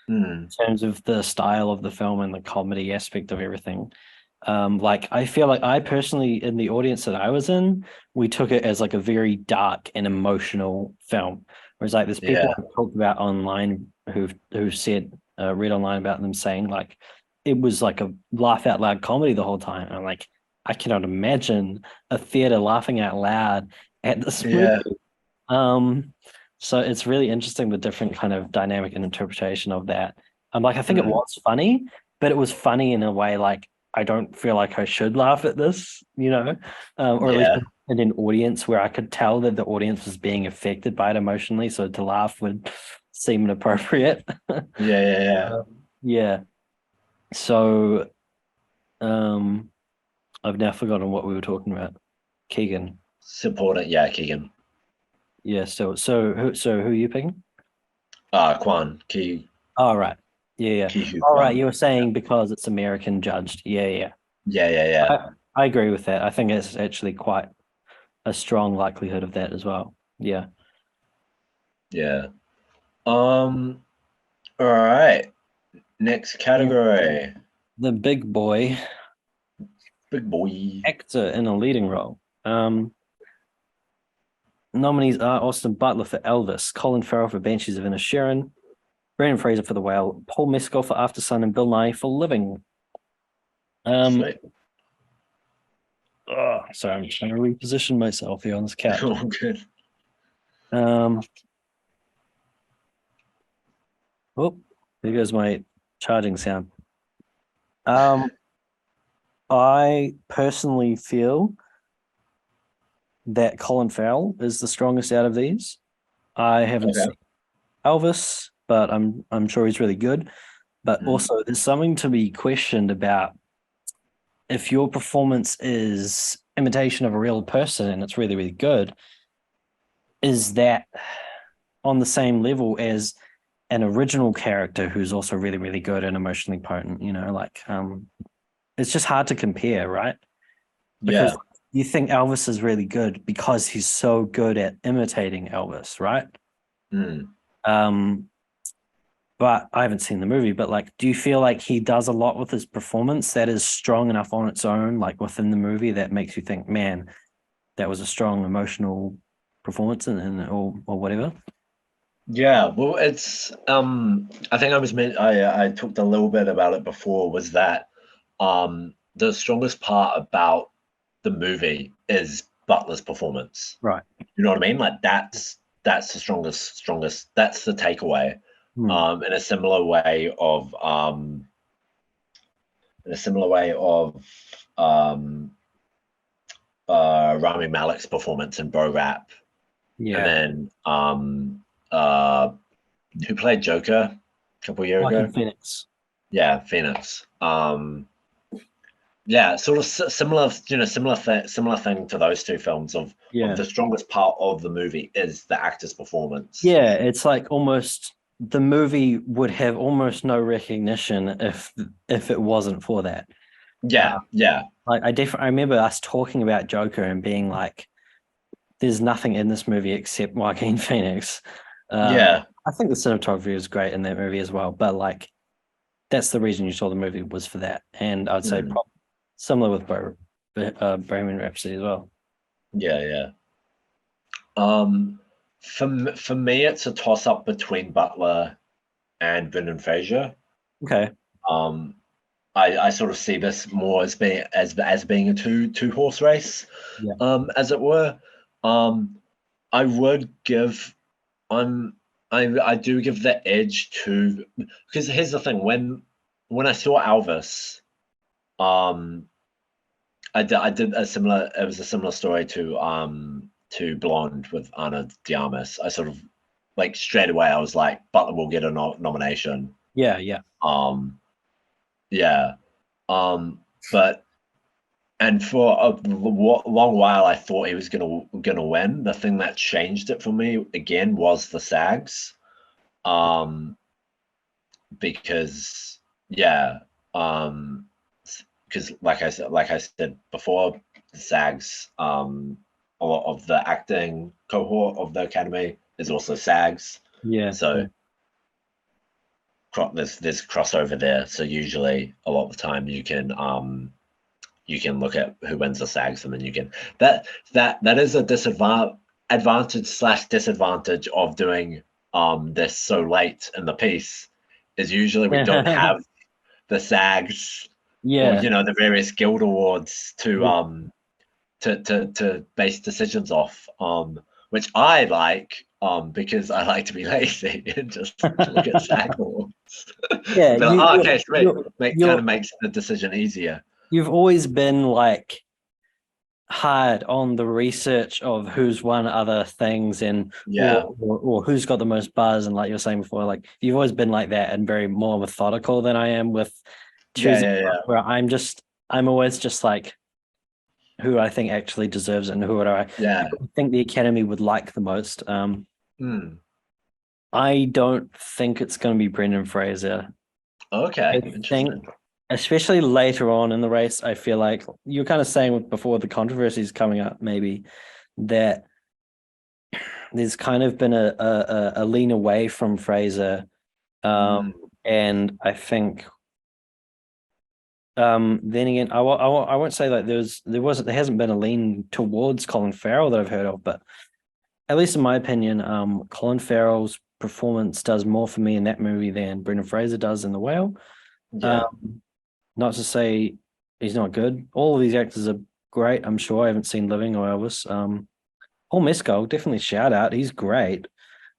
hmm, in terms of the style of the film and the comedy aspect of everything. Like I feel like I personally, in the audience that I was in, we took it as like a very dark and emotional film. Whereas like there's people yeah, I've talked about online who've said read online about them saying like it was like a laugh out loud comedy the whole time. And I'm like, I cannot imagine a theater laughing out loud at this movie. yeah, Um, so it's really interesting the different kind of dynamic and interpretation of that. Like I think it hmm, was funny, but it was funny in a way like I don't feel like I should laugh at this, you know, or at least yeah, in an audience where I could tell that the audience was being affected by it emotionally. So to laugh would seem inappropriate. yeah. Yeah. So I've now forgotten what we were talking about. Keegan. Support it, yeah, Keegan. Yeah. So who are you picking? Kwan, Ki Oh, right. Yeah, yeah. Kihu All right. Kwan. You were saying because it's American judged. Yeah, yeah. Yeah. I agree with that. I think it's actually quite a strong likelihood of that as well. Yeah. Yeah. Um. All right. Next And category. the big boy Big boy. actor in a leading role. Nominees are Austin Butler for Elvis, Colin Farrell for Banshees of Inisherin, Brendan Fraser for The Whale, Paul Mescal for After Sun, and Bill Nye for Living. Um, Sweet. sorry, I'm trying to reposition myself here on this couch. All good. Um, oh, there goes my charging sound. Um, I personally feel that Colin Farrell is the strongest out of these. I haven't Okay. seen Elvis, but I'm sure he's really good. But Mm. also, there's something to be questioned about if your performance is imitation of a real person and it's really, really good, is that on the same level as an original character who's also really, really good and emotionally potent? It's just hard to compare, right? Because Yeah. you think Elvis is really good because he's so good at imitating Elvis, right? Mm. Um, but I haven't seen the movie, but like, do you feel like he does a lot with his performance that is strong enough on its own, like within the movie, that makes you think, man, that was a strong emotional performance and or whatever? Yeah, well, it's I think I talked a little bit about it before, was that the strongest part about the movie is Butler's performance. Right. You know what I mean? Like that's the strongest that's the takeaway. Hmm. In a similar way of in a similar way of um Rami Malek's performance in Bo Rap, and Yeah. then uh who played Joker a couple year Joaquin ago? Phoenix. Yeah, Phoenix. Yeah, sort of similar, similar thing to those two films of Yeah. the strongest part of the movie is the actor's performance. Yeah, it's like almost the movie would have almost no recognition if it wasn't for that. Yeah, yeah, Like I remember us talking about Joker and being like, "There's nothing in this movie except Joaquin Phoenix." yeah. I think the cinematography was great in that movie as well, but like that's the reason you saw the movie was for that. And I'd say Mm, similar with Bohemian Rhapsody as well. yeah, yeah. For me, it's a toss up between Butler and Brendan Fraser. Okay. Um, I sort of see this more as being as being a two horse race, Yeah. as it were. Um, I would give I'm I do give the edge to, because here's the thing, when I saw Elvis, um I did a similar it was a similar story to Blonde with Anna Diarmas. I sort of like straight away I was like Butler will get a nomination. Yeah. Yeah. Um yeah. But and for a long while I thought he was gonna win. The thing that changed it for me again was the SAGs. Um because yeah, um, because like I said before, the SAGs, a lot of the acting cohort of the academy is also SAGs, Yeah. so there's crossover there. So usually, a lot of the time, you can look at who wins the SAGs, and then you can that is a disadvantage advantage slash disadvantage of doing this so late in the piece is usually we don't Yeah. have the SAGs or Yeah. the various guild awards to Yeah. to base decisions off, which I like, because I like to be lazy and just look at SAG awards. Yeah. But like, oh, okay, sweet, kind You're of makes the decision easier. you've always been like hard on the research of who's won other things and Yeah, or who's got the most buzz, and like you were saying before, like you've always been like that and very more methodical than I am with yeah, choosing yeah, stuff, yeah, where I'm always just like who I think actually deserves it and yeah. who I think the Academy would like the most. Hmm. I don't think it's going to be Brendan Fraser. I Okay, think, interesting. especially later on in the race, I feel like you're kind of saying before the controversies coming up, maybe that there's kind of been a lean away from Fraser, um, Hmm. and I think then again, I won't say like there hasn't been a lean towards Colin Farrell that I've heard of, but at least in my opinion, Colin Farrell's performance does more for me in that movie than Brendan Fraser does in The Whale. Yeah, Um, Not to say he's not good. All of these actors are great. I'm sure I haven't seen Living or Elvis. Paul Mescal, definitely shout out. He's great.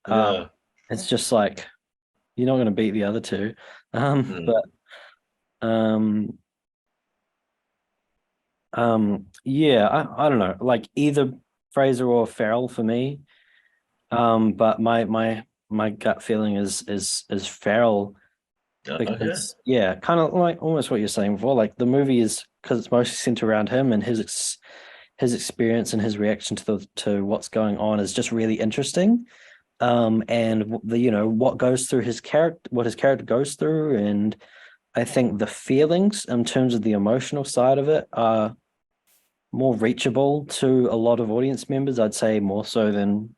Um, yeah. it's just like you're not going to beat the other two. Hmm. But um, yeah, I don't know. Like either Fraser or Farrell for me. But my gut feeling is Farrell Okay. because yeah, kind of like almost what you're saying before. Like the movie is because it's mostly centered around him and his experience and his reaction to what's going on is just really interesting. And what goes through his character, what his character goes through, and I think the feelings in terms of the emotional side of it are more reachable to a lot of audience members. I'd say more so than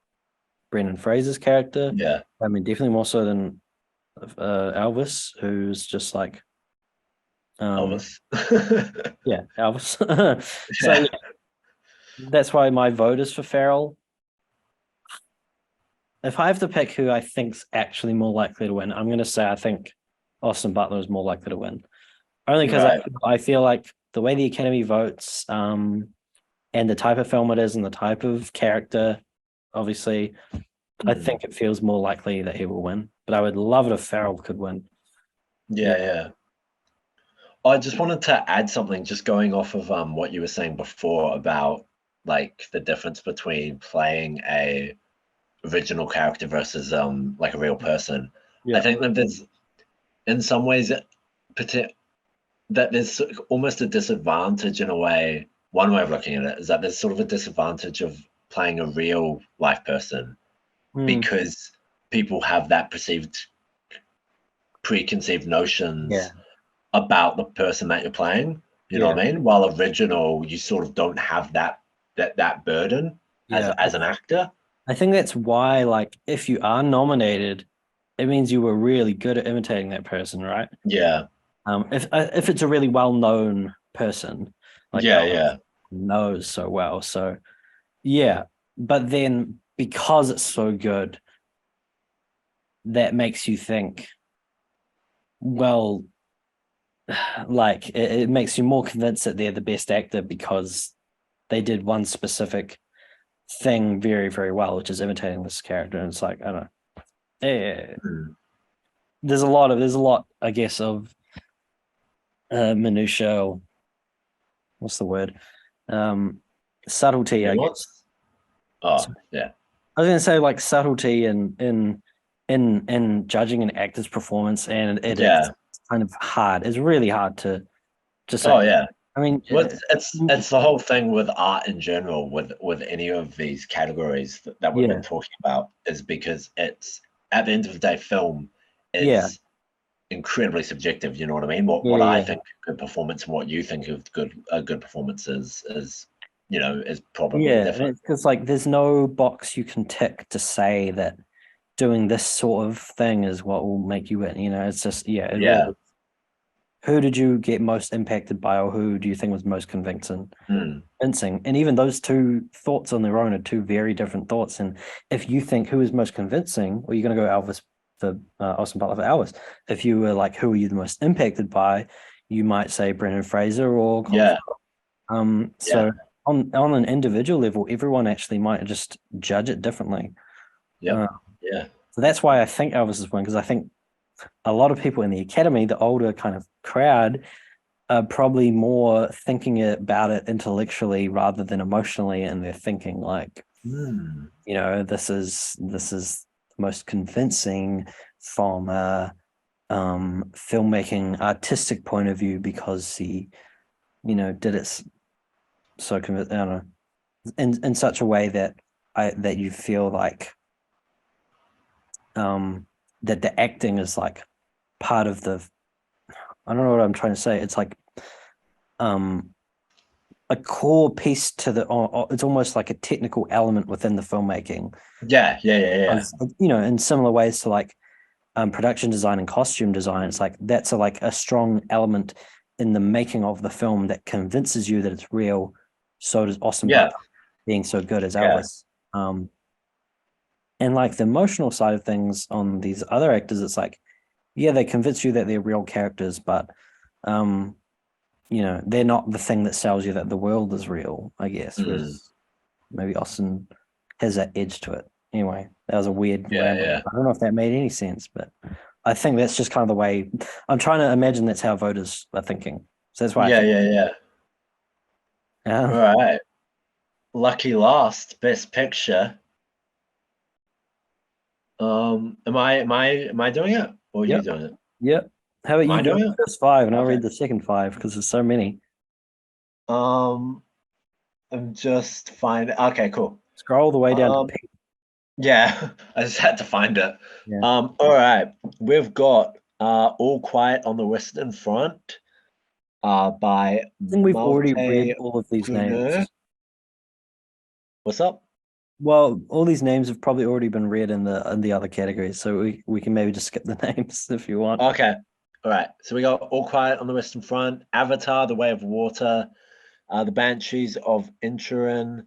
Brendan Fraser's character. Yeah. I mean, definitely more so than Elvis, who's just like Elvis. yeah, Elvis. So Yeah. yeah, that's why my vote is for Farrell. If I have to pick who I think's actually more likely to win, I'm going to say I think Austin Butler is more likely to win. Only because Right. I feel like the way the Academy votes, and the type of film it is and the type of character, obviously, I Mm. think it feels more likely that he will win. But I would love it if Farrell could win. Yeah, yeah. I just wanted to add something, just going off of what you were saying before about like the difference between playing a original character versus like a real person. I Yeah. think that there's in some ways that there's almost a disadvantage in a way. One way of looking at it is that there's sort of a disadvantage of playing a real life person Mm, because people have that preconceived yeah. notions about the person that you're playing. You know Yeah. what I mean? While original, you sort of don't have that burden Yeah. as an actor. I think that's why, like, if you are nominated, it means you were really good at imitating that person, right? Yeah, If it's a really well-known person, like yeah, Elvis yeah. knows so well. So yeah, but then because it's so good, that makes you think, well, like it makes you more convinced that they're the best actor because they did one specific thing very, very well, which is imitating this character. And it's like, I don't know. Yeah, Mm. there's a lot, I guess, of minutia. Or what's the word? Um, Subtlety, I guess. Nuance? Oh, yeah, I was going to say like subtlety in judging an actor's performance, and it is yeah. kind of hard. It's really hard to Oh, say. yeah. I mean, Well, it's the whole thing with art in general, with any of these categories that we've been yeah, talking about, is because it's at the end of the day, film yeah, is incredibly subjective. You know what I mean? What yeah, I yeah, think good performance and what you think of a good performance is is probably yeah. And different. it's because like there's no box you can tick to say that doing this sort of thing is what will make you win. It's just yeah, it Yeah. really. Who did you get most impacted by, or who do you think was most convincing? Mm. Convincing, and even those two thoughts on their own are two very different thoughts. And if you think who is most convincing, well, you're going to go Elvis for Austin Butler for Elvis. If you were like, who are you the most impacted by? You might say Brendan Fraser or Colin. Yeah. Yeah. So on an individual level, everyone actually might just judge it differently. Uh, Yep. Yeah. so that's why I think Elvis is one, because I think a lot of people in the academy, the older kind of crowd, are probably more thinking about it intellectually rather than emotionally, and they're thinking like, Mm. this is the most convincing from a filmmaking artistic point of view because he did it so I don't know, in such a way that you feel like that the acting is like part of the, I don't know what I'm trying to say. It's like um a core piece to the, it's almost like a technical element within the filmmaking. Yeah. Yeah. Yeah. Yeah. As, in similar ways to like production design and costume design, it's like that's like a strong element in the making of the film that convinces you that it's real. So does Austin Yeah. Butler being so good as Yeah. Elvis. And like the emotional side of things on these other actors, it's like, yeah, they convince you that they're real characters, but um, they're not the thing that sells you that the world is real, I guess. Mm. Whereas maybe Austin has that edge to it. Anyway, that was a weird Yeah. ramble. Yeah. I don't know if that made any sense, but I think that's just kind of the way I'm trying to imagine that's how voters are thinking. So that's why I Yeah. think, Yeah. Yeah. All yeah, right. Lucky Last, Best Picture. Am I doing it or are you yep, doing it? yep. How about Am you I go doing it? first five and I'll Okay. read the second five because there's so many. Um, I'm just finding. Okay, cool. Scroll the way down to Um, P. yeah, I just had to find it. Yeah. All right, we've got All Quiet on the Western Front, by I think we've already read Malte all of these Bruner. names. What's up? Well, all these names have probably already been read in the other categories, so we can maybe just skip the names if you want. Okay, all right. So we got All Quiet on the Western Front, Avatar: The Way of Water, The Banshees of Inisherin,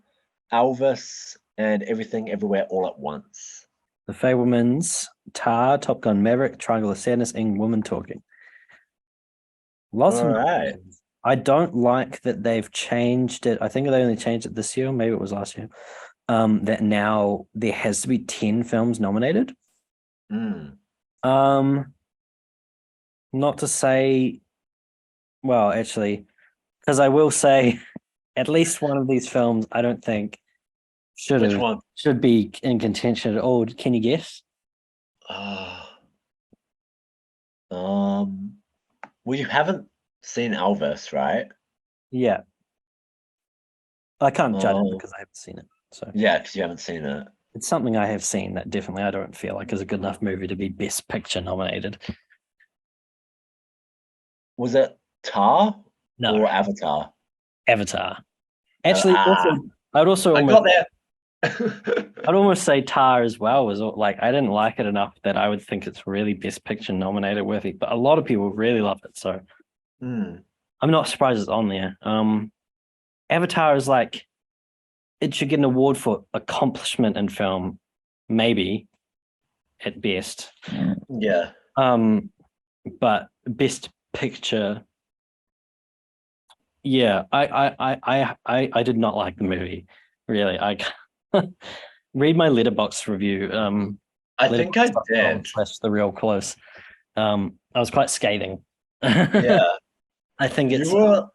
Elvis, and Everything Everywhere All at Once. The Fablemans, Tar, Top Gun Maverick, Triangle of Sadness, and Woman Talking. Lots All of right. names. I don't like that they've changed it. I think they only changed it this year, maybe it was last year. That now there has to be 10 films nominated. Mm. Not to say, well, actually, because I will say at least one of these films I don't think Which one? should be in contention at all. Can you guess? Uh, well, you haven't seen Elvis, right? Yeah. I can't judge it Um, because I haven't seen it. So yeah, because you haven't seen it. it's something I have seen that definitely I don't feel like is a good enough movie to be Best Picture nominated. Was it Tar No, or Avatar? Avatar. Uh, Actually, ah, also I would also I almost got there. I'd almost say Tar as well was like I didn't like it enough that I would think it's really Best Picture nominated worthy, but a lot of people really love it, so Hmm. I'm not surprised it's on there. Avatar is like it should get an award for accomplishment in film, maybe at best. Yeah. Um, but Best Picture, yeah, I did not like the movie. Really, I read my Letterboxd review. I think I Letterboxd.com did. slash the real close. I was quite scathing. Yeah. I think You it's were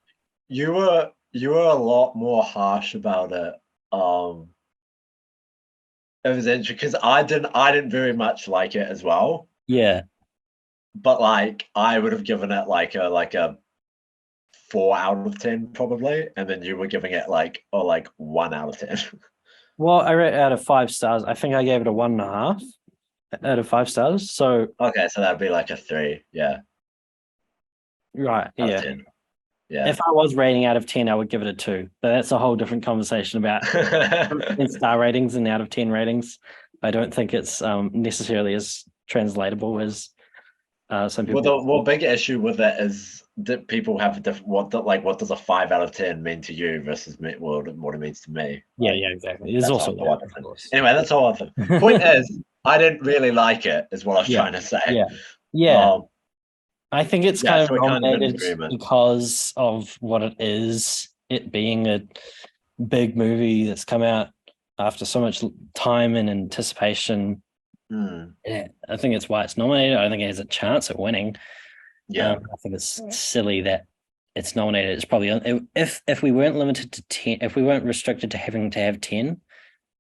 you were a lot more harsh about it. Um, it was interesting because I didn't very much like it as well. yeah. But like I would have given it like a 4 out of 10 probably, and then you were giving it like 1 out of 10. Well, I rate it out of 5 stars. I think I gave it a 1.5 out of 5 stars. So Okay, so that'd be like a 3, yeah, right, out of yeah. 10. Yeah. If I was rating out of 10, I would give it a 2. But that's a whole different conversation about in star ratings and out of 10 ratings. I don't think it's necessarily as translatable as some Well, people. the big issue with it is that people have a different what does a 5 out of 10 mean to you versus me, what it means to me. Yeah, Like yeah, exactly. There's that's a also whole that, other of thing. course. Anyway, that's a whole other thing. Point is, I didn't really like it, is what I was Yeah, trying to say. yeah, yeah. Um, I think it's yeah, kind of so we're kind of in nominated agreement. because of what it is, it being a big movie that's come out after so much time and anticipation. Hmm. Yeah, I think it's why it's nominated. I think it has a chance at winning. Yeah. I think it's silly that it's nominated. It's probably if we weren't limited to 10, if we weren't restricted to having to have 10,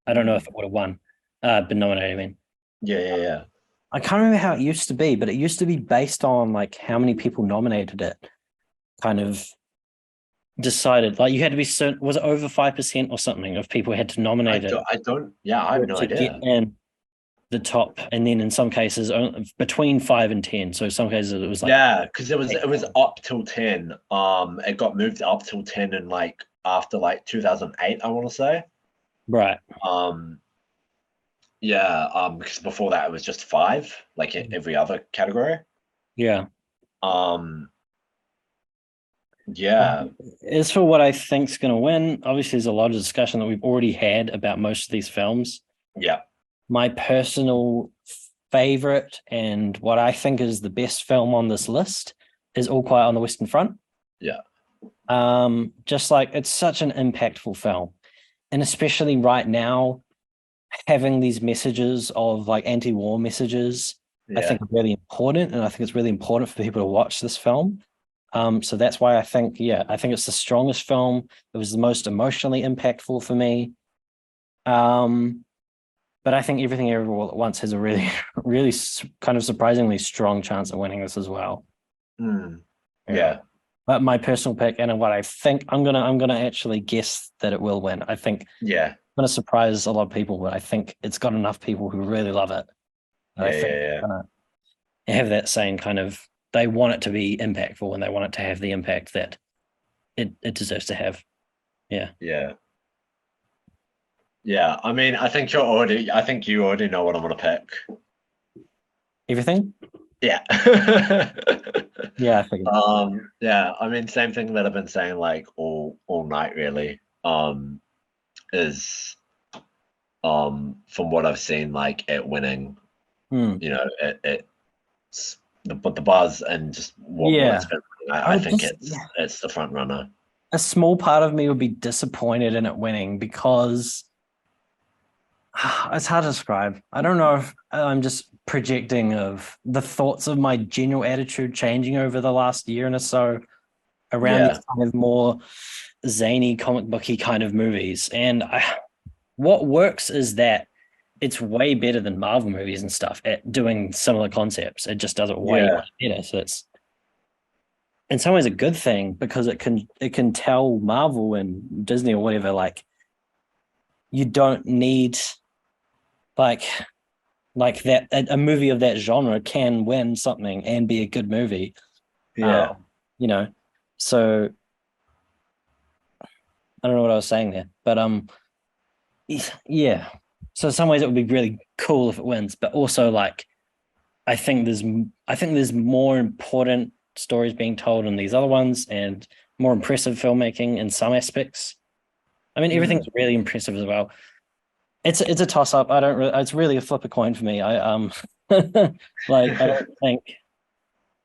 I don't know Hmm. if it would have won, been nominated. I mean, Yeah, yeah, yeah. I can't remember how it used to be, but it used to be based on like how many people nominated it, kind of decided. Like you had to be certain, was it over 5% or something of people had to nominate it I don't, yeah, I for have it no to get idea. in the top, and then in some cases between 5 and 10. So some cases it was like Yeah, because it was 8. up till 10. It got moved up till 10 in like after like 2008, I want to say. Right. Um, yeah, because before that it was just 5, like every other category. Yeah. Um, yeah, As for what I think's going to win, obviously there's a lot of discussion that we've already had about most of these films. yeah, My personal favorite and what I think is the best film on this list is All Quiet on the Western Front. yeah, Just like it's such an impactful film, and especially right now, having these messages of like anti-war messages, I yeah. think are really important, and I think it's really important for people to watch this film. So that's why I think it's the strongest film. It was the most emotionally impactful for me. Um, but I think Everything Everywhere All at Once has a really, kind of surprisingly strong chance of winning this as well. Mm, Yeah. yeah. But my personal pick and what I think I'm gonna actually guess that it will win. I think Yeah, I'm gonna surprise a lot of people, but I think it's got enough people who really love it. And I yeah, think yeah, it's yeah, gonna have that same kind of they want it to be impactful and they want it to have the impact that it deserves to have. Yeah. yeah. Yeah, I mean, I think you already know what I'm gonna pick. Everything? Yeah. Yeah, I figured. Yeah, I mean, same thing that I've been saying like all night really. Is from what I've seen, like it winning, Hmm. it's the buzz and just what Yeah. it's been. I I would think just yeah. it's the front runner. A small part of me would be disappointed in it winning because it's hard to describe. I don't know if I'm just projecting of the thoughts of my general attitude changing over the last year and so around Yeah, these kind of more zany comic booky kind of movies. What works is that it's way better than Marvel movies and stuff at doing similar concepts. It just does it way yeah, much better. So it's in some ways a good thing because it can tell Marvel and Disney or whatever like you don't need like that a movie of that genre can win something and be a good movie. yeah, You know, so I don't know what I was saying there, but yeah. So in some ways it would be really cool if it wins, but also like I think there's more important stories being told in these other ones and more impressive filmmaking in some aspects. I mean, everything's mm, really impressive as well. It's a toss up. I don't really. It's really a flip a coin for me. Like I don't think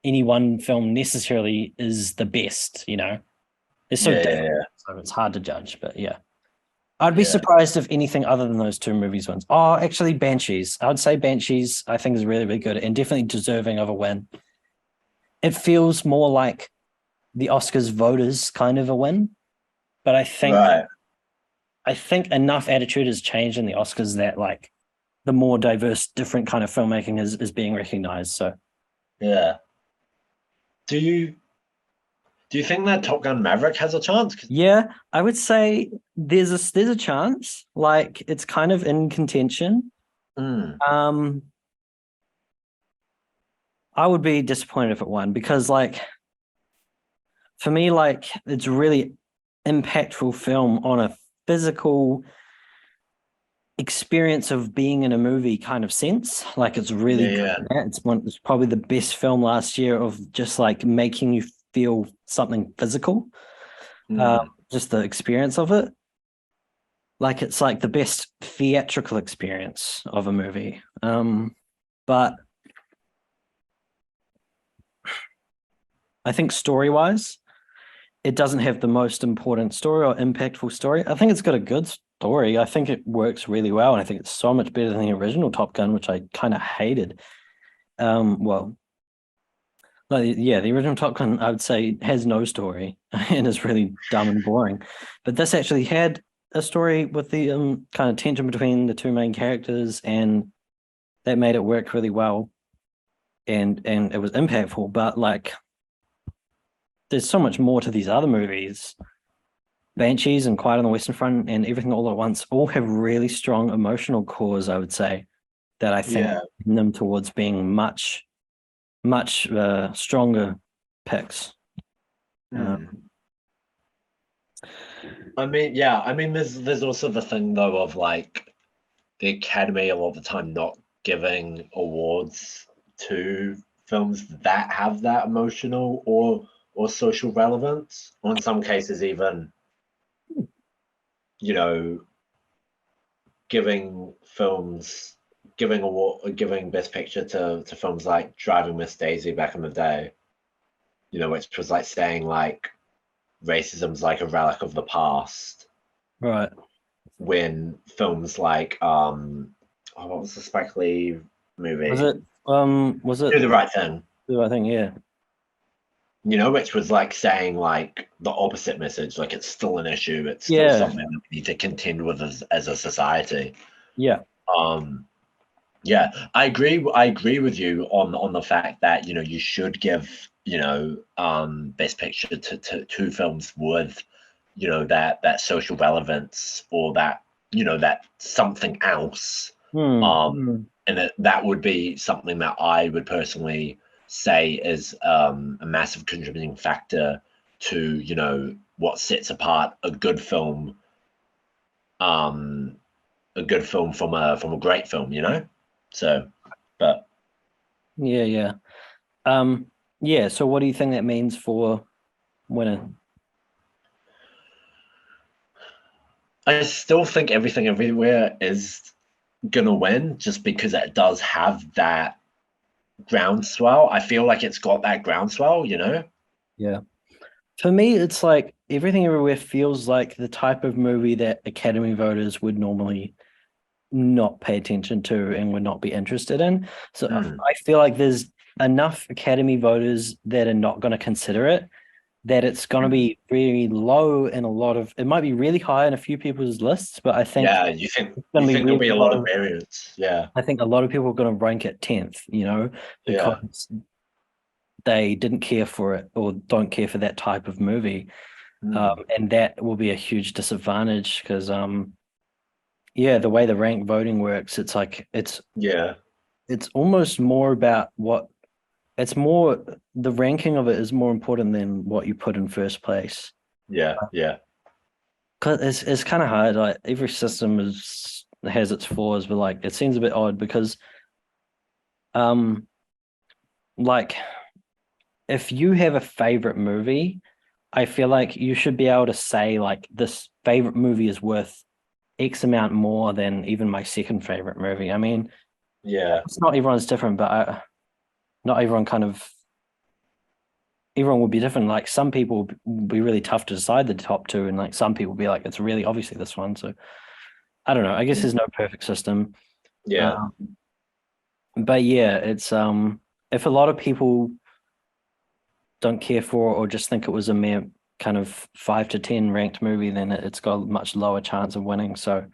any one film necessarily is the best. It's so yeah, yeah, different, yeah, so it's hard to judge. But yeah, I'd be yeah. surprised if anything other than those two movies wins. Oh, actually, Banshees. I would say Banshees. I think is really really good and definitely deserving of a win. It feels more like the Oscars voters kind of a win, but Right. I think enough attitude has changed in the Oscars that like the more diverse, different kind of filmmaking is being recognized. So Yeah. Do you do you think that Top Gun Maverick has a chance? yeah, I would say there's a chance. Like it's kind of in contention. Mm, Um, I would be disappointed if it won because like for me, like it's really impactful film on a physical experience of being in a movie kind of sense. Like it's really yeah, good yeah. at that. It's probably the best film last year of just like making you feel something physical. Mm, Just the experience of it. Like it's like the best theatrical experience of a movie. But I think story wise, it doesn't have the most important story or impactful story. I think it's got a good story. I think it works really well, and I think it's so much better than the original Top Gun, which I kind of hated. Well, no, yeah, the original Top Gun, I would say, has no story and is really dumb and boring. But this actually had a story with the kind of tension between the two main characters, and that made it work really well. And it was impactful. But like, there's so much more to these other movies. Banshees and Quiet on the Western Front and Everything All at Once all have really strong emotional cores, I would say, that I think yeah. bring them towards being much stronger picks. Uh, Mm. I mean, yeah. I mean, there's also the thing though of like the Academy a lot of the time not giving awards to films that have that emotional or social relevance, or in some cases even, you know, giving films giving Best Picture to films like Driving Miss Daisy back in the day, which was like saying like racism's like a relic of the past, right. when films like what was the Spike Lee Was movie? it was it Do the Right Thing, I think yeah. which was like saying like the opposite message, like it's still an issue, it's still Yeah. something that we need to contend with as a society. Yeah. Um yeah, I agree with you on the fact that you should give Best Picture to two films with, that social relevance, or that, that something else. Hmm. And that would be something that I would personally say is a massive contributing factor to, what sets apart um, a good film from a great film, So, but Yeah, yeah. Yeah, so what do you think that means for winner? I still think Everything Everywhere is gonna win, just because it does have that groundswell. I feel like it's got that groundswell. Yeah. For me, it's like Everything Everywhere feels like the type of movie that Academy voters would normally not pay attention to and would not be interested in. So Mm, I feel like there's enough Academy voters that are not going to consider it, that it's going to mm. be very low in a lot of, it might be really high in a few people's lists, but I think Yeah, you think it's going to be there'll really be a low. lot of variance? Yeah, I think a lot of people are going to rank it 10th, yeah, because they didn't care for it or don't care for that type of movie. mm, And that will be a huge disadvantage because, yeah, the way the rank voting works, it's like yeah, it's almost more about it's more the ranking of it is more important than what you put in first place. yeah, yeah, Cause it's kind of hard. Like every system has its flaws, but like it seems a bit odd because um like if you have a favorite movie, I feel like you should be able to say like this favorite movie is worth X amount more than even my second favorite movie. I mean, yeah, it's not everyone's different, but not everyone everyone will be different. Like some people will be really tough to decide the top two, and like some people will be like, it's really obviously this one. So I don't know. I guess mm, there's no perfect system. yeah, Um, but yeah, it's if a lot of people don't care for or just think it was a mere kind of 5 to 10 ranked movie, then it's got a much lower chance of winning. So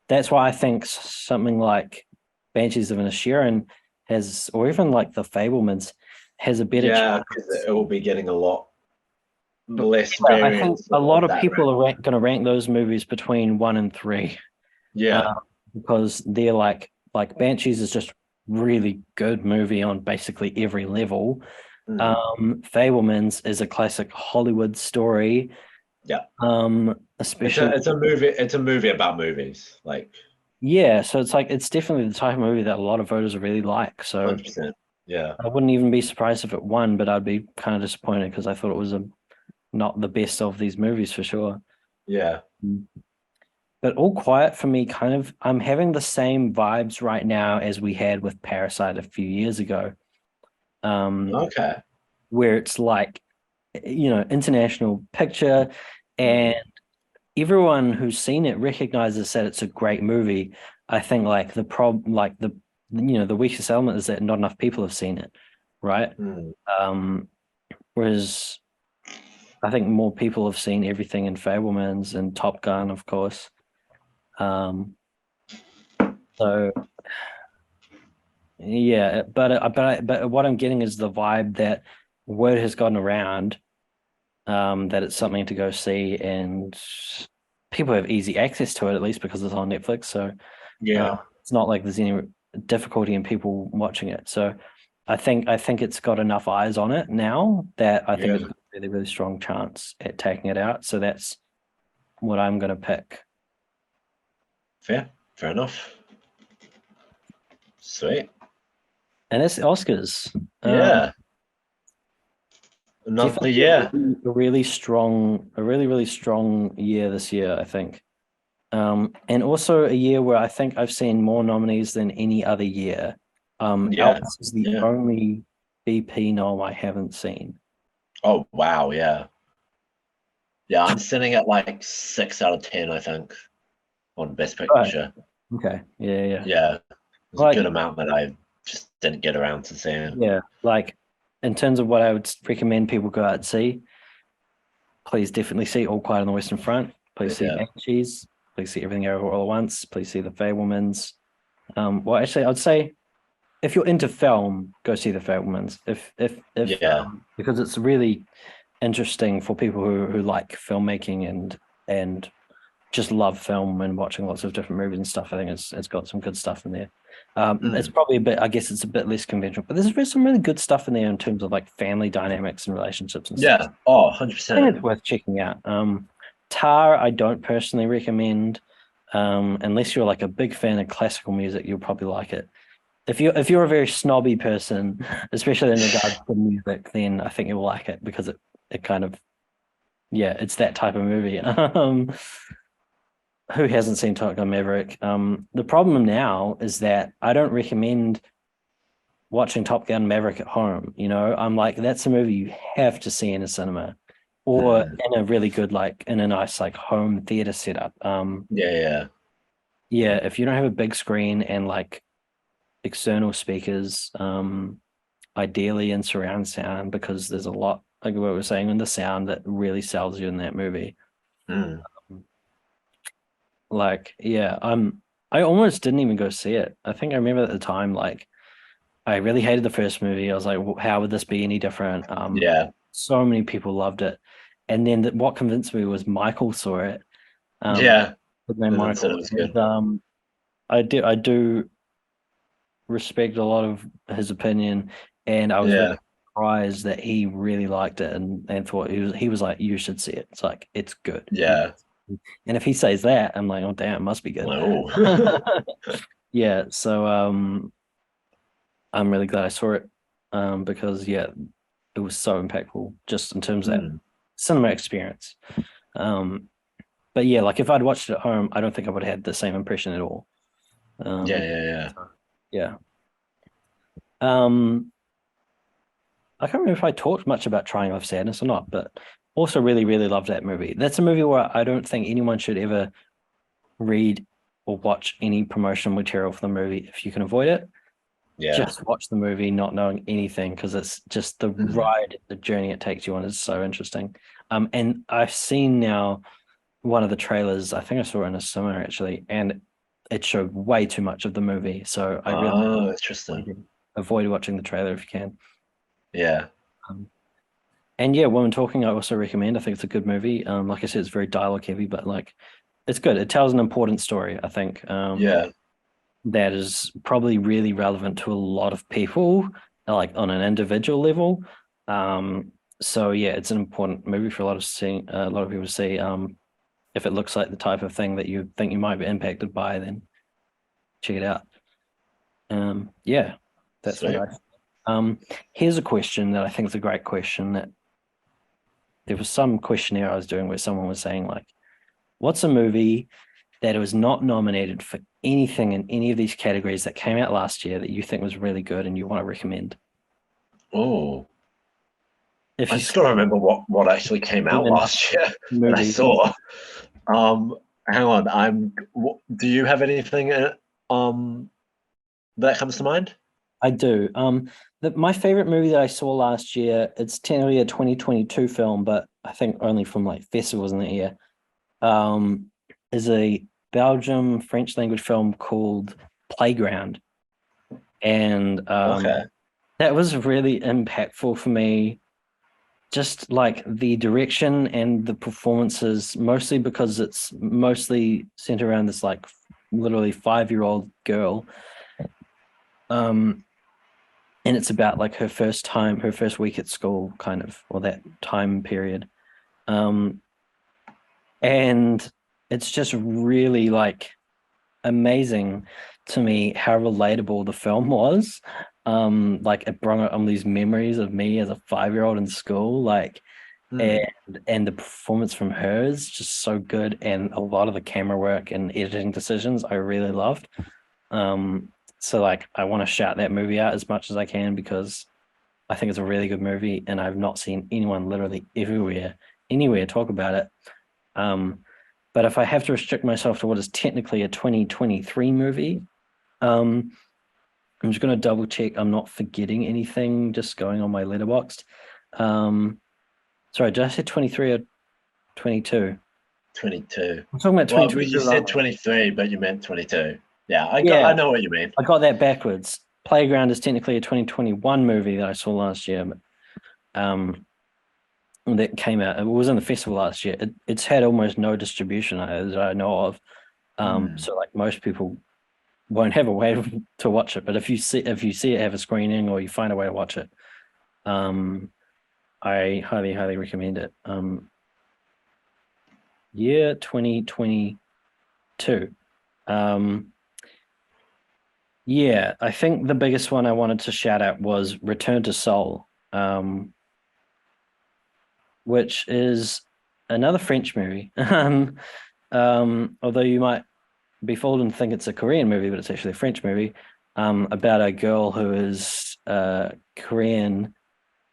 that's why I think something like Banshees of Inisherin has, or even like The Fablemans, has a better yeah. Because chance. it will be getting a lot But less yeah, I think variance a lot of of that people rank. are going to rank those movies between 1 and 3, Yeah, because they're like Banshees is just really good movie on basically every level. mm, Fablemans is a classic Hollywood story. yeah. It's a Especially it's a movie. It's a movie about movies, like yeah, so it's like it's definitely the type of movie that a lot of voters really like. So 100%. Yeah, I wouldn't even be surprised if it won, but I'd be kind of disappointed because I thought it was not the best of these movies for sure. yeah. But All Quiet for me, kind of, I'm having the same vibes right now as we had with Parasite a few years ago, Okay. where it's like, international picture, Mm, and everyone who's seen it recognizes that it's a great movie. I think like the weakest element is that not enough people have seen it, right? mm. Um, whereas I think more people have seen everything in Fablemans and Top Gun, of course. Um, so yeah, but what I'm getting is the vibe that word has gotten around, that it's something to go see, and people have easy access to it at least because it's on Netflix. So Yeah, it's not like there's any difficulty in people watching it. So I think it's got enough eyes on it now that I think yeah. it's got a really, really strong chance at taking it out. So that's what I'm going to pick. Fair enough. Sweet. And it's the Oscars. Yeah. Another Definitely year. a really strong, a really, really strong year this year, I think. And also a year where I think I've seen more nominees than any other year. Yeah. Elvis is the Yeah. only BP nom I haven't seen. Oh wow, yeah. Yeah, I'm sitting at like 6 out of 10, I think, on Best Right. Picture. Okay. Yeah, yeah. Yeah. There's a good Like, amount that I just didn't get around to seeing. yeah, like in terms of what I would recommend people go out and see, please definitely see All Quiet on the Western Front. Please see Yeah. Banshees. Please see Everything Everywhere All at Once. Please see The Fablemans. Well, actually, I'd say if you're into film, go see The Fabelmans. If Yeah. because it's really interesting for people who like filmmaking and just love film and watching lots of different movies and stuff. I think it's got some good stuff in there. It's probably a bit, I guess it's a bit less conventional, but there's some really good stuff in there in terms of like family dynamics and relationships and stuff. Yeah. Oh, I think 100%. it's worth checking out. Tar, I don't personally recommend, unless you're like a big fan of classical music, you'll probably like it. If you're a very snobby person, especially in regards to music, then I think you'll like it because it kind of, yeah, it's that type of movie. Who hasn't seen Top Gun Maverick? The problem now is that I don't recommend watching Top Gun Maverick at home. I'm like, that's a movie you have to see in a cinema or Mm. in a really good, like in a nice like home theater setup. Yeah, yeah. Yeah, if you don't have a big screen and like external speakers, ideally in surround sound, because there's a lot, like what we were saying, in the sound that really sells you in that movie. Mm. Like, yeah, I almost didn't even go see it. I think I remember at the time, like, I really hated the first movie. I was like, how would this be any different? Yeah. So many people loved it. And then what convinced me was Michael saw it. Um, Yeah. with name And then said it Michael. was And good. I do respect a lot of his opinion, and I was really Yeah. surprised that he really liked it and thought he was like, you should see it. It's like it's good. Yeah. And if he says that, I'm like, oh damn, it must be good. Like, oh. Yeah, so I'm really glad I saw it. Because yeah, it was so impactful just in terms of that Mm. cinema experience. Um, but yeah, like if I'd watched it at home, I don't think I would have had the same impression at all. Yeah, Um, yeah, yeah. yeah. Um, I can't remember if I talked much about Triangle of Sadness or not, but also really, really loved that movie. That's a movie where I don't think anyone should ever read or watch any promotional material for the movie if you can avoid it. Yeah. Just watch the movie not knowing anything because it's just the Mm. ride, the journey it takes you on is so interesting. And I've seen now one of the trailers, I think I saw it in a cinema actually, and it showed way too much of the movie. So I really Oh, interesting. avoid watching the trailer if you can. Yeah. Um, and yeah, Women Talking, I also recommend. I think it's a good movie. Like I said, it's very dialogue heavy, but like it's good. It tells an important story, I think. Yeah. That is probably really relevant to a lot of people, like on an individual level. So yeah, it's an important movie for a lot of people to see. If it looks like the type of thing that you think you might be impacted by, then check it out. Yeah, that's what Sweet. I. Um, Here's a question that I think is a great question. That there was some questionnaire I was doing where someone was saying like, "What's a movie that was not nominated for anything in any of these categories that came out last year that you think was really good and you want to recommend?" Oh, If I you still remember what actually came out even last year that I movie, saw. Um, Hang on. Do you have anything that comes to mind? I do. My favorite movie that I saw last year, it's technically a 2022 film, but I think only from like festivals in the year. Um, is a Belgium French language film called Playground, and Okay. that was really impactful for me. Just like the direction and the performances, mostly because it's mostly centered around this like literally 5-year-old girl. Um, and it's about like her first week at school, kind of, or that time period. Um, and it's just really like amazing to me how relatable the film was. Like it brought up these memories of me as a 5-year-old in school, like and Hmm. and the performance from her is just so good, and a lot of the camera work and editing decisions I really loved. So like I want to shout that movie out as much as I can because I think it's a really good movie, and I've not seen anyone literally anywhere talk about it. Um, but if I have to restrict myself to what is technically a 2023 movie, um, I'm just going to double check I'm not forgetting anything just going on my Letterboxd. Um, Sorry, did I say 23 or 22? 22. I'm talking about Well, you 2022, said aren't we? 23, but you meant 22. Yeah, I Yeah, know what you mean. I got that backwards. Playground is technically a 2021 movie that I saw last year, but, that came out. It was in the festival last year. It's had almost no distribution that I know of. So like most people won't have a way to watch it. But if you see it have a screening or you find a way to watch it, I highly recommend it. Year 2022. Yeah, I think the biggest one I wanted to shout out was Return to Seoul, which is another French movie. Although you might be fooled and think it's a Korean movie, but it's actually a French movie, about a girl who is Korean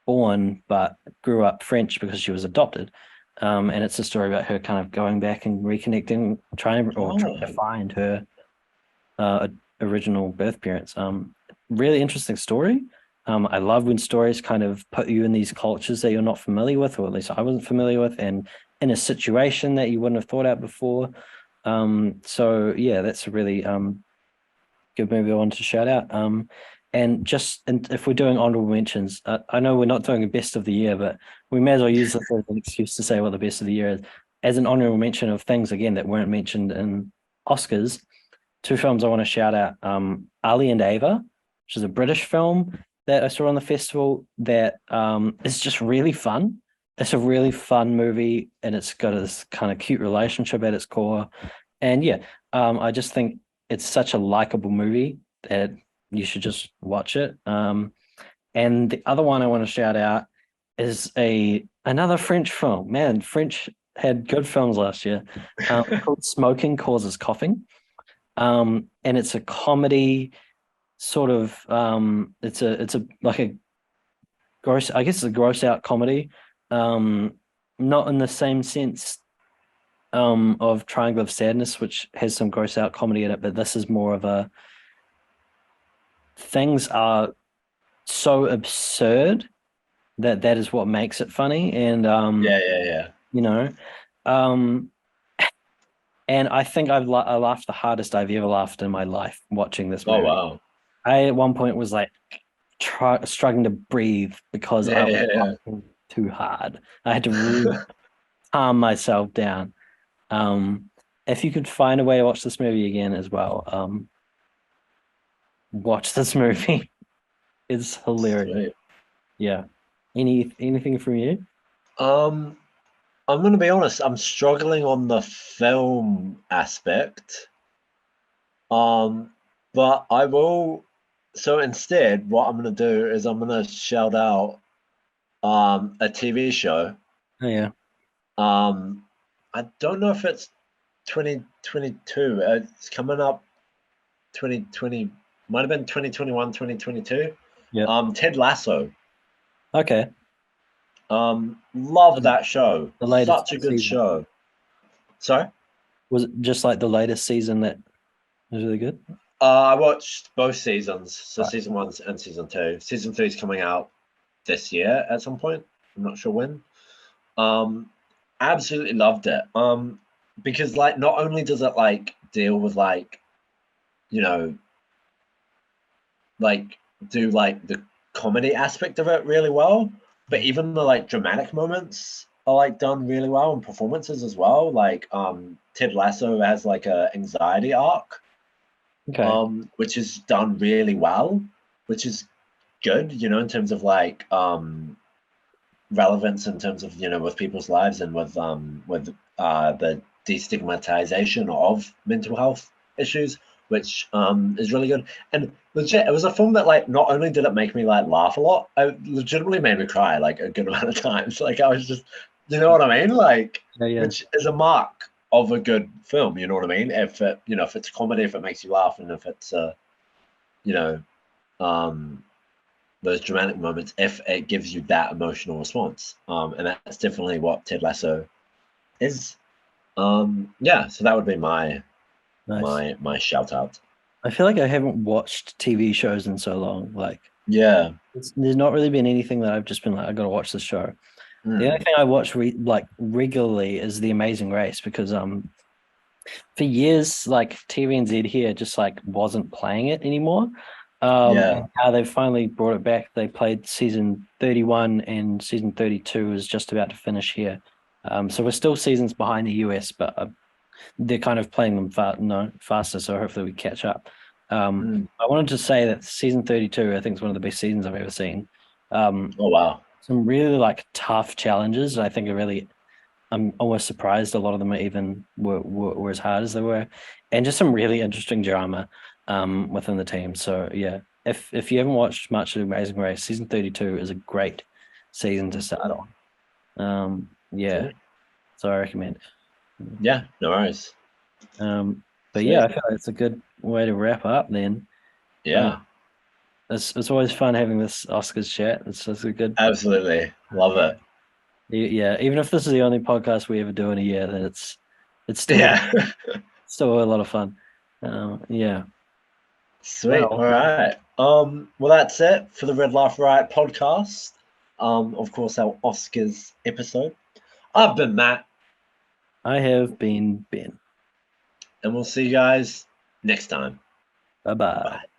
born but grew up French because she was adopted. And it's a story about her kind of going back and reconnecting, trying to find her original birth parents. Really interesting story. I love when stories kind of put you in these cultures that you're not familiar with, or at least I wasn't familiar with, and in a situation that you wouldn't have thought out before. So yeah, that's a really good movie I wanted to shout out. And if we're doing honorable mentions, I know we're not doing a best of the year, but we may as well use this as an excuse to say what the best of the year is. As an honorable mention of things again that weren't mentioned in Oscars, two films I want to shout out: Ali and Ava, which is a British film that I saw on the festival that is just really fun. It's a really fun movie, and it's got this kind of cute relationship at its core. And yeah, I just think it's such a likable movie that you should just watch it. And the other one I want to shout out is another French film. Man, French had good films last year. Called Smoking Causes Coughing. And it's a comedy sort of it's a like a gross, I guess it's a gross out comedy. Not in the same sense of Triangle of Sadness, which has some gross out comedy in it, but this is more of a things are so absurd that is what makes it funny. And you know, and I think I laughed the hardest I've ever laughed in my life watching this movie. Wow. I at one point was like struggling to breathe because I was laughing too hard. I had to really calm myself down. If you could find a way to watch this movie again as well, watch this movie. It's hilarious. Sweet. Yeah. Anything from you? I'm gonna be honest, I'm struggling on the film aspect. But I will, so instead what I'm gonna do is I'm gonna shout out a TV show. Oh yeah. I don't know if it's 2022. It's coming up 2020, might have been 2021, 2022. Yeah. Ted Lasso. Okay. Love that show. The latest Such a good season. show. Sorry? Was it just like the latest season that was really good? I watched both seasons, so Right. season 1 and season 2. Season 3 is coming out this year at some point. I'm not sure when. Absolutely loved it. Because like not only does it like deal with like, you know, like do like the comedy aspect of it really well, but even the like dramatic moments are like done really well, and performances as well. Like Ted Lasso has like a anxiety arc, Okay. which is done really well, which is good, you know, in terms of like relevance in terms of, you know, with people's lives and with the destigmatization of mental health issues, which is really good. And legit, it was a film that like not only did it make me like laugh a lot, it legitimately made me cry like a good amount of times. Like I was just, you know what I mean? Like, Yeah. which is a mark of a good film, you know what I mean? If it, you know, if it's comedy, if it makes you laugh, and if it's you know, those dramatic moments, if it gives you that emotional response. And that's definitely what Ted Lasso is. Yeah, so that would be my Nice. my shout out. I feel like I haven't watched TV shows in so long. Like Yeah. there's not really been anything that I've just been like, I gotta watch this show. The only Mm. thing I watch like regularly is The Amazing Race because for years like TVNZ here just like wasn't playing it anymore. Yeah. And how they've finally brought it back. They played season 31 and season 32 is just about to finish here. So we're still seasons behind the US, but they're kind of playing them faster. So hopefully we catch up. Mm. I wanted to say that season 32, I think, is one of the best seasons I've ever seen. Oh wow. Some really like tough challenges. I think are really I'm almost surprised a lot of them even were as hard as they were, and just some really interesting drama within the team. So yeah, if you haven't watched much of Amazing Race, season 32 is a great season to start on. Yeah, Sweet. so I recommend. Yeah, no worries. But yeah, Sweet. I feel like it's a good way to wrap up then. Uh, Yeah, it's always fun having this Oscars chat. It's a good. absolutely. Love it. Yeah, even if this is the only podcast we ever do in a year, then it's Yeah. still a lot of fun. Yeah. Sweet. All Well, right. Well, that's it for the Red Life Riot podcast. Of course, our Oscars episode. I've been Matt, I have been Ben. and we'll see you guys next time. Bye Bye bye. bye.